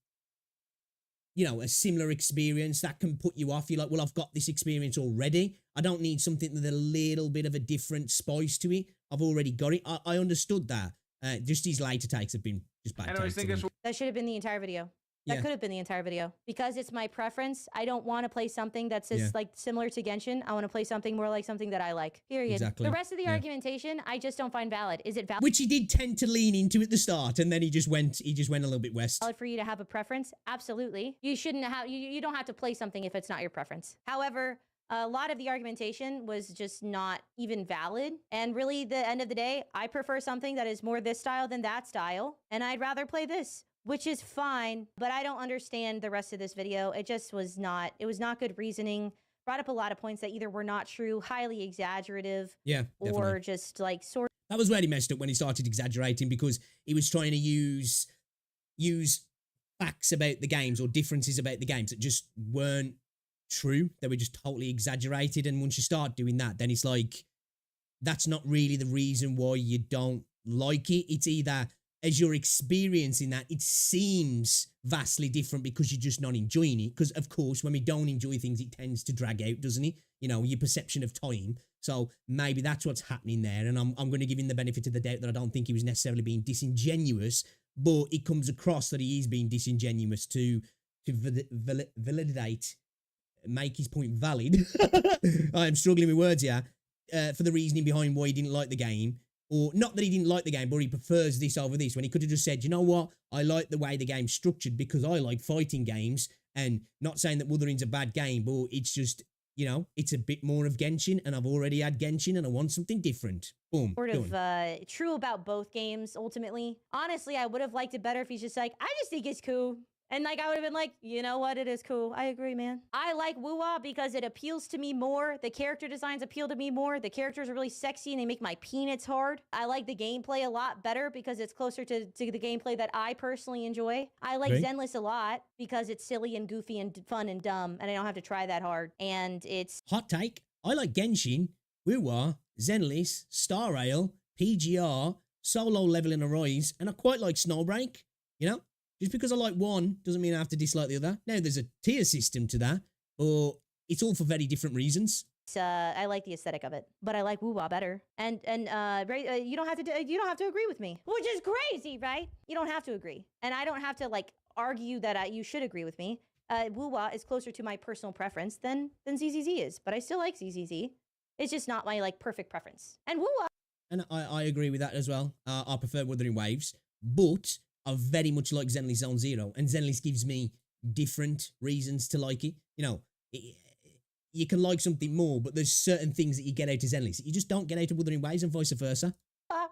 you know, a similar experience that can put you off. You're like, well, I've got this experience already. I don't need something with a little bit of a different spice to it. I've already got it. I understood that. Just these later takes have been just bad.
That should have been the entire video. That could have been the entire video. Because it's my preference, I don't want to play something that's like similar to Genshin. I want to play something more like something that I like. Period.
Exactly.
The rest of the argumentation, I just don't find valid. Is it valid?
Which he did tend to lean into at the start, and then he just went a little bit west.
Valid for you to have a preference? Absolutely. You shouldn't have, you don't have to play something if it's not your preference. However, a lot of the argumentation was just not even valid. And really, the end of the day, I prefer something that is more this style than that style. And I'd rather play this, which is fine. But I don't understand the rest of this video. It just was not, it was not good reasoning. Brought up a lot of points that either were not true, highly exaggerative, or just like sort.
That was where he messed up, when he started exaggerating, because he was trying to use facts about the games or differences about the games that just weren't true. They were just totally exaggerated. And once you start doing that, then it's like, that's not really the reason why you don't like it. It's either, as you're experiencing that, it seems vastly different because you're just not enjoying it. Because, of course, when we don't enjoy things, it tends to drag out, doesn't it? You know, your perception of time. So maybe that's what's happening there. And I'm going to give him the benefit of the doubt that I don't think he was necessarily being disingenuous, but it comes across that he is being disingenuous to validate, make his point valid. I am struggling with words here. For the reasoning behind why he didn't like the game. Or not that he didn't like the game, but he prefers this over this, when he could have just said, you know what, I like the way the game's structured because I like fighting games, and not saying that Wuthering's a bad game, but it's just, you know, it's a bit more of Genshin, and I've already had Genshin, and I want something different. Boom.
Sort of true about both games, ultimately. Honestly, I would have liked it better if he's just like, I just think it's cool. And like, I would have been like, you know what? It is cool. I agree, man. I like WuWa because it appeals to me more. The character designs appeal to me more. The characters are really sexy and they make my peanuts hard. I like the gameplay a lot better because it's closer to the gameplay that I personally enjoy. I like Zenless a lot because it's silly and goofy and fun and dumb, and I don't have to try that hard. And it's...
Hot take. I like Genshin, WuWa, Zenless, Star Rail, PGR, Solo Leveling Arise, and I quite like Snowbreak, you know? Just because I like one doesn't mean I have to dislike the other. Now, there's a tier system to that, but it's all for very different reasons.
I like the aesthetic of it, but I like WuWa better. And you don't have to agree with me, which is crazy, right? You don't have to agree, and I don't have to like argue that you should agree with me. WuWa is closer to my personal preference than ZZZ is, but I still like ZZZ. It's just not my like perfect preference. And WuWa.
And I agree with that as well. I prefer Wuthering Waves, but I very much like Zenless Zone Zero, and Zenless gives me different reasons to like it. You know, you can like something more, but there's certain things that you get out of Zenless that you just don't get out of Wuthering Waves, and vice versa.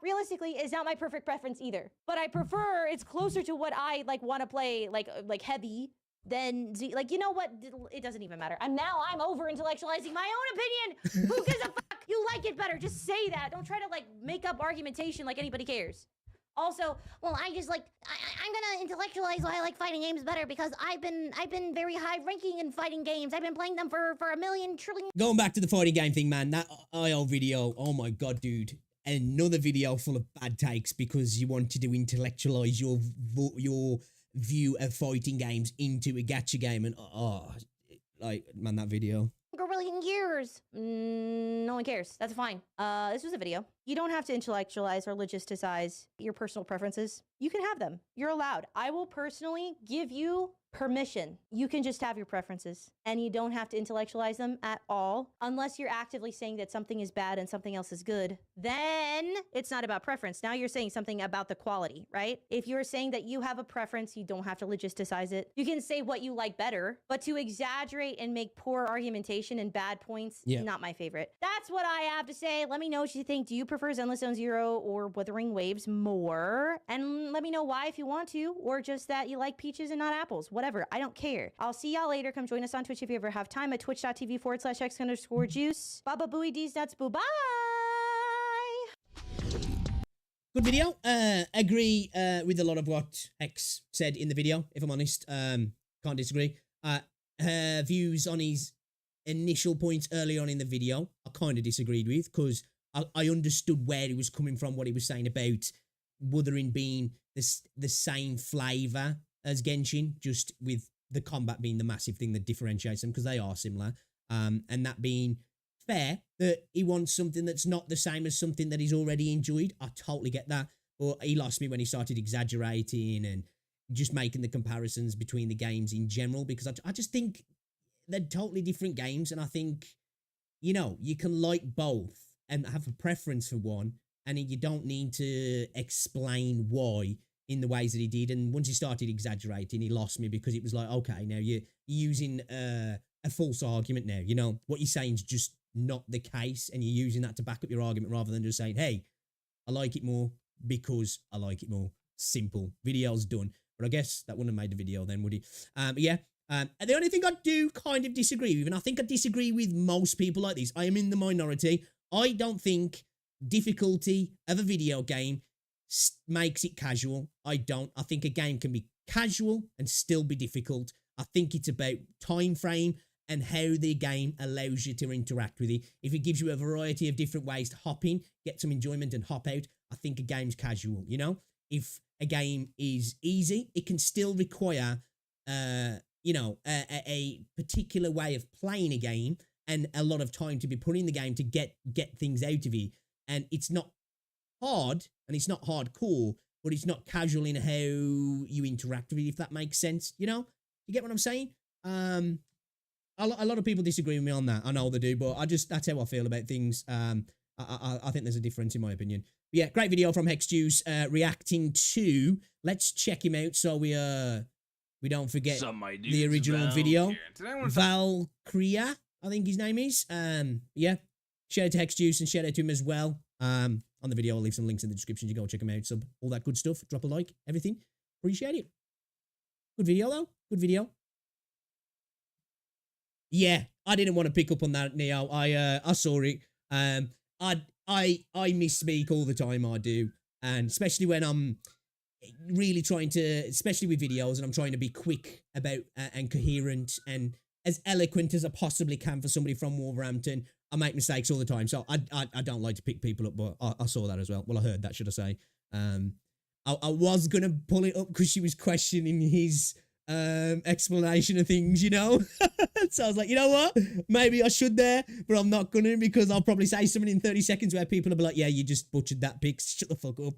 realistically is not my perfect preference either. But I prefer, it's closer to what I like want to play, like heavy than Z. Like, you know what? It doesn't even matter. I'm over intellectualizing my own opinion. Who gives a fuck? You like it better. Just say that. Don't try to like make up argumentation like anybody cares. Also, well, I just like I'm gonna intellectualize why I like fighting games better because I've been very high ranking in fighting games. I've been playing them for a million trillion.
Going back to the fighting game thing, man, that IO video, oh my god, dude. Another video full of bad takes because you wanted to intellectualize your view of fighting games into a gacha game, and like, man, that video.
Grilling years. No one cares. That's fine. This was a video. You don't have to intellectualize or logisticize your personal preferences. You can have them. You're allowed. I will personally give you permission. You can just have your preferences and you don't have to intellectualize them at all unless you're actively saying that something is bad and something else is good. Then it's not about preference. Now you're saying something about the quality, right? If you're saying that you have a preference, you don't have to logisticize it. You can say what you like better, but to exaggerate and make poor argumentation and bad points, not my favorite. That's what I have to say. Let me know what you think. Do you prefer Zenless Zone Zero or Wuthering Waves more? And let me know why if you want to, or just that you like peaches and not apples. Whatever, I don't care. I'll see y'all later. Come join us on Twitch if you ever have time at twitch.tv/x_juice. Baba Booey D's nuts. Boo bye.
Good video. Agree with a lot of what Hex said in the video, if I'm honest. Can't disagree. Her views on his initial points early on in the video, I kind of disagreed with because I understood where he was coming from, what he was saying about Wuthering being the same flavor as Genshin, just with the combat being the massive thing that differentiates them because they are similar. And that being fair, that he wants something that's not the same as something that he's already enjoyed. I totally get that. But he lost me when he started exaggerating and just making the comparisons between the games in general, because I just think they're totally different games. And I think, you know, you can like both and have a preference for one, and you don't need to explain why in the ways that he did. And once he started exaggerating, he lost me because it was like, okay, now you're using a false argument now. You know, what you're saying is just not the case, and you're using that to back up your argument rather than just saying, hey, I like it more because I like it more. Simple. Video's done. But I guess that wouldn't have made the video then, would he? But yeah. And the only thing I do kind of disagree with, and I think I disagree with most people like this, I am in the minority. I don't think difficulty of a video game makes it casual. I don't. I think a game can be casual and still be difficult. I think it's about time frame and how the game allows you to interact with it. If it gives you a variety of different ways to hop in, get some enjoyment and hop out, I think a game's casual, you know? If a game is easy, it can still require, you know, a particular way of playing a game and a lot of time to be put in the game to get things out of it. And it's not hard and it's not hardcore, but it's not casual in how you interact with it, if that makes sense. You know, you get what I'm saying? A lot of people disagree with me on that. I know they do, but that's how I feel about things. I think there's a difference in my opinion. But yeah, great video from Hex Juice, reacting to, let's check him out so we don't forget the original video. Valkyria, I think his name is. Yeah, shout out to Hex Juice and shout out to him as well. On the video, I'll leave some links in the description. You go check him out, sub, all that good stuff. Drop a like, everything. Appreciate it. Good video though. Good video. Yeah, I didn't want to pick up on that, Neo. I saw it. I misspeak all the time. I do, and especially when I'm really trying to, especially with videos, and I'm trying to be quick about and coherent and as eloquent as I possibly can for somebody from Wolverhampton. I make mistakes all the time, so I don't like to pick people up, but I saw that as well. Well, I heard that, should I say? I was gonna pull it up because she was questioning his explanation of things, you know. So I was like, you know what, maybe I should there, but I'm not gonna, because I'll probably say something in 30 seconds where people will be like, yeah, you just butchered that pic, shut the fuck up.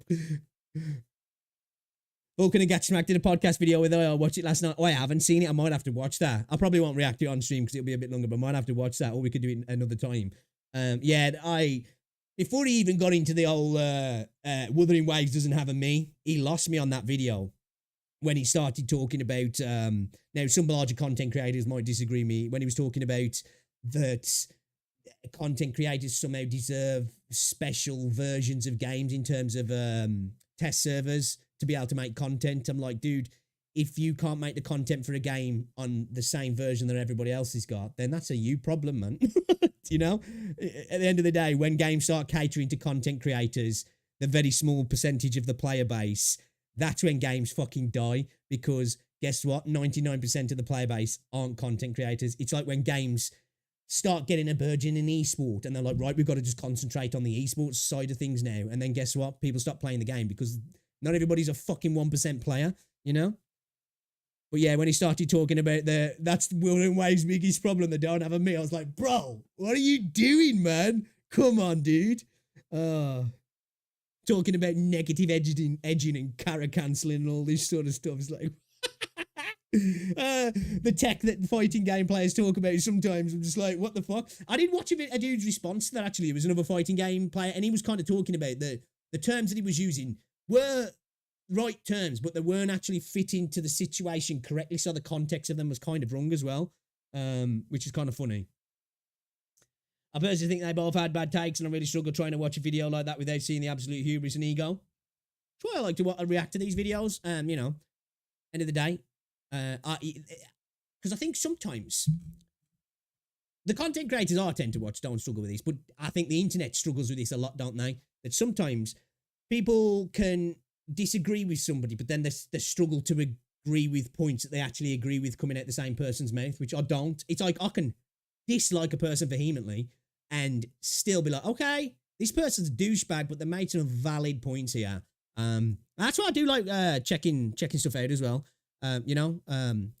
Vulcan and Get Smacked did a podcast video with I watched it last night. Oh, I haven't seen it. I might have to watch that. I probably won't react to it on stream because it'll be a bit longer, but I might have to watch that, or we could do it another time. Yeah, before he even got into the whole Wuthering Waves doesn't have a me, he lost me on that video. When he started talking about, now some larger content creators might disagree with me, when he was talking about that content creators somehow deserve special versions of games in terms of test servers to be able to make content. I'm like, dude, if you can't make the content for a game on the same version that everybody else has got, then that's a you problem, man. You know, at the end of the day, when games start catering to content creators, the very small percentage of the player base, that's when games fucking die, because guess what? 99% of the player base aren't content creators. It's like when games start getting a burgeoning esport and they're like, right, we've got to just concentrate on the esports side of things now. And then guess what? People stop playing the game because not everybody's a fucking 1% player, you know? But yeah, when he started talking about that's Wuthering Waves' biggest problem, they don't have a me, I was like, bro, what are you doing, man? Come on, dude. Talking about negative edging and character cancelling and all this sort of stuff. It's like, the tech that fighting game players talk about sometimes, I'm just like, what the fuck? I did watch a dude's response to that, actually. It was another fighting game player, and he was kind of talking about the terms that he was using were right terms, but they weren't actually fitting to the situation correctly, so the context of them was kind of wrong as well, which is kind of funny. I personally think they both had bad takes, and I really struggle trying to watch a video like that without seeing the absolute hubris and ego. That's why I like to react to these videos, you know, end of the day. Because I think sometimes the content creators I tend to watch don't struggle with this, but I think the internet struggles with this a lot, don't they? That sometimes people can disagree with somebody, but then they struggle to agree with points that they actually agree with coming out the same person's mouth, which I don't. It's like I can dislike a person vehemently and still be like, okay, this person's a douchebag, but they made some valid points here. That's why I do like checking stuff out as well. You know,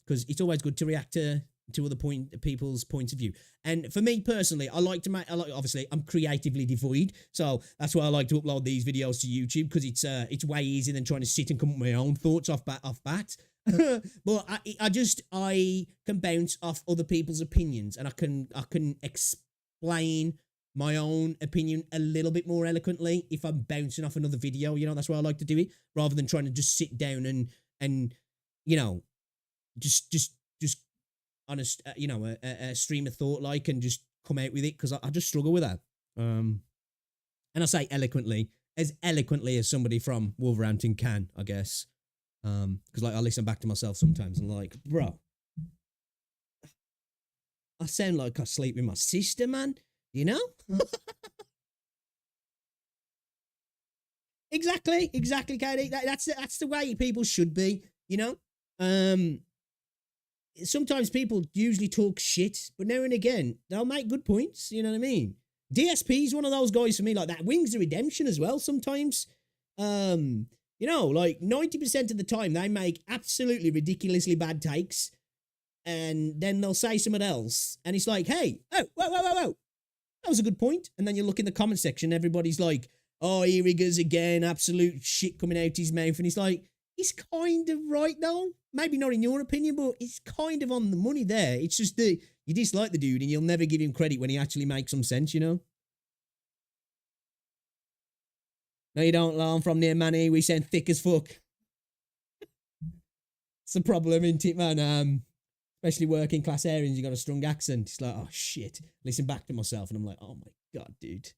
because it's always good to react to other people's points of view. And for me personally, obviously I'm creatively devoid, so that's why I like to upload these videos to YouTube, because it's way easier than trying to sit and come up with my own thoughts off bat. But I can bounce off other people's opinions, and I can explain my own opinion a little bit more eloquently if I'm bouncing off another video. You know, that's why I like to do it, rather than trying to just sit down and you know, just on a stream of thought, like, and just come out with it, because I just struggle with that. And I say eloquently as somebody from Wolverhampton can, I guess. Because like I listen back to myself sometimes and like, bro, I sound like I sleep with my sister, man. You know? Exactly, Katie. That's the way people should be, you know? Sometimes people usually talk shit, but now and again, they'll make good points, you know what I mean? DSP is one of those guys for me, like that. Wings of Redemption as well sometimes. You know, like 90% of the time, they make absolutely ridiculously bad takes, and then they'll say something else, and it's like, hey, oh, whoa. That was a good point. And then you look in the comment section, everybody's like, oh, here he goes again, absolute shit coming out his mouth, and he's like, he's kind of right, though. Maybe not in your opinion, but it's kind of on the money there. It's just that you dislike the dude and you'll never give him credit when he actually makes some sense, you know? No, you don't, learn from near money. We sound thick as fuck. It's a problem, isn't it, man? Especially working class areas, you got a strong accent. It's like, oh, shit. Listen back to myself and I'm like, oh, my God, dude.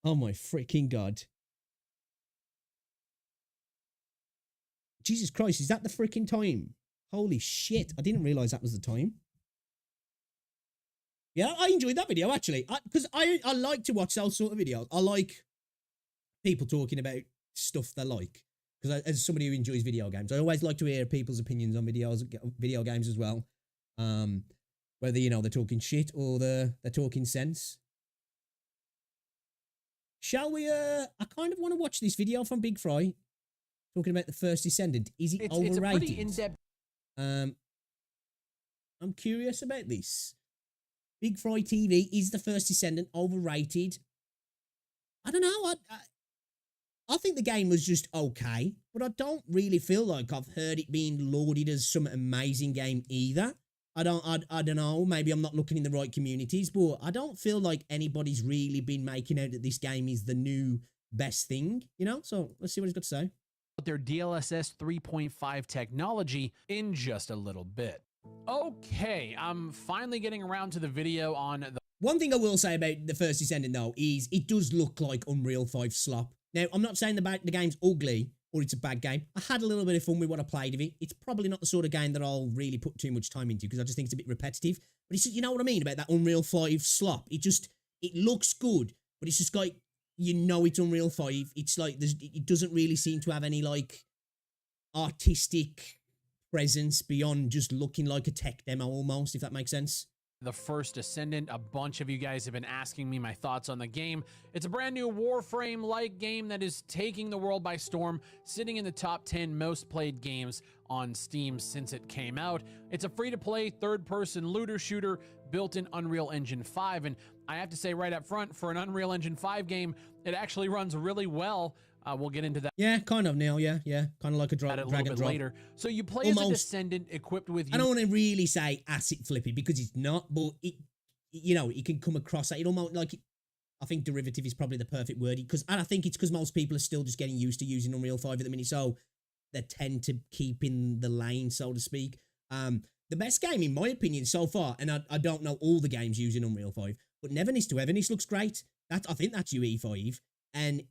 Oh, my freaking God. Jesus Christ, is that the freaking time? Holy shit, I didn't realize that was the time. Yeah, I enjoyed that video, actually. Because I like to watch those sort of videos. I like people talking about stuff they like. Because as somebody who enjoys video games, I always like to hear people's opinions on video games as well. Whether, you know, they're talking shit or they're talking sense. Shall we, I kind of want to watch this video from Big Fry. Talking about the First Descendant. Is it overrated? It's a pretty in-depth. I'm curious about this. Big Fry TV, is the First Descendant overrated? I don't know. I think the game was just okay, but I don't really feel like I've heard it being lauded as some amazing game either. I don't know. Maybe I'm not looking in the right communities, but I don't feel like anybody's really been making out that this game is the new best thing, you know? So let's see what he's got to say.
Their DLSS 3.5 technology in just a little bit. Okay, I'm finally getting around to the video on the
One thing I will say about the first Descendant though is it does look like Unreal 5 slop. Now, I'm not saying the game's ugly or it's a bad game. I had a little bit of fun with what I played of it. It's probably not the sort of game that I'll really put too much time into because I just think it's a bit repetitive. But it's just, you know what I mean about that Unreal 5 slop? It looks good, but it's just like, you know it's Unreal 5. It's like, it doesn't really seem to have any like artistic presence beyond just looking like a tech demo almost, if that makes sense.
The first Ascendant. A bunch of you guys have been asking me my thoughts on the game. It's a brand new Warframe-like game that is taking the world by storm, sitting in the top 10 most played games on Steam since it came out. It's a free-to-play third-person looter shooter built in Unreal Engine 5, and I have to say right up front, for an Unreal Engine 5 game, it actually runs really well. We'll get into that.
Yeah, kind of, Neil. Yeah. Kind of like a drag and drop
later. So you play as a Descendant equipped with.
I don't want to really say asset flippy because it's not, but it, you know, it can come across that. It almost like, I think derivative is probably the perfect word and I think it's because most people are still just getting used to using Unreal 5 at the minute, so they tend to keep in the lane, so to speak. The best game, in my opinion, so far, and I don't know all the games using Unreal 5, but Neverness to Everness looks great. I think that's UE5, and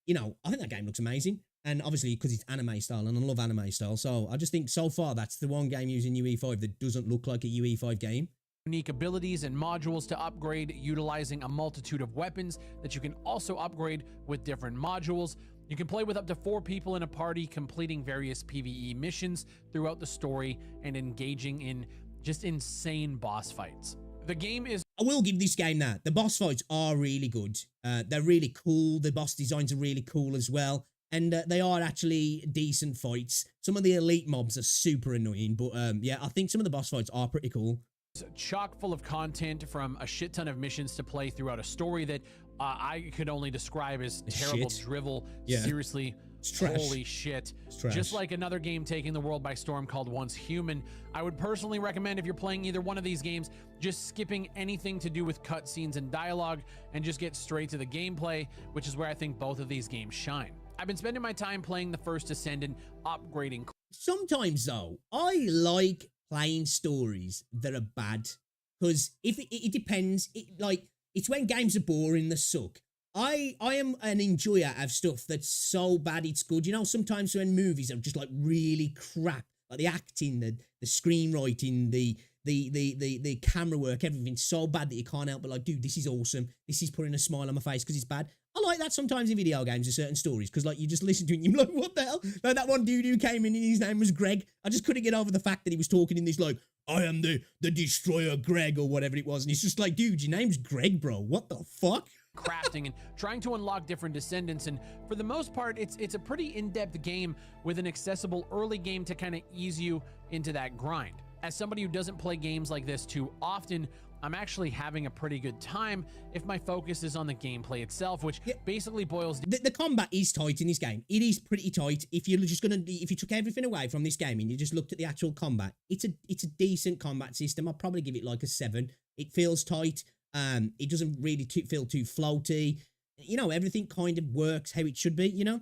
you know, I think that game looks amazing. And obviously, because it's anime style, and I love anime style. So I just think so far, that's the one game using UE5 that doesn't look like a UE5 game.
Unique abilities and modules to upgrade, utilizing a multitude of weapons that you can also upgrade with different modules. You can play with up to 4 people in a party, completing various PvE missions throughout the story and engaging in just insane boss fights. The game is...
I will give this game that. The boss fights are really good. They're really cool. The boss designs are really cool as well. And they are actually decent fights. Some of the elite mobs are super annoying. But yeah, I think some of the boss fights are pretty cool.
It's chock full of content, from a shit ton of missions to play throughout a story that I could only describe as terrible drivel. Yeah. Seriously. Holy shit. Just like another game taking the world by storm called Once Human, I would personally recommend, if you're playing either one of these games, just skipping anything to do with cutscenes and dialogue and just get straight to the gameplay, which is where I think both of these games shine. I've been spending my time playing the first Ascendant, upgrading.
Sometimes though, I like playing stories that are bad, because if it depends, it's when games are boring, they suck. I am an enjoyer of stuff that's so bad it's good. You know, sometimes when movies are just like really crap, like the acting, the screenwriting, the camera work, everything's so bad that you can't help but like, dude, this is awesome. This is putting a smile on my face because it's bad. I like that sometimes in video games and certain stories, because like you just listen to it and you're like, what the hell? Like that one dude who came in and his name was Greg. I just couldn't get over the fact that he was talking in this like, I am the destroyer Greg or whatever it was. And it's just like, dude, your name's Greg, bro. What the fuck?
Crafting and trying to unlock different Descendants, and for the most part it's a pretty in-depth game with an accessible early game to kind of ease you into that grind. As somebody who doesn't play games like this too often, I'm actually having a pretty good time if my focus is on the gameplay itself, which basically boils down.
The combat is tight in this game. It is pretty tight. If you took everything away from this game and you just looked at the actual combat, it's a decent combat system. I'll probably give it like a 7. It feels tight. It doesn't really feel too floaty. You know, everything kind of works how it should be, you know?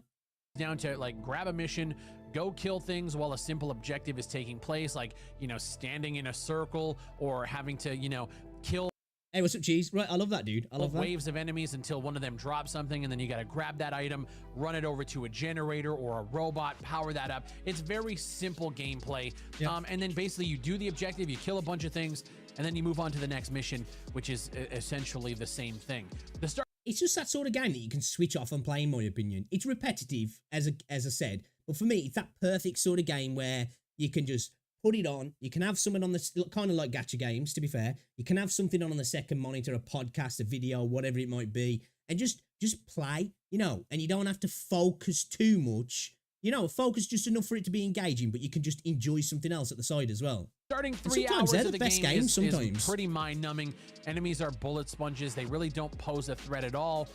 Down to like grab a mission, go kill things while a simple objective is taking place, like, you know, standing in a circle or having to, you know, kill.
Hey, what's up, Cheese? Right, I love that, dude. I love that.
Waves of enemies until one of them drops something, and then you got to grab that item, run it over to a generator or a robot, power that up. It's very simple gameplay. Yeah. And then basically you do the objective, you kill a bunch of things, and then you move on to the next mission, which is essentially the same thing.
It's just that sort of game that you can switch off and play, in my opinion. It's repetitive, as I said, but for me, it's that perfect sort of game where you can just put it on. You can have someone on the, kind of like gacha games, to be fair. You can have something on the second monitor, a podcast, a video, whatever it might be, and just play, you know, and you don't have to focus too much. You know, focus just enough for it to be engaging, but you can just enjoy something else at the side as well.
Starting 3 hours of the game is pretty mind-numbing. Enemies are bullet sponges. They really don't pose a threat at all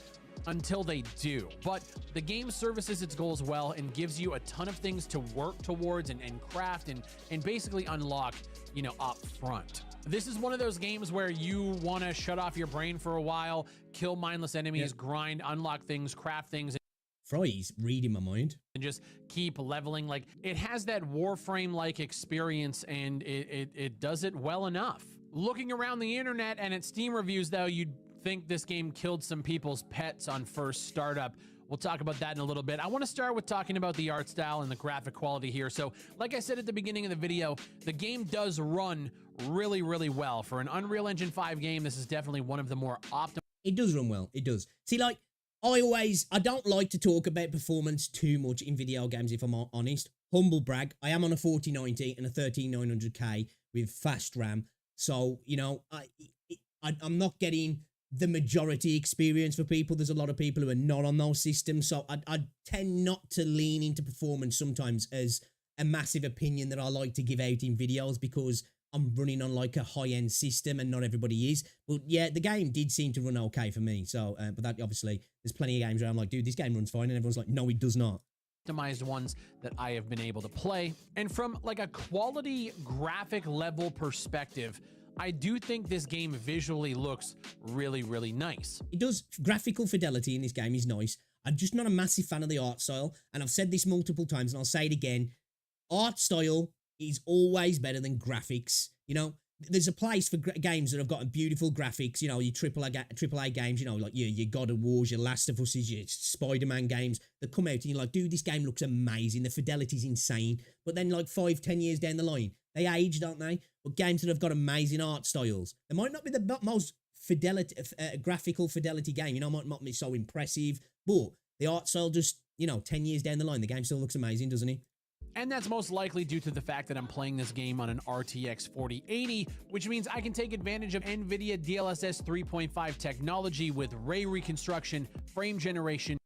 until they do. But the game services its goals well and gives you a ton of things to work towards and craft and basically unlock, you know, up front. This is one of those games where you want to shut off your brain for a while, kill mindless enemies, grind, unlock things, craft things.
Fry's reading my mind.
And just keep leveling. Like, it has that Warframe-like experience, and it does it well enough. Looking around the internet and at Steam reviews, though, you'd think this game killed some people's pets on first startup. We'll talk about that in a little bit. I want to start with talking about the art style and the graphic quality here. So, like I said at the beginning of the video, the game does run really, really well. For an Unreal Engine 5 game, this is definitely one of the more optimal.
It does run well. It does. See, like, I don't like to talk about performance too much in video games, if I'm honest. Humble brag, I am on a 4090 and a 13900K with fast RAM. So, you know, I'm not getting the majority experience for people. There's a lot of people who are not on those systems. So I tend not to lean into performance sometimes as a massive opinion that I like to give out in videos, because I'm running on like a high-end system and not everybody is. But yeah, the game did seem to run okay for me. So, but that obviously, there's plenty of games where I'm like, dude, this game runs fine. And everyone's like, no, it does not.
Optimized ones that I have been able to play. And from like a quality graphic level perspective, I do think this game visually looks really, really nice.
It does. Graphical fidelity in this game is nice. I'm just not a massive fan of the art style. And I've said this multiple times and I'll say it again. Art style is always better than graphics. You know, there's a place for games that have got beautiful graphics, you know, your AAA games, you know, like your God of Wars, your Last of Us, your Spider-Man games that come out and you're like, dude, this game looks amazing. The fidelity's insane. But then like 5-10 years down the line, they age, don't they? But games that have got amazing art styles, they might not be the most graphical fidelity game, you know, might not be so impressive, but the art style just, you know, 10 years down the line, the game still looks amazing, doesn't it?
And that's most likely due to the fact that I'm playing this game on an RTX 4080, which means I can take advantage of NVIDIA DLSS 3.5 technology with ray reconstruction, frame generation,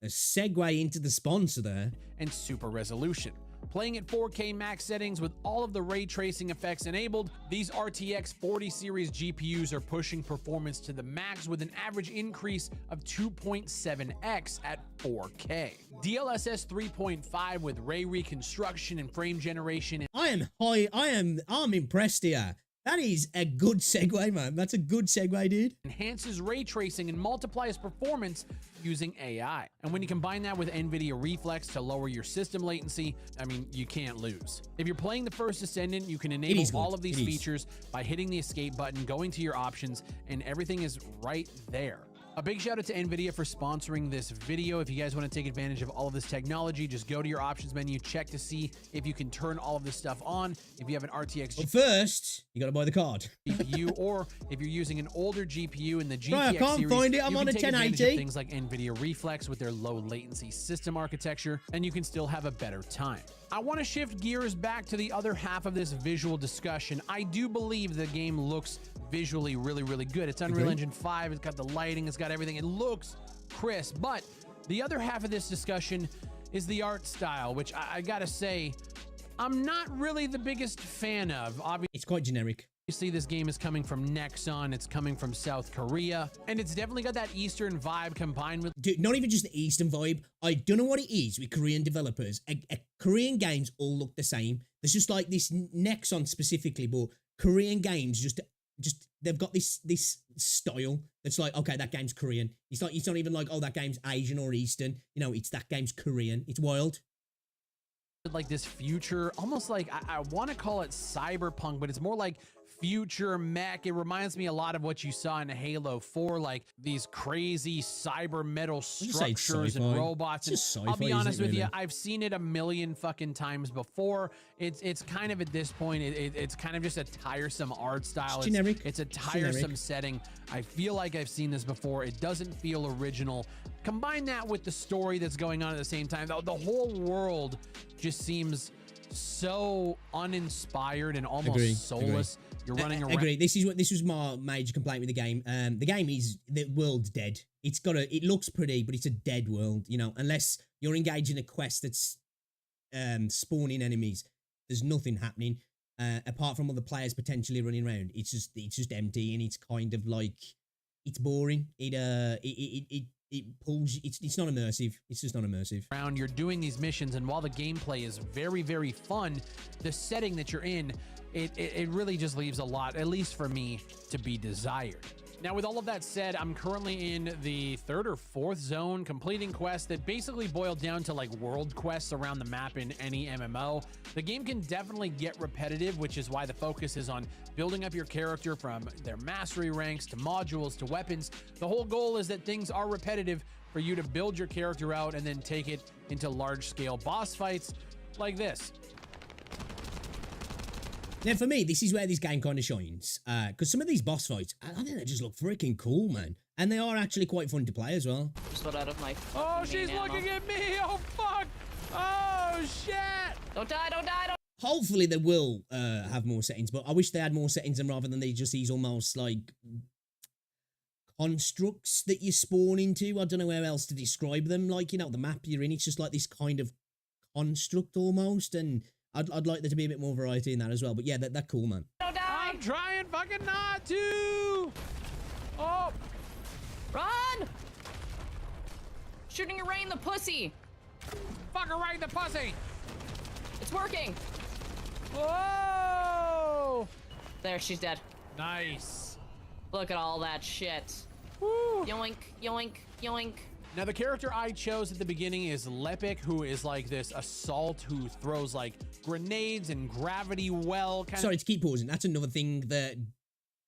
a segue into the sponsor there,
and super resolution. Playing at 4K max settings with all of the ray tracing effects enabled, these RTX 40 series GPUs are pushing performance to the max with an average increase of 2.7x at 4K. DLSS 3.5 with ray reconstruction and frame generation.
I'm impressed here. That is a good segue, man. That's a good segue, dude.
Enhances ray tracing and multiplies performance using AI. And when you combine that with NVIDIA Reflex to lower your system latency, I mean, you can't lose. If you're playing the First Descendant, you can enable all of these features by hitting the escape button, going to your options, and everything is right there. A big shout out to NVIDIA for sponsoring this video. If you guys want to take advantage of all of this technology, just go to your options menu, check to see if you can turn all of this stuff on. If you have an RTX
but first, you got to buy the card.
GPU, or if you're using an older GPU in the GTX
I can't
series,
find it. I'm on a 1080.
Things like NVIDIA Reflex with their low latency system architecture, and you can still have a better time. I want to shift gears back to the other half of this visual discussion. I do believe the game looks visually really, really good. It's Unreal Engine 5. It's got the lighting. It's got everything. It looks crisp. But the other half of this discussion is the art style, which I gotta say, I'm not really the biggest fan of. Obviously,
it's quite generic.
Obviously, this game is coming from Nexon, it's coming from South Korea, and it's definitely got that Eastern vibe combined with...
Dude, not even just the Eastern vibe. I don't know what it is with Korean developers. Korean games all look the same. There's just like this Nexon specifically, but Korean games just they've got this style that's like, okay, that game's Korean. It's not even like, oh, that game's Asian or Eastern. You know, it's that game's Korean. It's wild.
Like this future, almost like, I want to call it cyberpunk, but it's more like future mech. It reminds me a lot of what you saw in Halo 4, like these crazy cyber metal structures and robots. And I'll be honest with you, I've seen it a million fucking times before. It's kind of, at this point, it's kind of just a tiresome art style.
It's generic.
It's a tiresome setting. I feel like I've seen this before. It doesn't feel original. Combine that with the story that's going on at the same time. The whole world just seems so uninspired and almost soulless. You're running around.
Agree. This was my major complaint with the game. The game is, the world's dead. It looks pretty, but it's a dead world. You know, unless you're engaged in a quest that's spawning enemies, there's nothing happening apart from other players potentially running around. It's just empty, and it's kind of like, it's boring. It pulls. It's not immersive. It's just not immersive.
You're doing these missions, and while the gameplay is very, very fun, the setting that you're in, it really just leaves a lot, at least for me, to be desired. Now, with all of that said, I'm currently in the 3rd or 4th zone, completing quests that basically boil down to like world quests around the map in any MMO. The game can definitely get repetitive, which is why the focus is on building up your character from their mastery ranks to modules to weapons. The whole goal is that things are repetitive for you to build your character out and then take it into large-scale boss fights like this.
Now, for me, this is where this game kind of shines. Because some of these boss fights, I think they just look freaking cool, man. And they are actually quite fun to play as well.
Just got out of my.
Oh, she's looking at me! Oh, fuck! Oh, shit!
Don't die! Don't die! Don't.
Hopefully they will have more settings, but I wish they had more settings and rather than they just these almost like constructs that you spawn into. I don't know how else to describe them. Like, you know, the map you're in, it's just like this kind of construct almost, and I'd like there to be a bit more variety in that as well. But yeah, that's cool, man.
Don't die!
I'm trying fucking not to! Oh!
Run! Shooting her right in the pussy.
Fuck her right in the pussy!
It's working.
Whoa!
There, she's dead.
Nice.
Look at all that shit.
Woo.
Yoink, yoink, yoink.
Now, the character I chose at the beginning is Lepik, who is like this assault who throws like grenades and gravity well.
Sorry to keep pausing. That's another thing that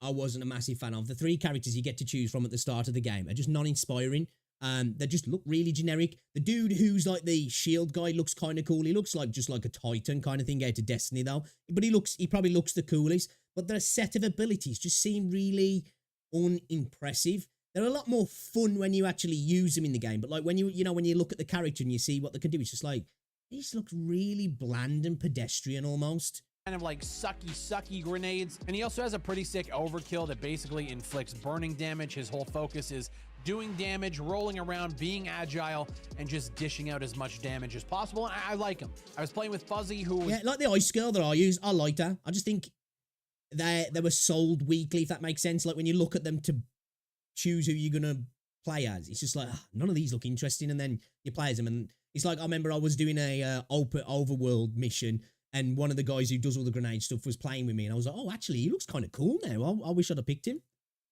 I wasn't a massive fan of. The 3 characters you get to choose from at the start of the game are just non-inspiring. They just look really generic. The dude who's like the shield guy looks kind of cool. He looks like just like a Titan kind of thing out of Destiny though. But he probably looks the coolest. But their set of abilities just seem really unimpressive. They're a lot more fun when you actually use them in the game. But like when you look at the character and you see what they can do, it's just like, these look really bland and pedestrian almost.
Kind of like sucky grenades. And he also has a pretty sick overkill that basically inflicts burning damage. His whole focus is doing damage, rolling around, being agile, and just dishing out as much damage as possible. And I like him. I was playing with Fuzzy, who was...
Yeah, like the Ice Girl that I use. I liked her. I just think they were sold weakly, if that makes sense. Like when you look at them to choose who you're gonna play as, it's just like, none of these look interesting, and then you play as them, and it's like, I remember I was doing a open overworld mission, and one of the guys who does all the grenade stuff was playing with me, and I was like, oh, actually, he looks kind of cool now. I wish I'd have picked him.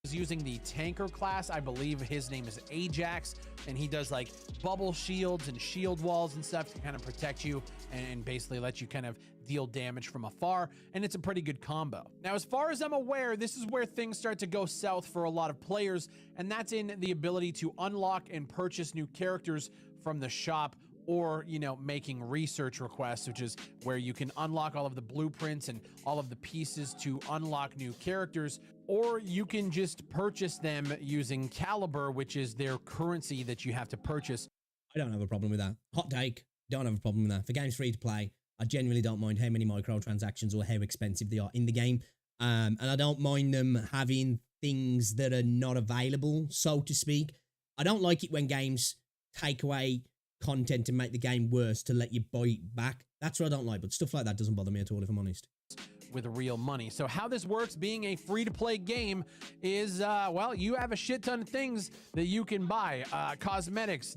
Is using the tanker class. I believe his name is Ajax, and he does like bubble shields and shield walls and stuff to kind of protect you and basically let you kind of deal damage from afar, and it's a pretty good combo. Now, as far as I'm aware, this is where things start to go south for a lot of players, and that's in the ability to unlock and purchase new characters from the shop, or, you know, making research requests, which is where you can unlock all of the blueprints and all of the pieces to unlock new characters, or you can just purchase them using Caliber, which is their currency that you have to purchase.
I don't have a problem with that. Hot take, don't have a problem with that. For games free to play, I genuinely don't mind how many microtransactions or how expensive they are in the game. And I don't mind them having things that are not available, so to speak. I don't like it when games take away content to make the game worse to let you buy it back. That's what I don't like, but stuff like that doesn't bother me at all, if I'm honest.
With real money. So how this works, being a free-to-play game, is well, you have a shit ton of things that you can buy. Cosmetics,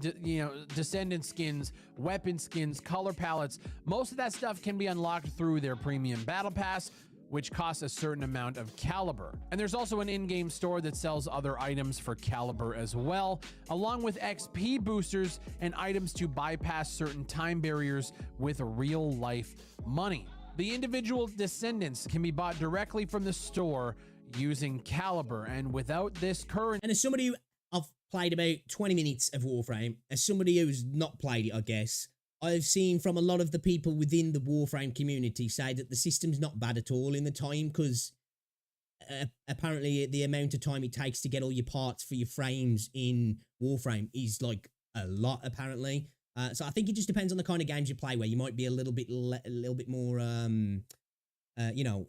descendant skins, weapon skins, color palettes. Most of that stuff can be unlocked through their premium battle pass, which costs a certain amount of Caliber. And there's also an in-game store that sells other items for Caliber as well, along with XP boosters and items to bypass certain time barriers with real-life money. The individual descendants can be bought directly from the store using Caliber, and without this current...
And as somebody who I've played about 20 minutes of Warframe, as somebody who's not played it, I guess, I've seen from a lot of the people within the Warframe community say that the system's not bad at all in the time, because apparently the amount of time it takes to get all your parts for your frames in Warframe is like a lot, apparently. So I think it just depends on the kind of games you play, where you might be a little bit more,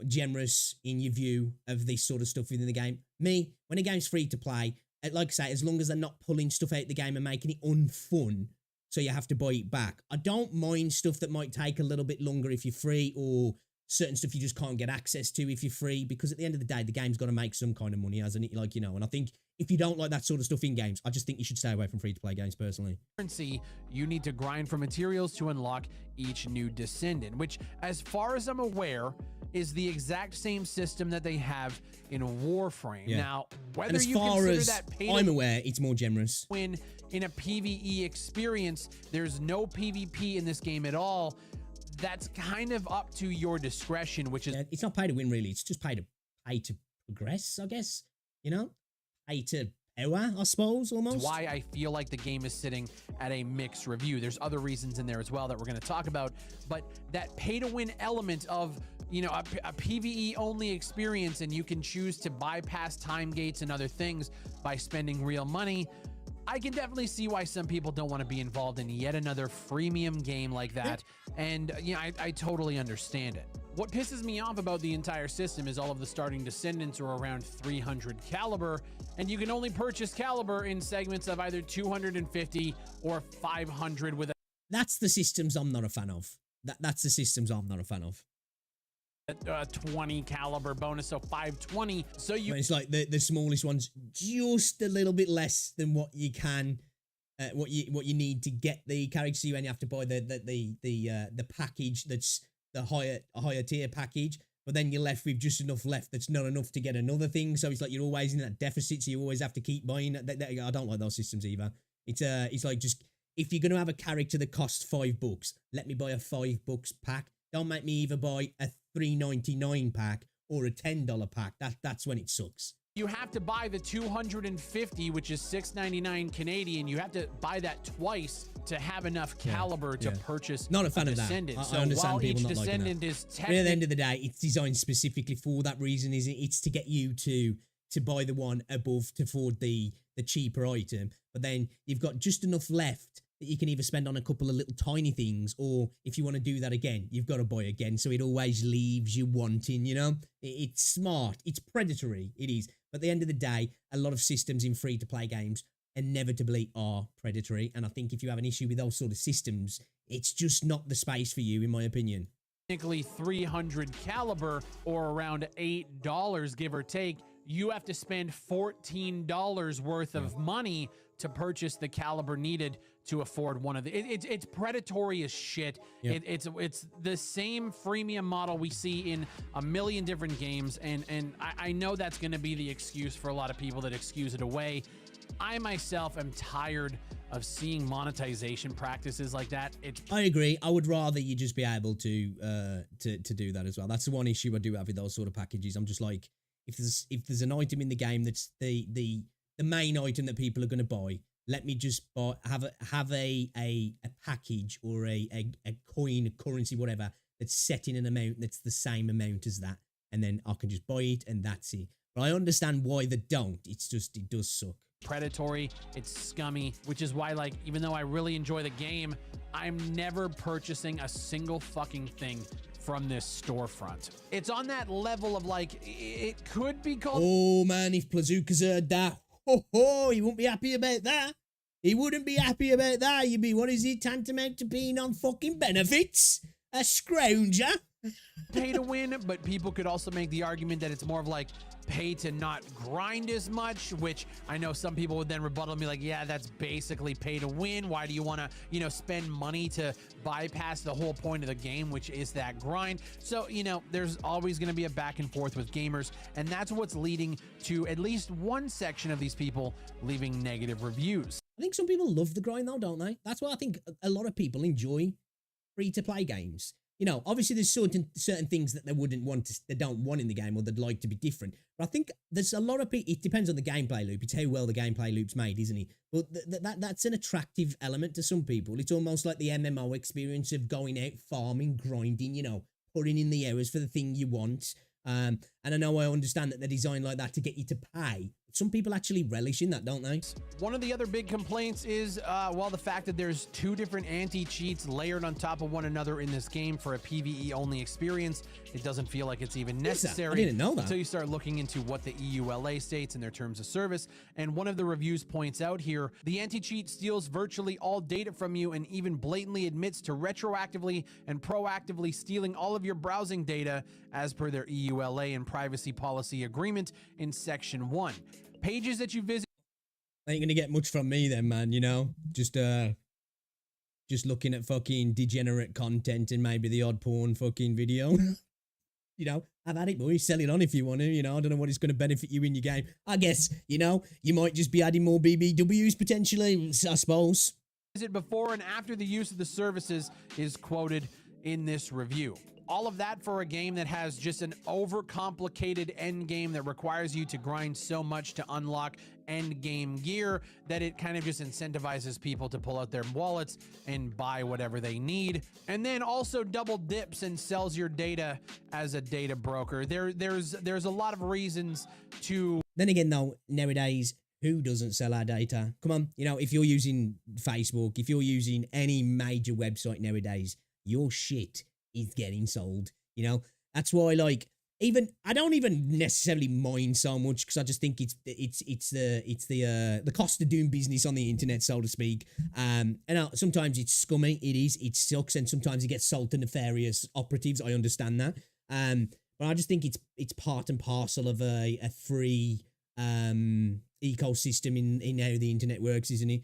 generous in your view of this sort of stuff within the game. Me, when a game's free to play, like I say, as long as they're not pulling stuff out the game and making it unfun, so you have to buy it back. I don't mind stuff that might take a little bit longer if you're free, or certain stuff you just can't get access to if you're free, because at the end of the day, the game's got to make some kind of money, hasn't it? Like, you know, and I think if you don't like that sort of stuff in games, I just think you should stay away from free-to-play games, personally.
Currency, you need to grind for materials to unlock each new descendant, which, as far as I'm aware, is the exact same system that they have in Warframe.
Yeah.
Now, whether
and as
you
far
consider
as
that
I'm aware, it's more generous.
When in a PvE experience, there's no PvP in this game at all. That's kind of up to your discretion, which is
it's not pay to win, really. It's just pay to progress, I guess. You know, pay to power, I suppose, almost.
why I feel like the game is sitting at a mixed review. There's other reasons in there as well that we're going to talk about, but that pay to win element of, you know, a PvE only experience, and you can choose to bypass time gates and other things by spending real money. I can definitely see why some people don't want to be involved in yet another freemium game like that. And, you know, I totally understand it. What pisses me off about the entire system is all of the starting descendants are around 300 caliber, and you can only purchase caliber in segments of either 250 or 500 with a...
That's the systems I'm not a fan of. That's the systems I'm not a fan of.
20 caliber bonus, so 520. So you,
it's like the smallest one's just a little bit less than what you can, what you need to get the character. So you only have to buy the package that's the higher tier package. But then you're left with just enough left that's not enough to get another thing. So it's like you're always in that deficit. So you always have to keep buying. I don't like those systems either. It's like, just if you're gonna have a character that costs $5, let me buy a $5 pack. Don't make me either buy a $3.99 pack or a $10 pack. That's when it sucks.
You have to buy the 250, which is $6.99 Canadian. You have to buy that twice to have enough caliber to purchase.
Not a fan of that.
So
I understand
while
people
each
not liking
descendant
that.
is
But at the end of the day, it's designed specifically for that reason, isn't it? It's to get you to buy the one above to afford the cheaper item. But then you've got just enough left that you can either spend on a couple of little tiny things, or if you want to do that again, you've got to buy again. So it always leaves you wanting, you know? It's smart. It's predatory. It is. But at the end of the day, a lot of systems in free-to-play games inevitably are predatory. And I think if you have an issue with those sort of systems, it's just not the space for you, in my opinion.
Technically 300 caliber, or around $8, give or take. You have to spend $14 worth of money to purchase the caliber needed to afford one of the... It's predatory as shit.
Yep.
It's the same freemium model we see in a million different games, and I know that's going to be the excuse for a lot of people that excuse it away. I myself am tired of seeing monetization practices like that.
I agree. I would rather you just be able to do that as well. That's the one issue I do have with those sort of packages. I'm just like, if there's an item in the game that's the main item that people are going to buy, let me just have a package or a coin, a currency, whatever, that's set in an amount that's the same amount as that, and then I can just buy it and that's it. But I understand why they don't. It's just, it does suck.
Predatory, it's scummy, which is why, like, even though I really enjoy the game, I'm never purchasing a single fucking thing from this storefront. It's on that level of, like, it could be called...
Oh man, if Plazuka's heard that, he won't be happy about that. He wouldn't be happy about that. You'd be, what is it, tantamount to being on fucking benefits? A scrounger?
Pay to win, but people could also make the argument that it's more of like pay to not grind as much, which I know some people would then rebuttal and be like, yeah, that's basically pay to win. Why do you want to, you know, spend money to bypass the whole point of the game, which is that grind? So, you know, there's always going to be a back and forth with gamers, and that's what's leading to at least one section of these people leaving negative reviews.
I think some people love the grind though, don't they? That's why I think a lot of people enjoy free-to-play games. You know, obviously there's certain things that they don't want in the game, or they'd like to be different. But I think there's a lot of people, it depends on the gameplay loop. It's how well the gameplay loop's made, isn't it? But that's an attractive element to some people. It's almost like the MMO experience of going out, farming, grinding, you know, putting in the hours for the thing you want. And I know I understand that they're designed like that to get you to pay. some people actually relish in that, don't they?
One of the other big complaints is, well, the fact that there's 2 different anti-cheats layered on top of one another in this game for a PvE-only experience. It doesn't feel like it's even necessary.
I didn't know that.
Until you start looking into what the EULA states in their terms of service. And one of the reviews points out here, the anti-cheat steals virtually all data from you and even blatantly admits to retroactively and proactively stealing all of your browsing data as per their EULA and privacy policy agreement in section 1. Pages that you visit
Ain't gonna get much from me then, man, you know? Just looking at fucking degenerate content and maybe the odd porn fucking video. You know, have at it, boys. Sell it on if you want to, you know. I don't know what it's going to benefit you in your game. I guess, you know, you might just be adding more BBWs potentially, I suppose.
Visit before and after the use of the services is quoted in this review. All of that for a game that has just an overcomplicated end game that requires you to grind so much to unlock end game gear that it kind of just incentivizes people to pull out their wallets and buy whatever they need, and then also double dips and sells your data as a data broker. There's a lot of reasons to.
Then again, though, nowadays, who doesn't sell our data? Come on, you know, if you're using Facebook, if you're using any major website nowadays, your shit is getting sold. You know, that's why, like, even I don't even necessarily mind so much, because I just think it's the cost of doing business on the internet, so to speak. And sometimes it's scummy, it sucks, and sometimes it gets sold to nefarious operatives. I understand that. But I just think it's part and parcel of a free ecosystem in how the internet works, isn't it?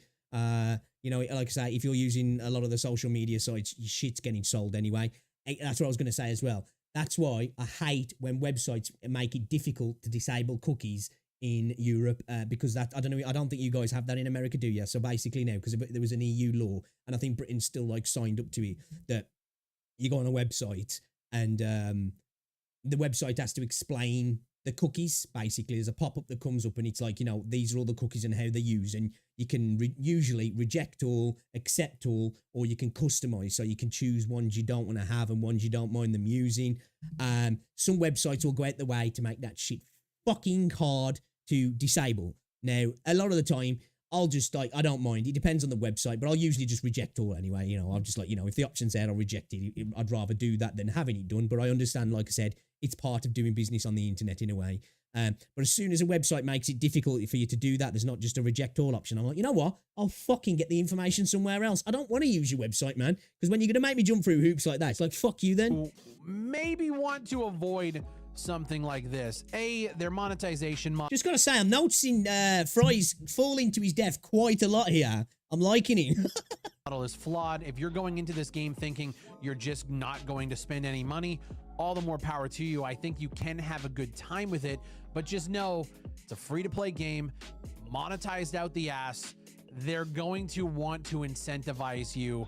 You know, like I say, if you're using a lot of the social media sites, your shit's getting sold anyway. That's what I was going to say as well. That's why I hate when websites make it difficult to disable cookies in Europe, because that, I don't think you guys have that in America, do you? So basically now, because there was an EU law, and I think Britain's still like signed up to it, that you go on a website and the website has to explain the cookies. Basically, there's a pop-up that comes up and it's like, you know, these are all the cookies and how they're used, and you can usually reject all, accept all, or you can customize, so you can choose ones you don't want to have and ones you don't mind them using. Some websites will go out the way to make that shit fucking hard to disable. Now, a lot of the time, I'll just, like, I don't mind. It depends on the website, but I'll usually just reject all anyway. You know, I'm just like, you know, if the option's there, I'll reject it. I'd rather do that than having it done. But I understand, like I said, it's part of doing business on the internet in a way. But as soon as a website makes it difficult for you to do that, there's not just a reject all option. I'm like, you know what? I'll fucking get the information somewhere else. I don't want to use your website, man. Because when you're going to make me jump through hoops like that, it's like, fuck you then.
Maybe want to avoid something like this. Their monetization model.
Just got to say, I'm noticing Fry's falling to his death quite a lot here. I'm liking it.
Model is flawed. If you're going into this game thinking you're just not going to spend any money, all the more power to you. I think you can have a good time with it, but just know it's a free-to-play game, monetized out the ass. They're going to want to incentivize you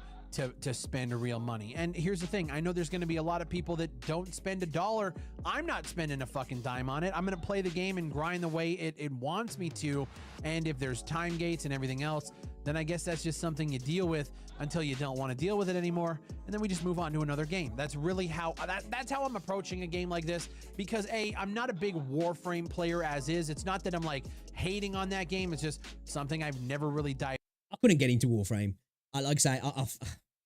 to spend real money. And here's the thing, I know there's going to be a lot of people that don't spend $1. I'm not spending a fucking dime on it. I'm going to play the game and grind the way it wants me to. And if there's time gates and everything else, then I guess that's just something you deal with until you don't want to deal with it anymore, and then we just move on to another game. That's really how that's how I'm approaching a game like this, because I'm not a big Warframe player as is. It's not that I'm like hating on that game, it's just something I've never really dived.
I couldn't get into Warframe. Like I say,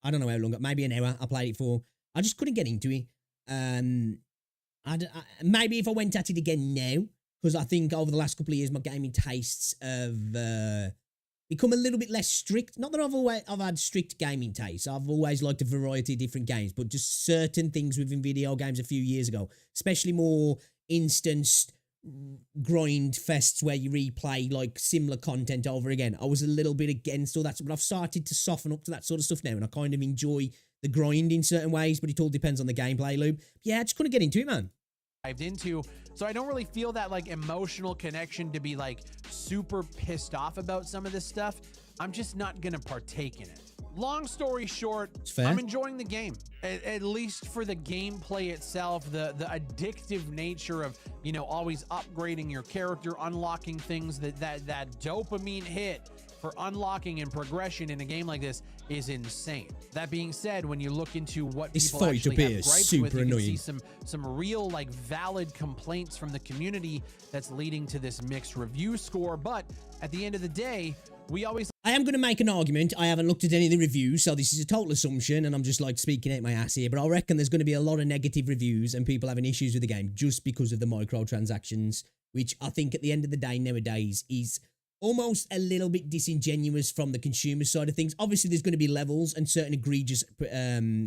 I don't know how long, maybe an hour I played it for. I just couldn't get into it. Maybe if I went at it again now, because I think over the last couple of years my gaming tastes have become a little bit less strict. Not that I've had strict gaming tastes. I've always liked a variety of different games, but just certain things within video games a few years ago, especially more instanced grind fests where you replay like similar content over again. I was a little bit against all that, but I've started to soften up to that sort of stuff now, and I kind of enjoy the grind in certain ways, but it all depends on the gameplay loop. Yeah, I just couldn't get into it, man.
Into, so I don't really feel that like emotional connection to be like super pissed off about some of this stuff. I'm just not gonna partake in it. Long story short, I'm enjoying the game, at least for the gameplay itself, the addictive nature of, you know, always upgrading your character, unlocking things, that dopamine hit for unlocking and progression in a game like this is insane. That being said, when you look into what
this
people actually have gripes
super
with, you
annoying.
can see some real like valid complaints from the community that's leading to this mixed review score. But at the end of the day, we always...
I am going to make an argument. I haven't looked at any of the reviews, so this is a total assumption, and I'm just like speaking out my ass here, but I reckon there's going to be a lot of negative reviews and people having issues with the game just because of the microtransactions, which I think at the end of the day nowadays is almost a little bit disingenuous from the consumer side of things. Obviously, there's going to be levels and certain egregious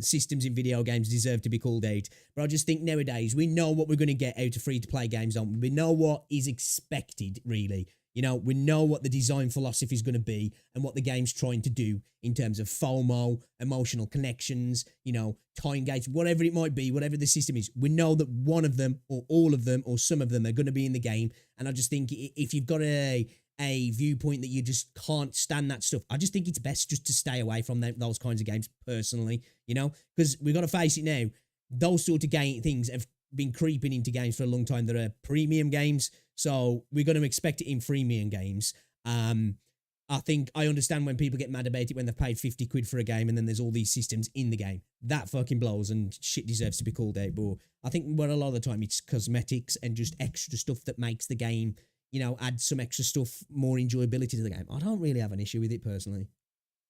systems in video games deserve to be called out, but I just think nowadays we know what we're going to get out of free-to-play games, don't we? We know what is expected, really. You know, we know what the design philosophy is going to be and what the game's trying to do in terms of FOMO, emotional connections, you know, time gates, whatever it might be, whatever the system is. We know that one of them or all of them or some of them are going to be in the game. And I just think if you've got a viewpoint that you just can't stand that stuff, I just think it's best just to stay away from those kinds of games personally, you know, because we've got to face it now. Those sort of things have been creeping into games for a long time. There are premium games, so we're going to expect it in freemium games. I think I understand when people get mad about it when they've paid 50 quid for a game and then there's all these systems in the game. That fucking blows and shit deserves to be called out. But I think a lot of the time it's cosmetics and just extra stuff that makes the game, you know, add some extra stuff, more enjoyability to the game. I don't really have an issue with it personally.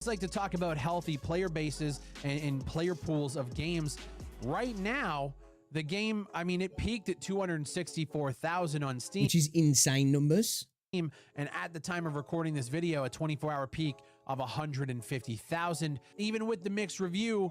It's like to talk about healthy player bases and player pools of games. Right now, the game, I mean, it peaked at 264,000 on Steam.
Which is insane numbers.
And at the time of recording this video, a 24-hour peak of 150,000. Even with the mixed review,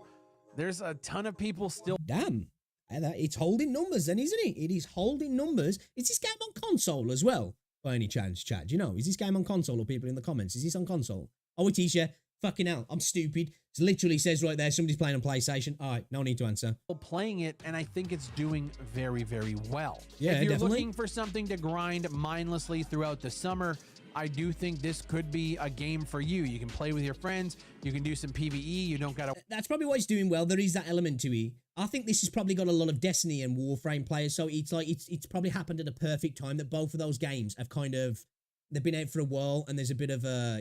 there's a ton of people still...
Damn. It's holding numbers then, isn't it? It is holding numbers. Is this game on console as well? By any chance, chat? Do you know? Is this game on console or people in the comments? Is this on console? Oh, it is, yeah. Fucking hell, I'm stupid. It literally says right there, somebody's playing on PlayStation. All right, no need to answer.
Playing it, and I think it's doing very, very well.
Yeah,
if you're
definitely
looking for something to grind mindlessly throughout the summer, I do think this could be a game for you. You can play with your friends. You can do some PvE. You don't gotta...
That's probably why it's doing well. There is that element to it. I think this has probably got a lot of Destiny and Warframe players, so it's like it's probably happened at a perfect time that both of those games have kind of... They've been out for a while, and there's a bit of a,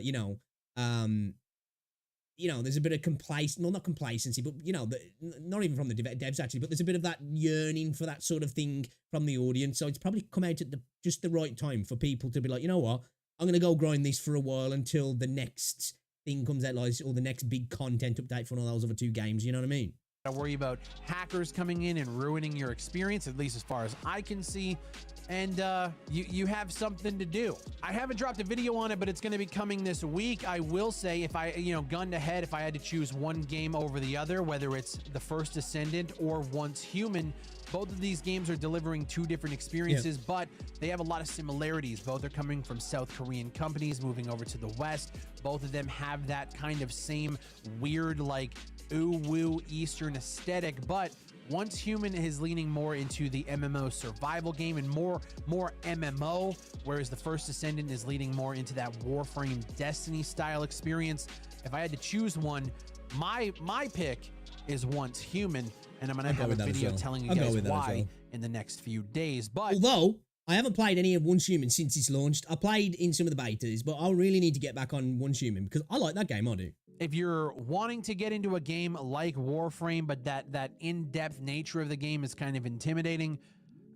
there's a bit of not complacency, but, not even from the devs, actually, but there's a bit of that yearning for that sort of thing from the audience. So it's probably come out at just the right time for people to be like, you know what, I'm going to go grind this for a while until the next thing comes out, like, or the next big content update for one of those other two games, you know what I mean?
To worry about hackers coming in and ruining your experience, at least as far as I can see. And you have something to do. I haven't dropped a video on it, but it's going to be coming this week. I will say, if I, gun to head, if I had to choose one game over the other, whether it's The First Descendant or Once Human, both of these games are delivering two different experiences, but they have a lot of similarities. Both are coming from South Korean companies moving over to the West. Both of them have that kind of same weird, like, ooh-woo Eastern aesthetic, but Once Human is leaning more into the MMO survival game and more MMO, whereas The First Descendant is leaning more into that Warframe Destiny style experience. If I had to choose one, my pick is Once Human, and I'm gonna have a video telling you guys why in the next few days. But
although I haven't played any of Once Human since it's launched, I played in some of the betas, but I really need to get back on Once Human because I like that game. I do.
If you're wanting to get into a game like Warframe, but that in-depth nature of the game is kind of intimidating,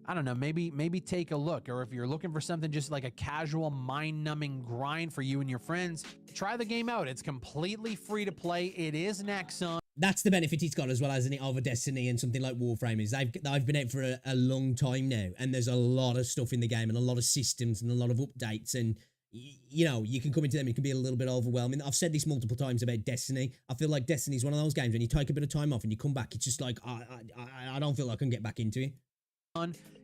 I don't know, maybe take a look. Or if you're looking for something just like a casual, mind-numbing grind for you and your friends, try the game out. It's completely free to play. It is Nexon.
That's the benefit it's got as well, hasn't it, over Destiny and something like Warframe is. They've been out for a long time now, and there's a lot of stuff in the game and a lot of systems and a lot of updates, and you can come into them, it can be a little bit overwhelming. I've said this multiple times about Destiny. I feel like Destiny is one of those games when you take a bit of time off and you come back, it's just like, I don't feel like I can get back into it.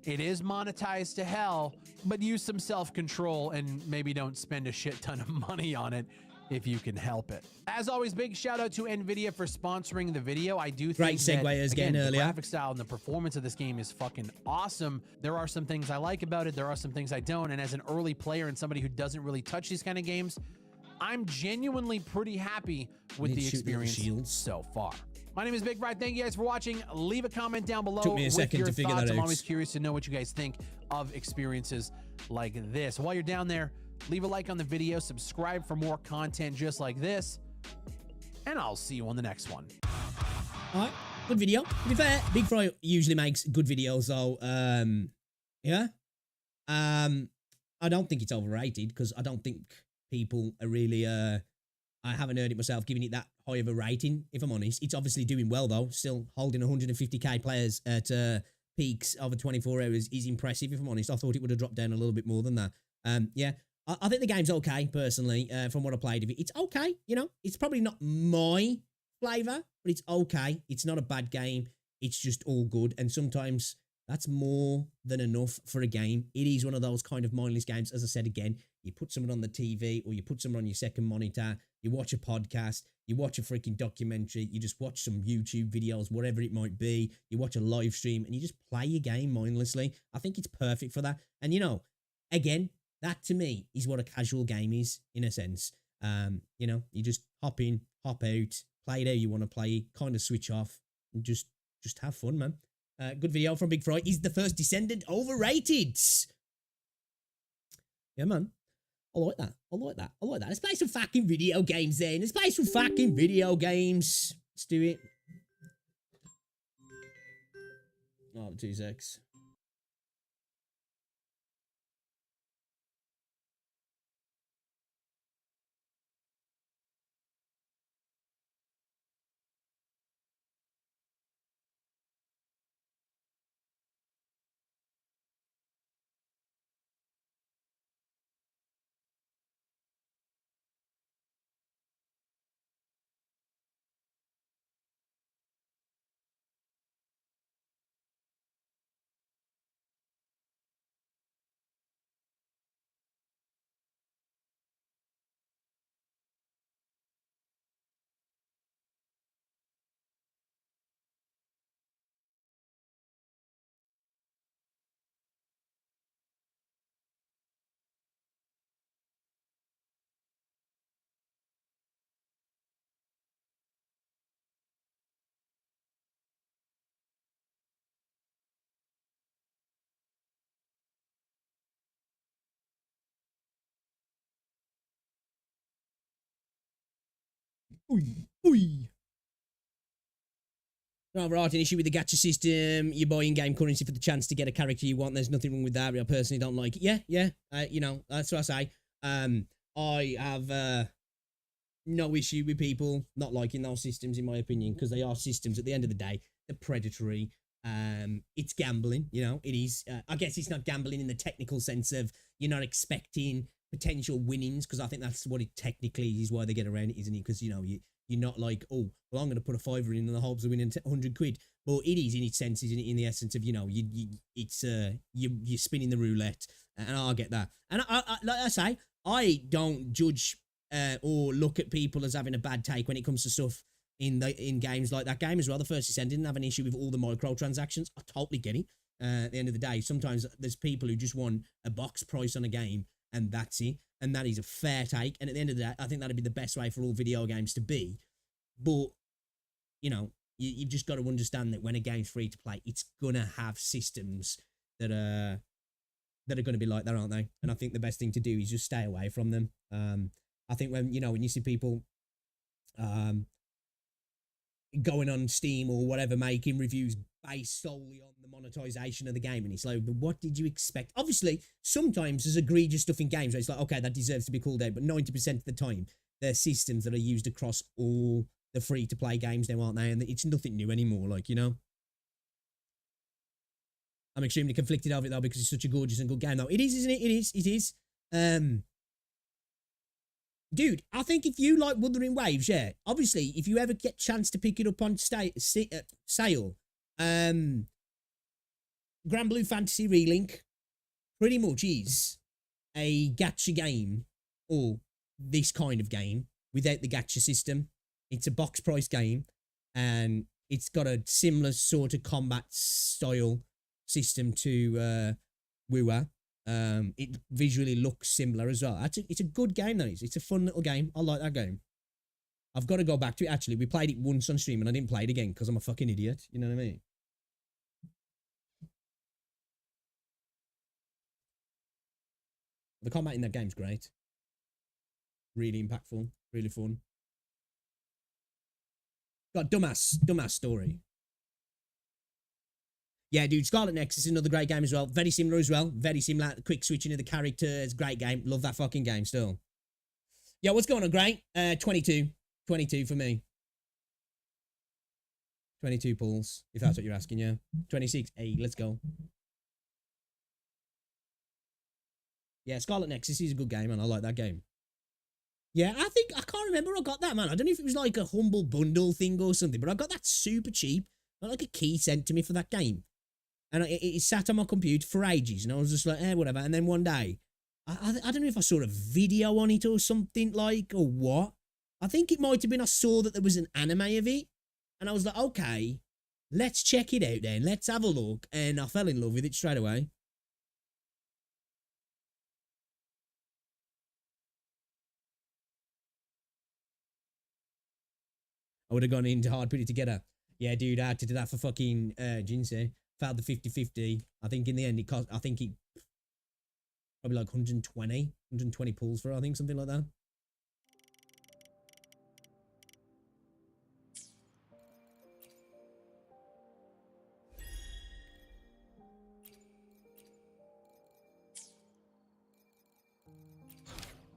It is monetized to hell, but use some self-control and maybe don't spend a shit ton of money on it if you can help it. As always, big shout out to NVIDIA for sponsoring the video. I do think
great segue as again earlier.
The graphic style and the performance of this game is fucking awesome. There are some things I like about it. There are some things I don't. And as an early player and somebody who doesn't really touch these kind of games, I'm genuinely pretty happy with the experience so far. My name is Big Bright. Thank you guys for watching. Leave a comment down below.
Took me a second to figure that out.
I'm always curious to know what you guys think of experiences like this. While you're down there, Leave a like on the video, subscribe for more content just like this, and I'll see you on the next one.
All right, good video. To be fair, Big Fry usually makes good videos, though. Yeah. I don't think it's overrated because I don't think people are really. I haven't heard it myself giving it that high of a rating. If I'm honest, it's obviously doing well though. Still holding 150k players at peaks over 24 hours is impressive. If I'm honest, I thought it would have dropped down a little bit more than that. Yeah. I think the game's okay personally. From what I played of it, it's okay. You know, it's probably not my flavor, but it's okay. It's not a bad game. It's just all good. And sometimes that's more than enough for a game. It is one of those kind of mindless games. As I said again, you put someone on the TV or you put someone on your second monitor, you watch a podcast, you watch a freaking documentary, you just watch some YouTube videos, whatever it might be, you watch a live stream and you just play your game mindlessly. I think it's perfect for that. And you know, again, that to me is what a casual game is in a sense. You know, you just hop in, hop out, play it how you want to play, kind of switch off and just have fun, man. Good video from Big Fry. Is the first Descendant overrated? Yeah, man. I like that. I like that. I like that. Let's play some fucking video games then. Let's play some fucking video games. Let's do it. Oh, 2 secs. Oi. Right, an issue with the gacha system. You buy in-game currency for the chance to get a character you want. There's nothing wrong with that. I personally don't like it. Yeah. You know, that's what I say. I have no issue with people not liking those systems, in my opinion, because they are systems. At the end of the day, they're predatory. It's gambling. You know, it is. I guess it's not gambling in the technical sense of you're not expecting potential winnings, because I think that's what it technically is, why they get around it, isn't it? Because, you know, you're not like, oh, well, I'm going to put a fiver in the hopes of winning 100 quid. But it is in its sense, isn't it? In the essence of, you know, you're spinning the roulette, and I get that. And I like I say, I don't judge or look at people as having a bad take when it comes to stuff in games like that game as well. The first Descent didn't have an issue with all the microtransactions. I totally get it. At the end of the day, sometimes there's people who just want a box price on a game, and that's it. And that is a fair take. And at the end of the day, I think that'd be the best way for all video games to be. But, you know, you've just got to understand that when a game's free to play, it's going to have systems that are going to be like that, aren't they? And I think the best thing to do is just stay away from them. I think when you see people going on Steam or whatever, making reviews based solely on the monetization of the game, and it's like, but what did you expect? Obviously, sometimes there's egregious stuff in games where it's like, okay, that deserves to be called out, but 90% of the time, they're systems that are used across all the free-to-play games now, aren't they? And it's nothing new anymore, like, you know? I'm extremely conflicted over it, though, because it's such a gorgeous and good game, though. It is, isn't it? It is. Dude, I think if you like Wuthering Waves, yeah, obviously, if you ever get a chance to pick it up on sale, Grand Blue Fantasy Relink pretty much is a gacha game, or this kind of game, without the gacha system. It's a box price game, and it's got a similar sort of combat style system to WuWa. It visually looks similar as well. It's a good game, though. It's a fun little game. I like that game. I've got to go back to it, actually. We played it once on stream, and I didn't play it again because I'm a fucking idiot. You know what I mean? The combat in that game's great. Really impactful. Really fun. Got dumbass story. Yeah, dude, Scarlet Nexus is another great game as well. Very similar as well. Very similar. Quick switching of the characters. Great game. Love that fucking game still. Yeah, what's going on, Great? 22. 22 for me. 22 pulls, if that's what you're asking, yeah. 26. Hey, let's go. Yeah, Scarlet Nexus is a good game, and I like that game. Yeah, I can't remember I got that, man. I don't know if it was like a humble bundle thing or something, but I got that super cheap. Got like a key sent to me for that game. And it sat on my computer for ages, and I was just like, whatever. And then one day, I don't know if I saw a video on it or something like, or what. I think it might have been I saw that there was an anime of it. And I was like, okay, let's check it out then. Let's have a look. And I fell in love with it straight away. I would have gone into hard pity to get her. Yeah, dude, I had to do that for fucking Jinsei. Failed the 50-50. I think in the end it cost, I think it probably like 120 pulls for her, I think, something like that.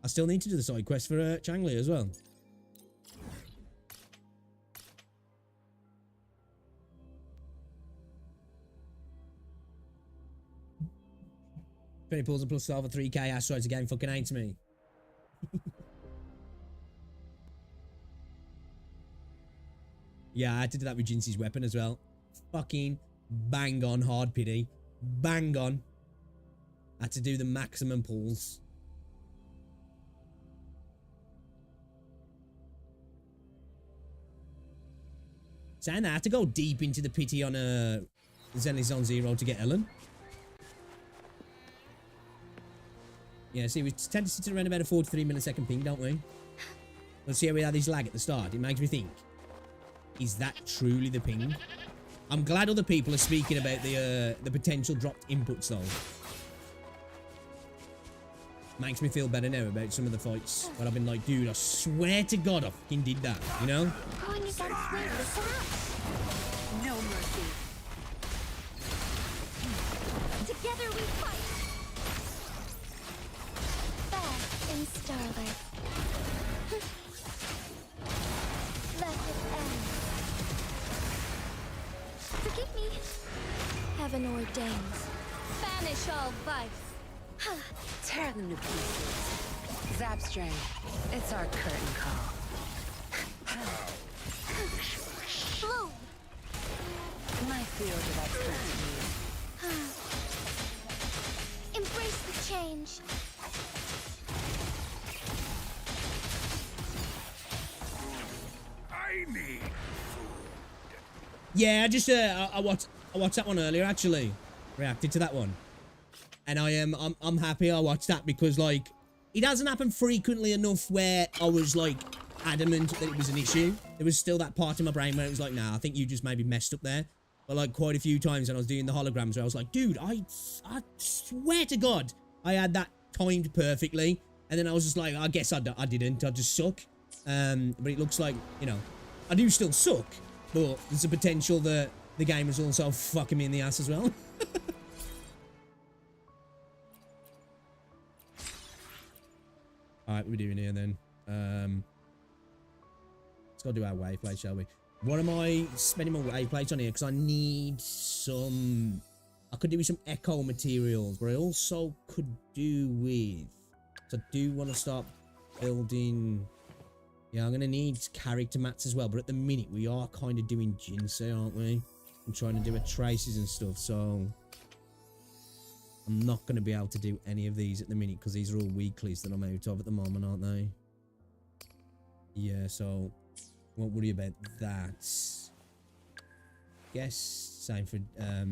I still need to do the side quest for Changli as well. Pulls and plus 12 or 3k asteroids again fucking hates me. Yeah, I had to do that with Jinsei's weapon as well. Fucking bang on hard pity. Bang on. I had to do the maximum pulls. Saying that, I had to go deep into the pity on Zenless Zone Zero to get Ellen. Yeah, see, we tend to sit around about a 43 millisecond ping, don't we? Let's see how we had this lag at the start. It makes me think, is that truly the ping? I'm glad other people are speaking about the potential dropped inputs, though. Makes me feel better now about some of the fights. But I've been like, dude, I swear to God I fucking did that, you know?
Going against me, no mercy. Together we fight. In starlight. Let it end. Forgive me. Heaven ordains. Banish all vice.
Tear them to pieces. Zapstring, it's our curtain call.
Bloom.
My field of expertise.
Embrace the change.
Yeah, I just I watched that one earlier actually. Reacted to that one. And I'm happy I watched that because like it doesn't happen frequently enough where I was like adamant that it was an issue. There was still that part of my brain where it was like, nah, I think you just maybe messed up there. But like quite a few times when I was doing the holograms where I was like, dude, I swear to God, I had that timed perfectly. And then I was just like, I guess I didn't. I just suck. But it looks like, you know, I do still suck. But there's a potential that the game is also fucking me in the ass as well. Alright, what are we doing here then? Let's go do our wave plate, shall we? What am I spending my wave plates on here? Because I need some... I could do with some echo materials, but I also could do with... So I do want to start building... Yeah, I'm going to need character mats as well, but at the minute we are kind of doing Jinsei, aren't we? I'm trying to do traces and stuff, so... I'm not going to be able to do any of these at the minute, because these are all weeklies that I'm out of at the moment, aren't they? Yeah, so... Won't worry about that. Guess, same for... I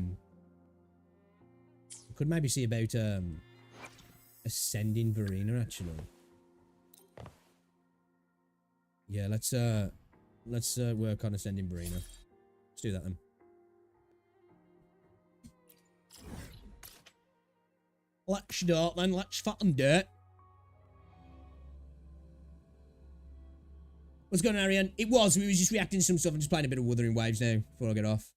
could maybe see about ascending Verena, actually. Yeah, let's work on ascending Verena. Let's do that then. Let's start then. Let's fucking do it. What's going on, Arian? It was. We were just reacting to some stuff and just playing a bit of Wuthering Waves now before I get off.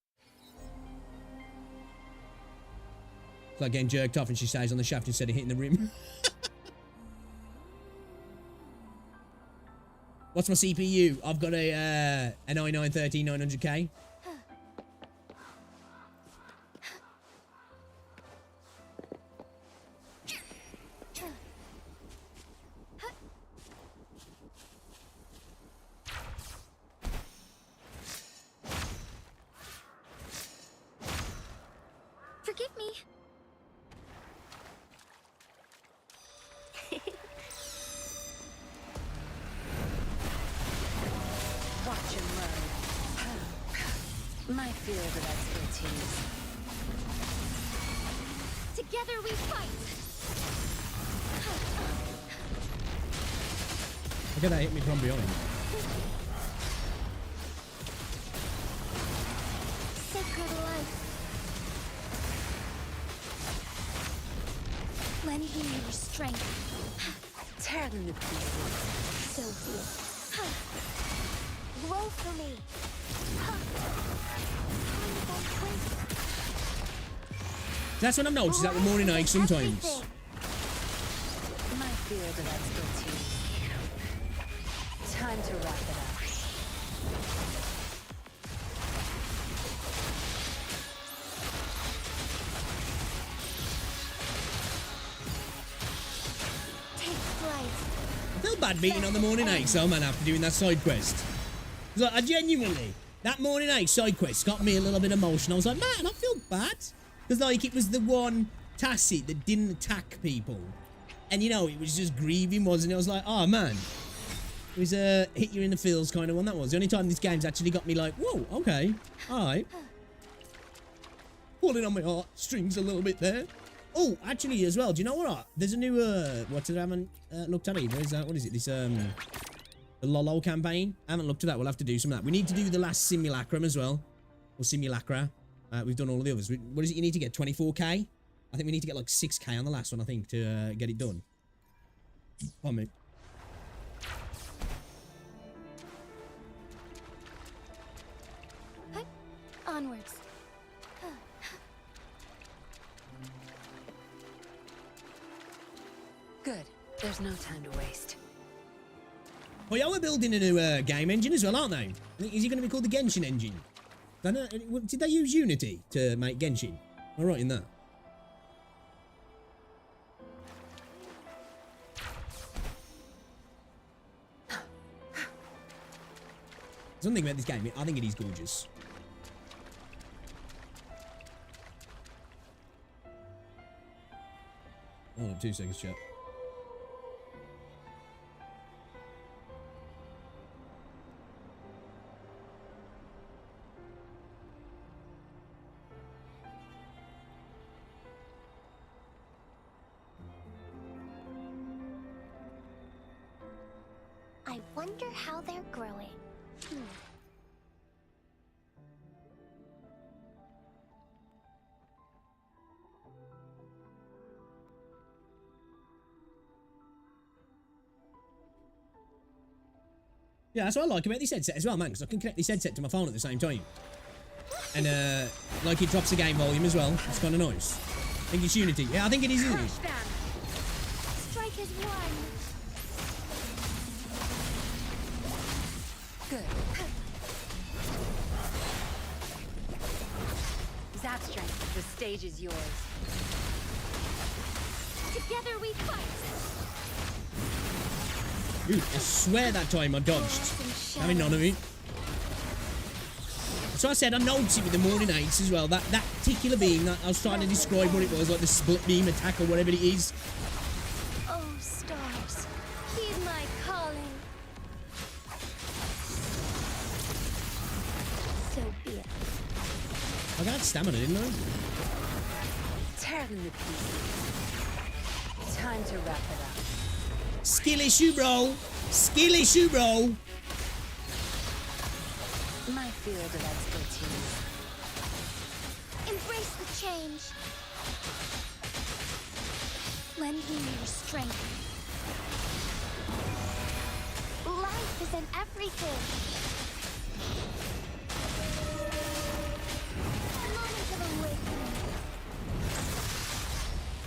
It's like getting jerked off and she stays on the shaft instead of hitting the rim. What's my CPU? I've got a an i9 13900K.
Forgive me.
Watch and learn. My field of expertise.
Together we fight.
Look at that hit me from behind.
Sacred life. Lend me your strength.
Tear them to pieces.
So be it. Roll for me.
That's what I've noticed, that with morning ache sometimes.
My field of expertise. Time to wrap it up.
Take flight.
I feel bad beating on the morning ache, so man, after doing that side quest. Like, I genuinely, that morning ache side quest got me a little bit emotional. I was like, man, I feel bad. Because, like, it was the one tacit that didn't attack people. And, you know, it was just grieving, wasn't it? I was like, oh, man. It was a hit you in the feels kind of one, that was. The only time this game's actually got me like, whoa, okay, all right. Pulling on my heart strings a little bit there. Oh, actually, as well, do you know what? There's a new, what I haven't looked at either. Is that, what is it? This, the Lolo campaign. I haven't looked at that. We'll have to do some of that. We need to do the last simulacrum as well. Or simulacra. We've done all of the others. What is it you need to get? 24k? I think we need to get like 6k on the last one, I think, to get it done. On me.
Onwards.
Good. There's no time to waste.
Oh yeah, we're building a new game engine as well, aren't they? Is it going to be called the Genshin engine? Did they use Unity to make Genshin? Am I right in that? Something about this game, I think it is gorgeous. Hold on 2 seconds, chat.
I wonder how they're growing.
Yeah, that's what I like about this headset as well, man, because I can connect this headset to my phone at the same time. And, like, it drops the game volume as well. It's kind of nice. I think it's Unity. Yeah, I think it is, isn't it?
Strike as one.
Good. Zap strength. The stage is yours.
Together we fight.
Dude, I swear that time I dodged. I mean, none of it. So I said I noticed it with the morning aches as well. That particular beam that I was trying to describe what it was, like the split beam attack or whatever it is.
Oh, stars, heed my calling. So be it.
I got stamina, didn't I?
Tear them to pieces. Time to wrap it up.
Skill issue, bro. Skill issue, bro.
My field of expertise.
Embrace the change. Lend me your strength. Life is in everything. A moment of awakening.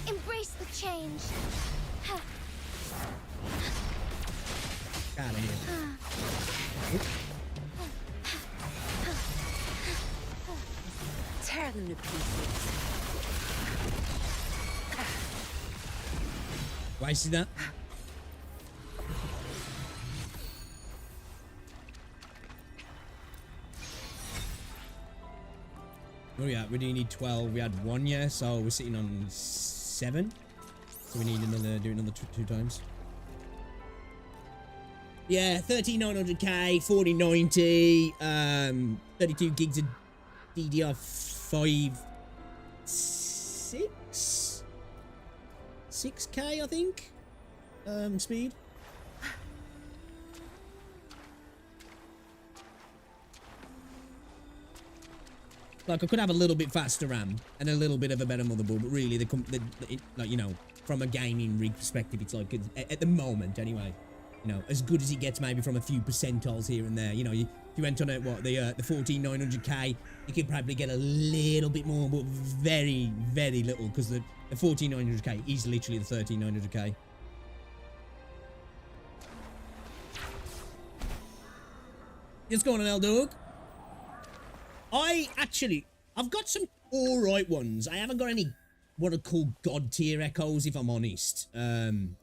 Embrace the change.
Get out of here.
Tear them to pieces.
Why see that? Where are we at? We do need 12. We had 1, yeah, so we're sitting on 7. So we need another, do it another two times. Yeah, 13900K, 4090, 32 gigs of DDR5, 6K, I think, speed. Like, I could have a little bit faster RAM and a little bit of a better motherboard, but really, like, you know, from a gaming rig perspective, it's like, at the moment, anyway, you know, as good as it gets maybe from a few percentiles here and there. You know, if you went on what, the 14900K, you could probably get a little bit more, but very, very little, because the 14900K is literally the 13900K. What's going on, L-Dog? I've got some alright ones. I haven't got any what I call god tier echoes, if I'm honest. In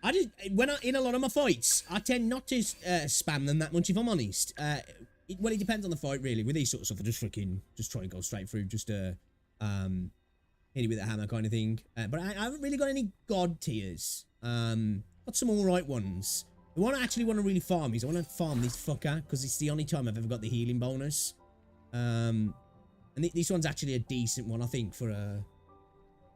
a lot of my fights, I tend not to spam them that much, if I'm honest. Well, it depends on the fight, really. With these sort of stuff, I just try and go straight through, just hit it with a hammer kind of thing. But I haven't really got any god tiers. Got some alright ones. The one I actually want to really farm is I want to farm this fucker, because it's the only time I've ever got the healing bonus. And this one's actually a decent one, I think, for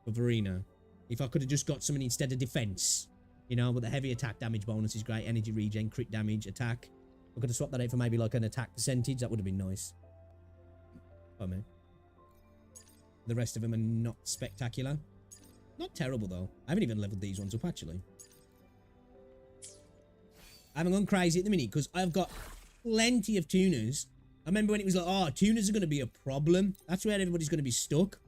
Verena. If I could have just got something instead of defense, you know, but the heavy attack damage bonus is great. Energy regen, crit damage, attack. I could have swapped that out for maybe like an attack percentage. That would have been nice. Oh, man. The rest of them are not spectacular. Not terrible, though. I haven't even leveled these ones up, actually. I haven't gone crazy at the minute because I've got plenty of tuners. I remember when it was like, oh, tuners are going to be a problem. That's where everybody's going to be stuck.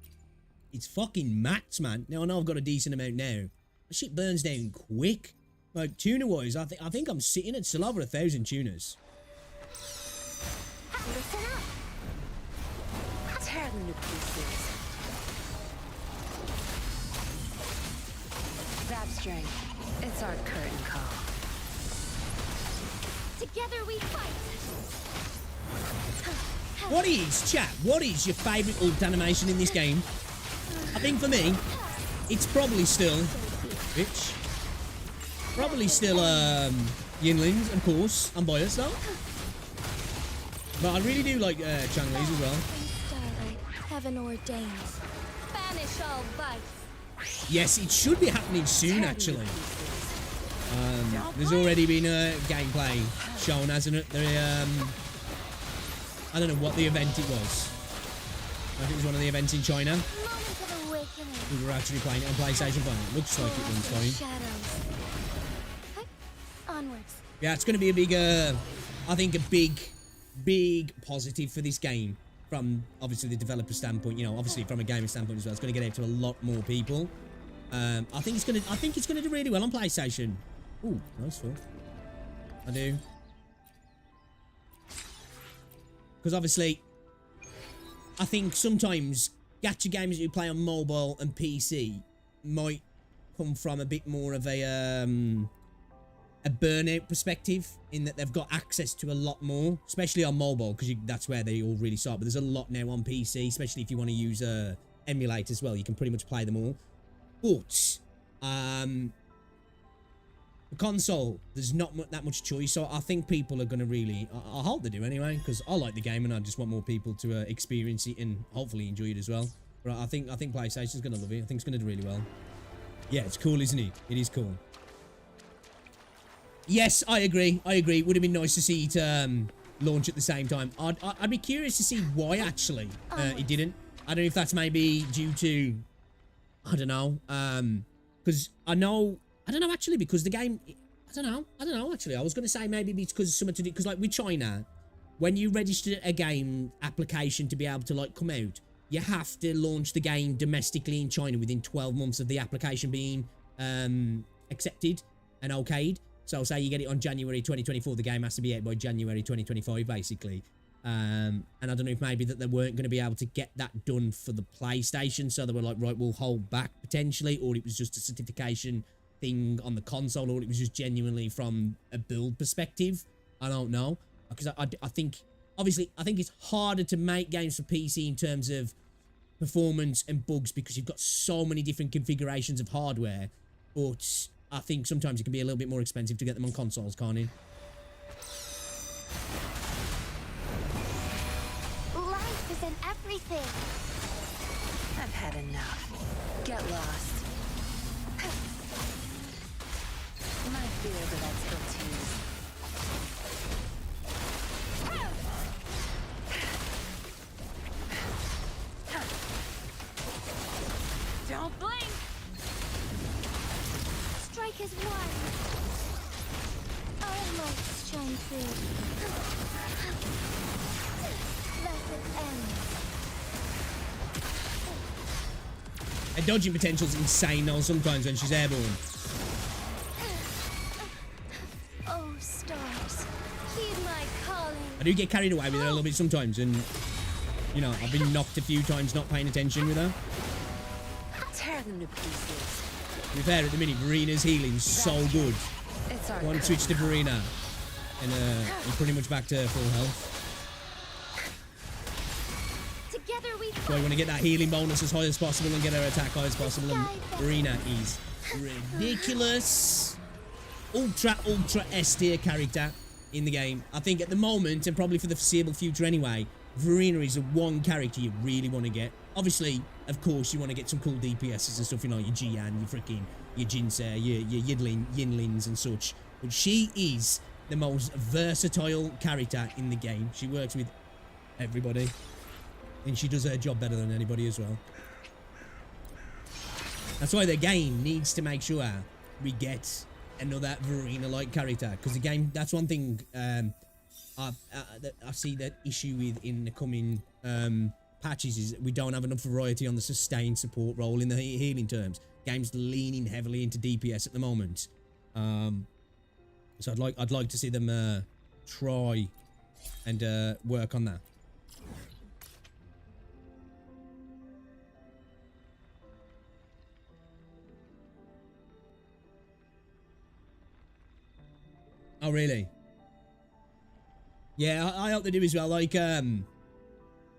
It's fucking mats, man. Now, I know I've got a decent amount now. The shit burns down quick. Like, tuner-wise, I think I'm sitting at still over 1,000 tuners.
Listen up.
Tear them to pieces. Zap strength. It's our curtain call.
Together we fight.
What is, chat, what is your favourite ult animation in this game? I think for me, it's probably still... Bitch. Probably still, Yinlings, of course. I'm biased, though. But I really do like, Chang-Li's as well.
Starlight, heaven ordains. Banish all vice.
Yes, it should be happening soon, actually. There's already been a gameplay shown, hasn't it? I don't know what the event it was. I think it was one of the events in China.
Moment of awakening.
We were actually playing it on PlayStation 5. It looks like it was fine.
Shadows. Onwards.
Yeah, it's going to be a big, I think a big positive for this game. From, obviously, the developer standpoint. You know, obviously from a gaming standpoint as well. It's going to get out to a lot more people. I think it's going to do really well on PlayStation. Ooh, nice feel. I do. Because obviously, I think sometimes gacha games that you play on mobile and PC might come from a bit more of a burnout perspective, in that they've got access to a lot more, especially on mobile, because that's where they all really start. But there's a lot now on PC, especially if you want to use emulate as well. You can pretty much play them all. But the console, there's not that much choice, so I think people are going to really... I hope they do anyway, because I like the game and I just want more people to experience it and hopefully enjoy it as well. But I think PlayStation's going to love it. I think it's going to do really well. Yeah, it's cool, isn't it? It is cool. Yes, I agree. It would have been nice to see it launch at the same time. I'd be curious to see why, actually, it didn't. I don't know if that's maybe due to... I don't know. Because I don't know actually, because the game, I don't know actually. I was going to say maybe because something to do, because like with China, when you register a game application to be able to like come out, you have to launch the game domestically in China within 12 months of the application being accepted and okayed. So say you get it on January 2024, the game has to be out by January 2025, basically. And I don't know if maybe that they weren't going to be able to get that done for the PlayStation, so they were like, right, we'll hold back potentially, or it was just a certification thing on the console, or it was just genuinely from a build perspective. I don't know, because I think, obviously, I think it's harder to make games for PC in terms of performance and bugs because you've got so many different configurations of hardware, but I think sometimes it can be a little bit more expensive to get them on consoles, can't it?
Life is in everything.
I've had enough. Get lost. My field of expertise.
Don't blink. Strike is one. Our lights shine through. Let it end.
Her dodging potential's insane though sometimes when she's airborne.
Oh, stars, heed my calling.
I do get carried away with her a little bit sometimes, and you know, I've been knocked a few times not paying attention with her.
Tear them to pieces.
To be fair, at the minute, Verena's healing's so good.
It's our
Go on, switch to Verena, and you're pretty much back to full health.
Together we
So you want to get that healing bonus as high as possible and get her attack high as possible, and Verena is ridiculous. Ultra S tier character in the game. I think at the moment, and probably for the foreseeable future anyway, Verena is the one character you really want to get. Obviously, of course, you want to get some cool DPSs and stuff, you know, your Jian, your Jinsei, your Yinlins and such. But she is the most versatile character in the game. She works with everybody, and she does her job better than anybody as well. That's why the game needs to make sure we get another Verena-like character, because the game, that's one thing I see that issue with in the coming patches, is we don't have enough variety on the sustained support role in the healing terms. Game's leaning heavily into DPS at the moment, so I'd like to see them try and work on that. Oh really? Yeah, I hope they do as well. Like, yeah,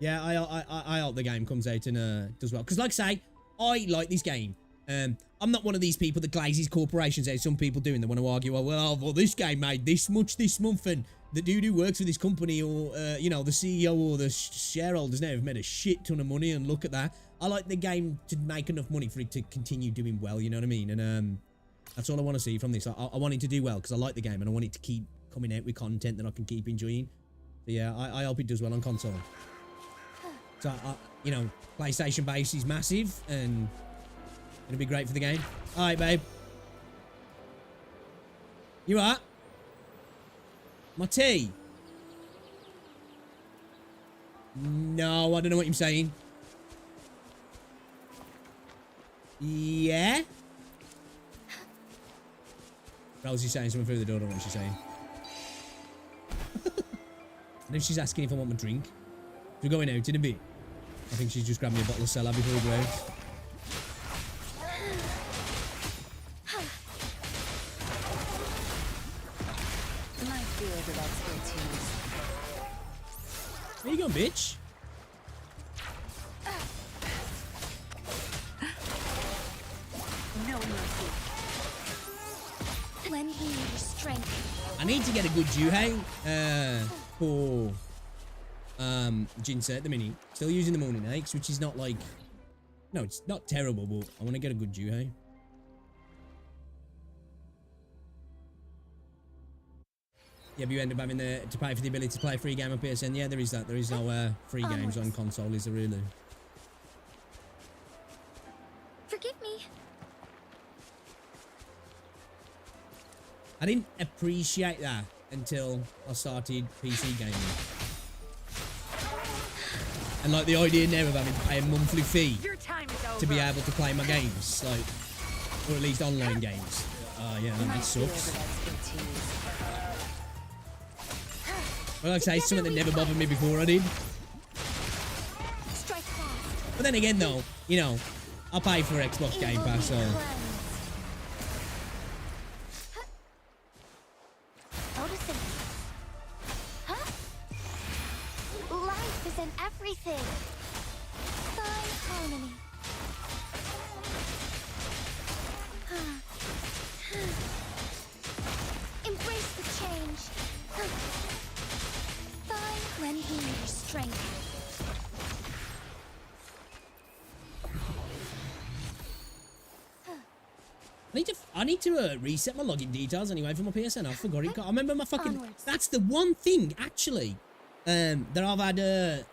I hope the game comes out and does well. Because, like I say, I like this game. I'm not one of these people that glazes corporations out. Some people do, and they want to argue, well, this game made this much this month, and the dude who works for this company, or you know, the CEO or the shareholders now have made a shit ton of money, and look at that. I like the game to make enough money for it to continue doing well. You know what I mean? And that's all I want to see from this. I want it to do well because I like the game, and I want it to keep coming out with content that I can keep enjoying. So yeah, I hope it does well on console. So, you know, PlayStation base is massive, and it'll be great for the game. All right, babe. You alright? My tea? No, I don't know what you're saying. Yeah? Rosie's saying something through the door. I don't know what she's saying. And if she's asking if I want my drink, we're going out in a bit. I think she's just grabbed me a bottle of Stella before we go out.
My field of expertise.
Where you going, bitch?
No mercy.
Lend me your strength.
I need to get a good Juhei for Jinsei at the minute. Still using the Morning Aches, which is not like, no, it's not terrible, but I want to get a good Juhei. Yeah, but you end up having to pay for the ability to play a free game on PSN. Yeah, there is that. There is no free games on console, is there really?
Forgive me.
I didn't appreciate that until I started PC gaming. And like the idea now of having to pay a monthly fee to be able to play my games, like, or at least online games. Yeah, that sucks. Well, like I say, it's something that never bothered me before I did. But then again, though, you know, I pay for Xbox Game Pass, so.
Life is in everything. Find harmony. Embrace the change. Find lending your strength.
I need to reset my login details anyway for my PSN. I forgot it. I remember my fucking. That's the one thing actually that I've had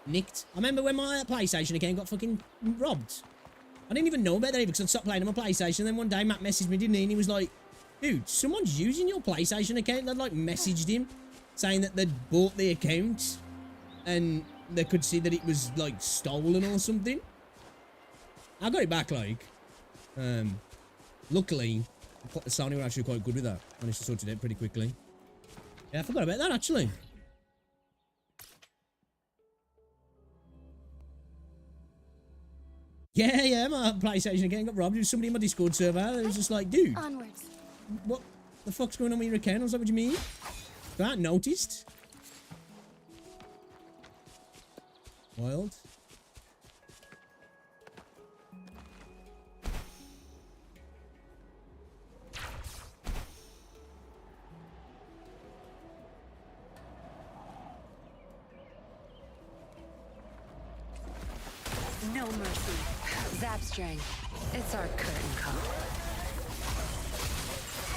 nicked. I remember when my PlayStation account got fucking robbed. I didn't even know about that because I stopped playing on my PlayStation. Then one day Matt messaged me, didn't he? And he was like, "Dude, someone's using your PlayStation account." They'd like messaged him saying that they'd bought the account and they could see that it was like stolen or something. I got it back like. Luckily, Sony were actually quite good with that. Managed to sort it out pretty quickly. Yeah, I forgot about that actually. Yeah, my PlayStation again got robbed. There was somebody in my Discord server. It was just like, dude, what the fuck's going on with your account? I was like, what do you mean? I hadn't noticed. Wild.
No mercy. Zap string. It's our curtain call.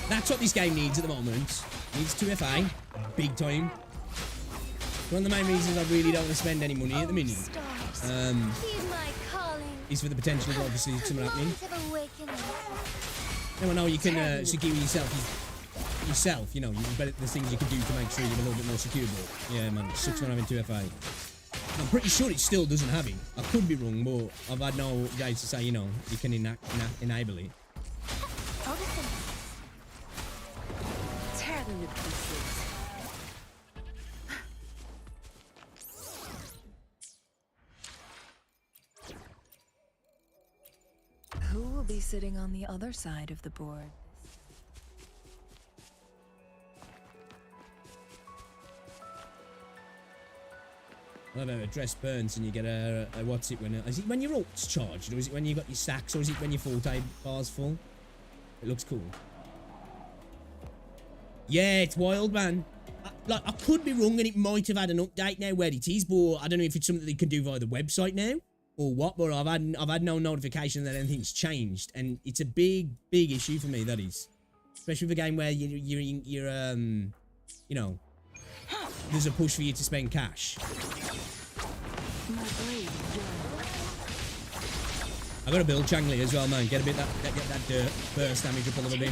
That's what this game needs at the moment. It needs 2FA. Big time. One of the main reasons I really don't want to spend any money at the minute. Is for the potential of obviously something happening. Now I know you can secure yourself, you know, there's things you can do to make sure you're a little bit more secure, but yeah man, it sucks not having 2FA. I'm pretty sure it still doesn't have it. I could be wrong, but I've had no guys to say, you know, you can enable it.
Tear them to pieces.
Who will be sitting on the other side of the board?
I don't know, a dress burns and you get a what's it when is it when your ult's charged, or is it when you got your stacks, or is it when your full time bar's full? It looks cool. Yeah, it's wild, man. I could be wrong and it might have had an update now where it is, but I don't know if it's something that they can do via the website now or what, but I've had no notification that anything's changed, and it's a big issue for me, that is. Especially with a game where you're you know, there's a push for you to spend cash. I got to build Changli as well, man. Get that dirt burst damage up a little bit.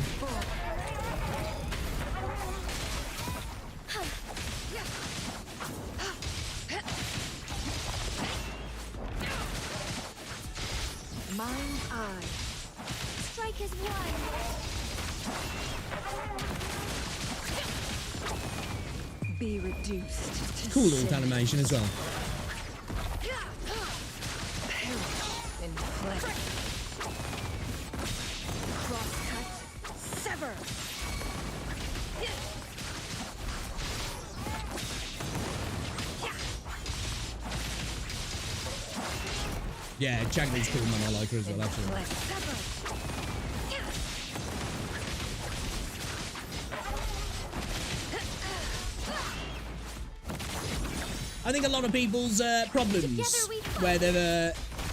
Mind's eye.
Strike is one.
Be reduced to
Cool ult animation as well.
Crosscut. Sever.
Yeah, Changli's cool, man. I like her as well, actually. I think a lot of people's problems where they've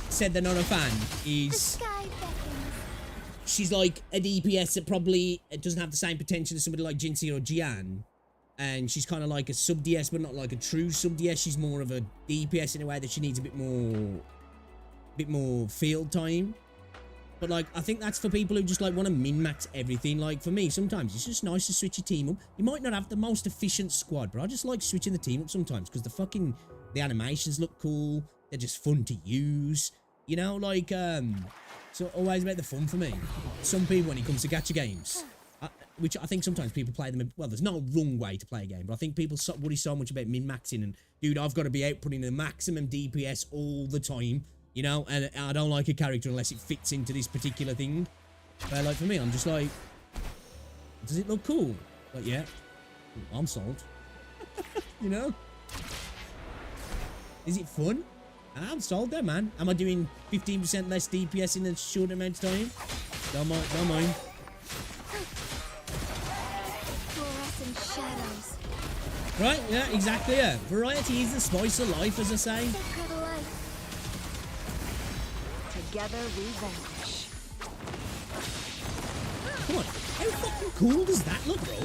said they're not a fan is she's like a DPS that probably doesn't have the same potential as somebody like Jinxie or Jian, and she's kind of like a sub DS but not like a true sub DS. She's more of a DPS in a way that she needs a bit more field time. But like, I think that's for people who just like want to min-max everything. Like for me, sometimes it's just nice to switch your team up. You might not have the most efficient squad, but I just like switching the team up sometimes because the animations look cool. They're just fun to use. You know, like, so always about the fun for me. Some people, when it comes to gacha games, which I think sometimes people play them, well, there's no wrong way to play a game, but I think people worry so much about min-maxing and, dude, I've got to be outputting the maximum DPS all the time, you know, and I don't like a character unless it fits into this particular thing. But like for me, I'm just like, does it look cool? Like, yeah, I'm sold. You know? Is it fun? I'm sold there, man. Am I doing 15% less DPS in a short amount of time? Don't mind.
Fluorescent shadows.
Right, yeah, exactly, yeah. Variety is the spice of life, as I say.
Sacred light.
Together we vanquish.
Come on, how fucking cool does that look, bro?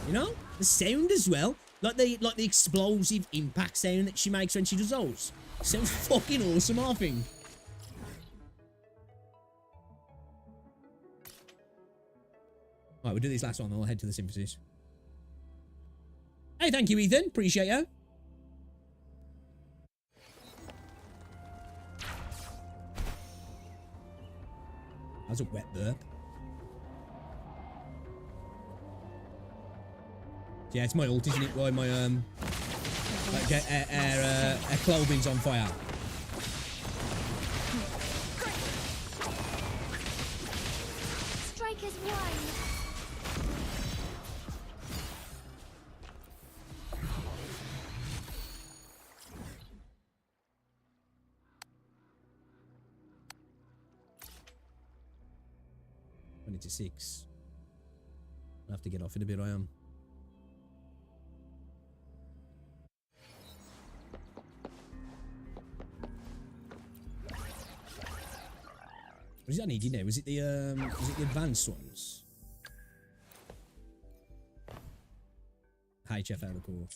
You know? The sound as well. Like the explosive impact sound that she makes when she does those. Sounds fucking awesome, I think. Right, we'll do this last one, then I'll head to the synthesis. Hey, thank you, Ethan. Appreciate you. That was a wet burp. Yeah, it's my ult, isn't it? Why my like our clothing's on fire.
Strike as one.
Went into 6. I'll have to get off in a bit, I am. What does that need, you know? Was it the advanced ones? HF out of core.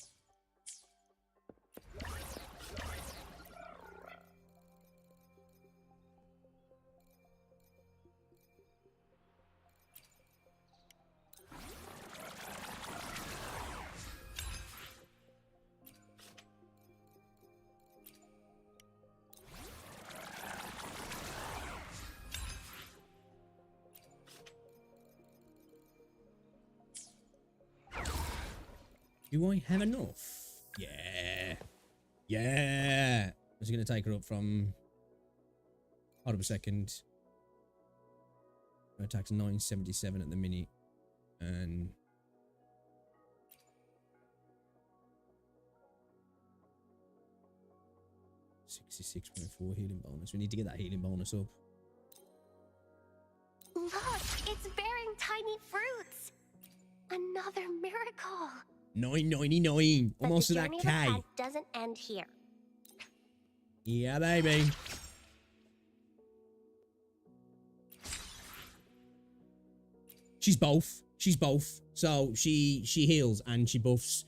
Do I have enough? Yeah. Yeah. I was going to take her up from... Hold up a second. Her attack's 977 at the minute. And... 66.4 healing bonus. We need to get that healing bonus up.
Look, it's bearing tiny fruits. Another miracle.
999. Almost to
But
that
the
K.
journey of the path doesn't end here.
Yeah, baby. She's both. She's both. So she heals and she buffs.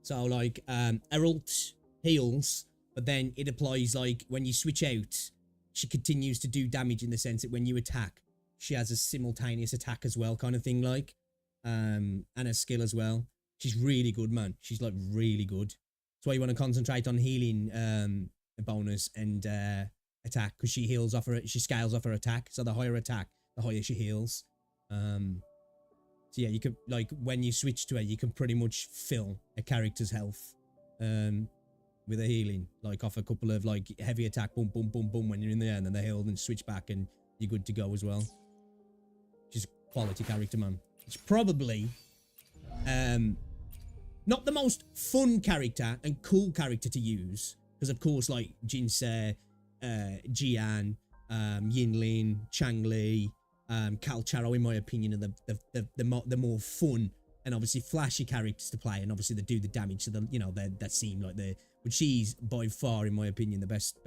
So like Herald heals, but then it applies like when you switch out, she continues to do damage in the sense that when you attack, she has a simultaneous attack as well, kind of thing, like. And a skill as well. She's really good, man. She's like really good. That's why you want to concentrate on healing a bonus and attack, because she heals off her, she scales off her attack. So the higher attack, the higher she heals. So yeah, you can, like, when you switch to her, you can pretty much fill a character's health with a healing, like off a couple of like heavy attack, boom, boom, boom, boom, when you're in there, and then they heal and switch back and you're good to go as well. She's a quality character, man. It's probably not the most fun character and cool character to use, because of course, like Jinsei, Jian, Yinlin, Changli, Calcharo, in my opinion, are the more fun and obviously flashy characters to play, and obviously they do the damage to them. You know, that seem like the. But she's by far, in my opinion, the best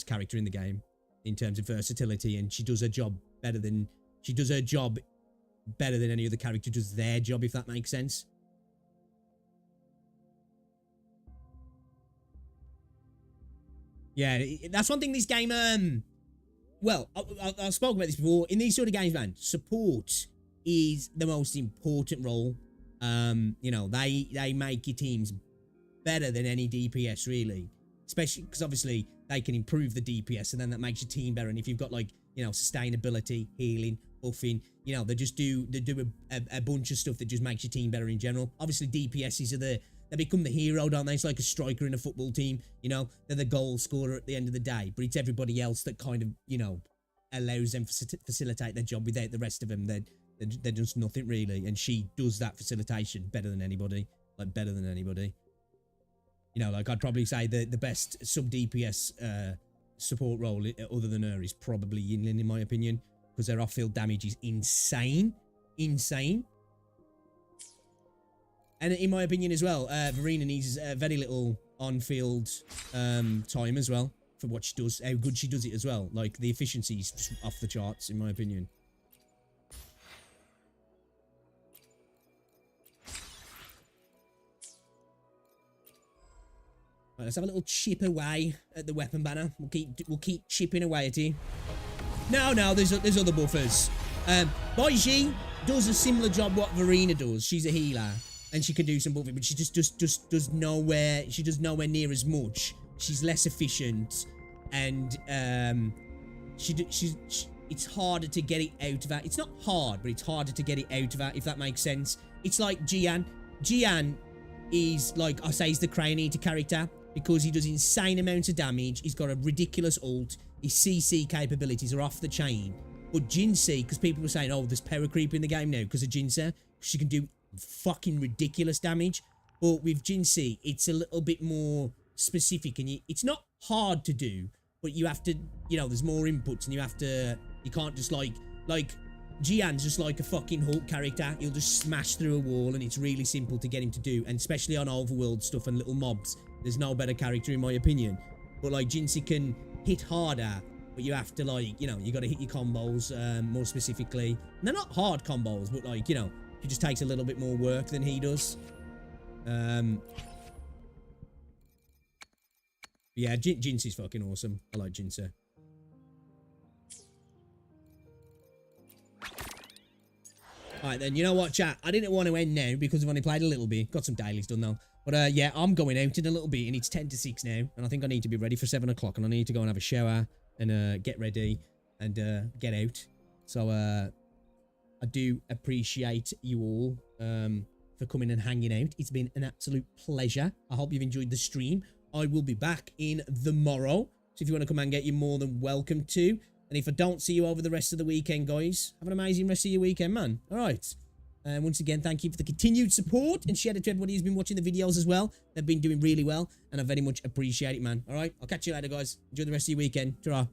character in the game in terms of versatility, and she does her job better than any other character does their job, if that makes sense. Yeah, that's one thing this game well, I've spoken about this before. In these sort of games, man, support is the most important role. You know, they make your teams better than any DPS, really. Especially because obviously they can improve the DPS, and then that makes your team better. And if you've got, like, you know, sustainability, healing, buffing, you know, they do a bunch of stuff that just makes your team better in general. Obviously, DPSs are they become the hero, don't they? It's like a striker in a football team, you know? They're the goal scorer at the end of the day, but it's everybody else that kind of, you know, allows them to facilitate their job. Without the rest of them, they're just nothing, really. And she does that facilitation better than anybody. Like, better than anybody. You know, like, I'd probably say the best sub-DPS support role other than her is probably Yinlin, in my opinion, because their off-field damage is insane. Insane. And in my opinion as well, Verena needs very little on-field time as well for what she does, how good she does it as well. Like, the efficiency is just off the charts, in my opinion. Right, let's have a little chip away at the weapon banner. We'll keep chipping away at it. No, there's other buffers. Baiji does a similar job what Verena does. She's a healer. And she can do some buffing, but she just does nowhere. She does nowhere near as much. She's less efficient, and it's harder to get it out of her. It's not hard, but it's harder to get it out of her, if that makes sense. It's like Jian. Jian is, like I say, he's the Crane Eater character because he does insane amounts of damage. He's got a ridiculous ult. His CC capabilities are off the chain. But Jinsei, because people were saying, oh, there's power creep in the game now because of Jinsei. She can do fucking ridiculous damage, but with Jinsei it's a little bit more specific, and it's not hard to do, but you have to, you know, there's more inputs, and you can't just like Jian's just like a fucking Hulk character. He'll just smash through a wall, and it's really simple to get him to do, and especially on overworld stuff and little mobs, there's no better character in my opinion. But like Jinsei can hit harder, but you have to, like, you know, you got to hit your combos more specifically. And they're not hard combos, but like, you know, he just takes a little bit more work than he does. Yeah, Jinsei's fucking awesome. I like Jinsei. Alright then, you know what, chat? I didn't want to end now because I've only played a little bit. Got some dailies done though. But yeah, I'm going out in a little bit, and it's 10 to 6 now. And I think I need to be ready for 7 o'clock, and I need to go and have a shower and get ready and get out. So I do appreciate you all for coming and hanging out. It's been an absolute pleasure. I hope you've enjoyed the stream. I will be back in the morrow. So if you want to come and get, you're more than welcome to. And if I don't see you over the rest of the weekend, guys, have an amazing rest of your weekend, man. All right. And once again, thank you for the continued support, and shout out to everybody who's been watching the videos as well. They've been doing really well, and I very much appreciate it, man. All right. I'll catch you later, guys. Enjoy the rest of your weekend. Ta-ra.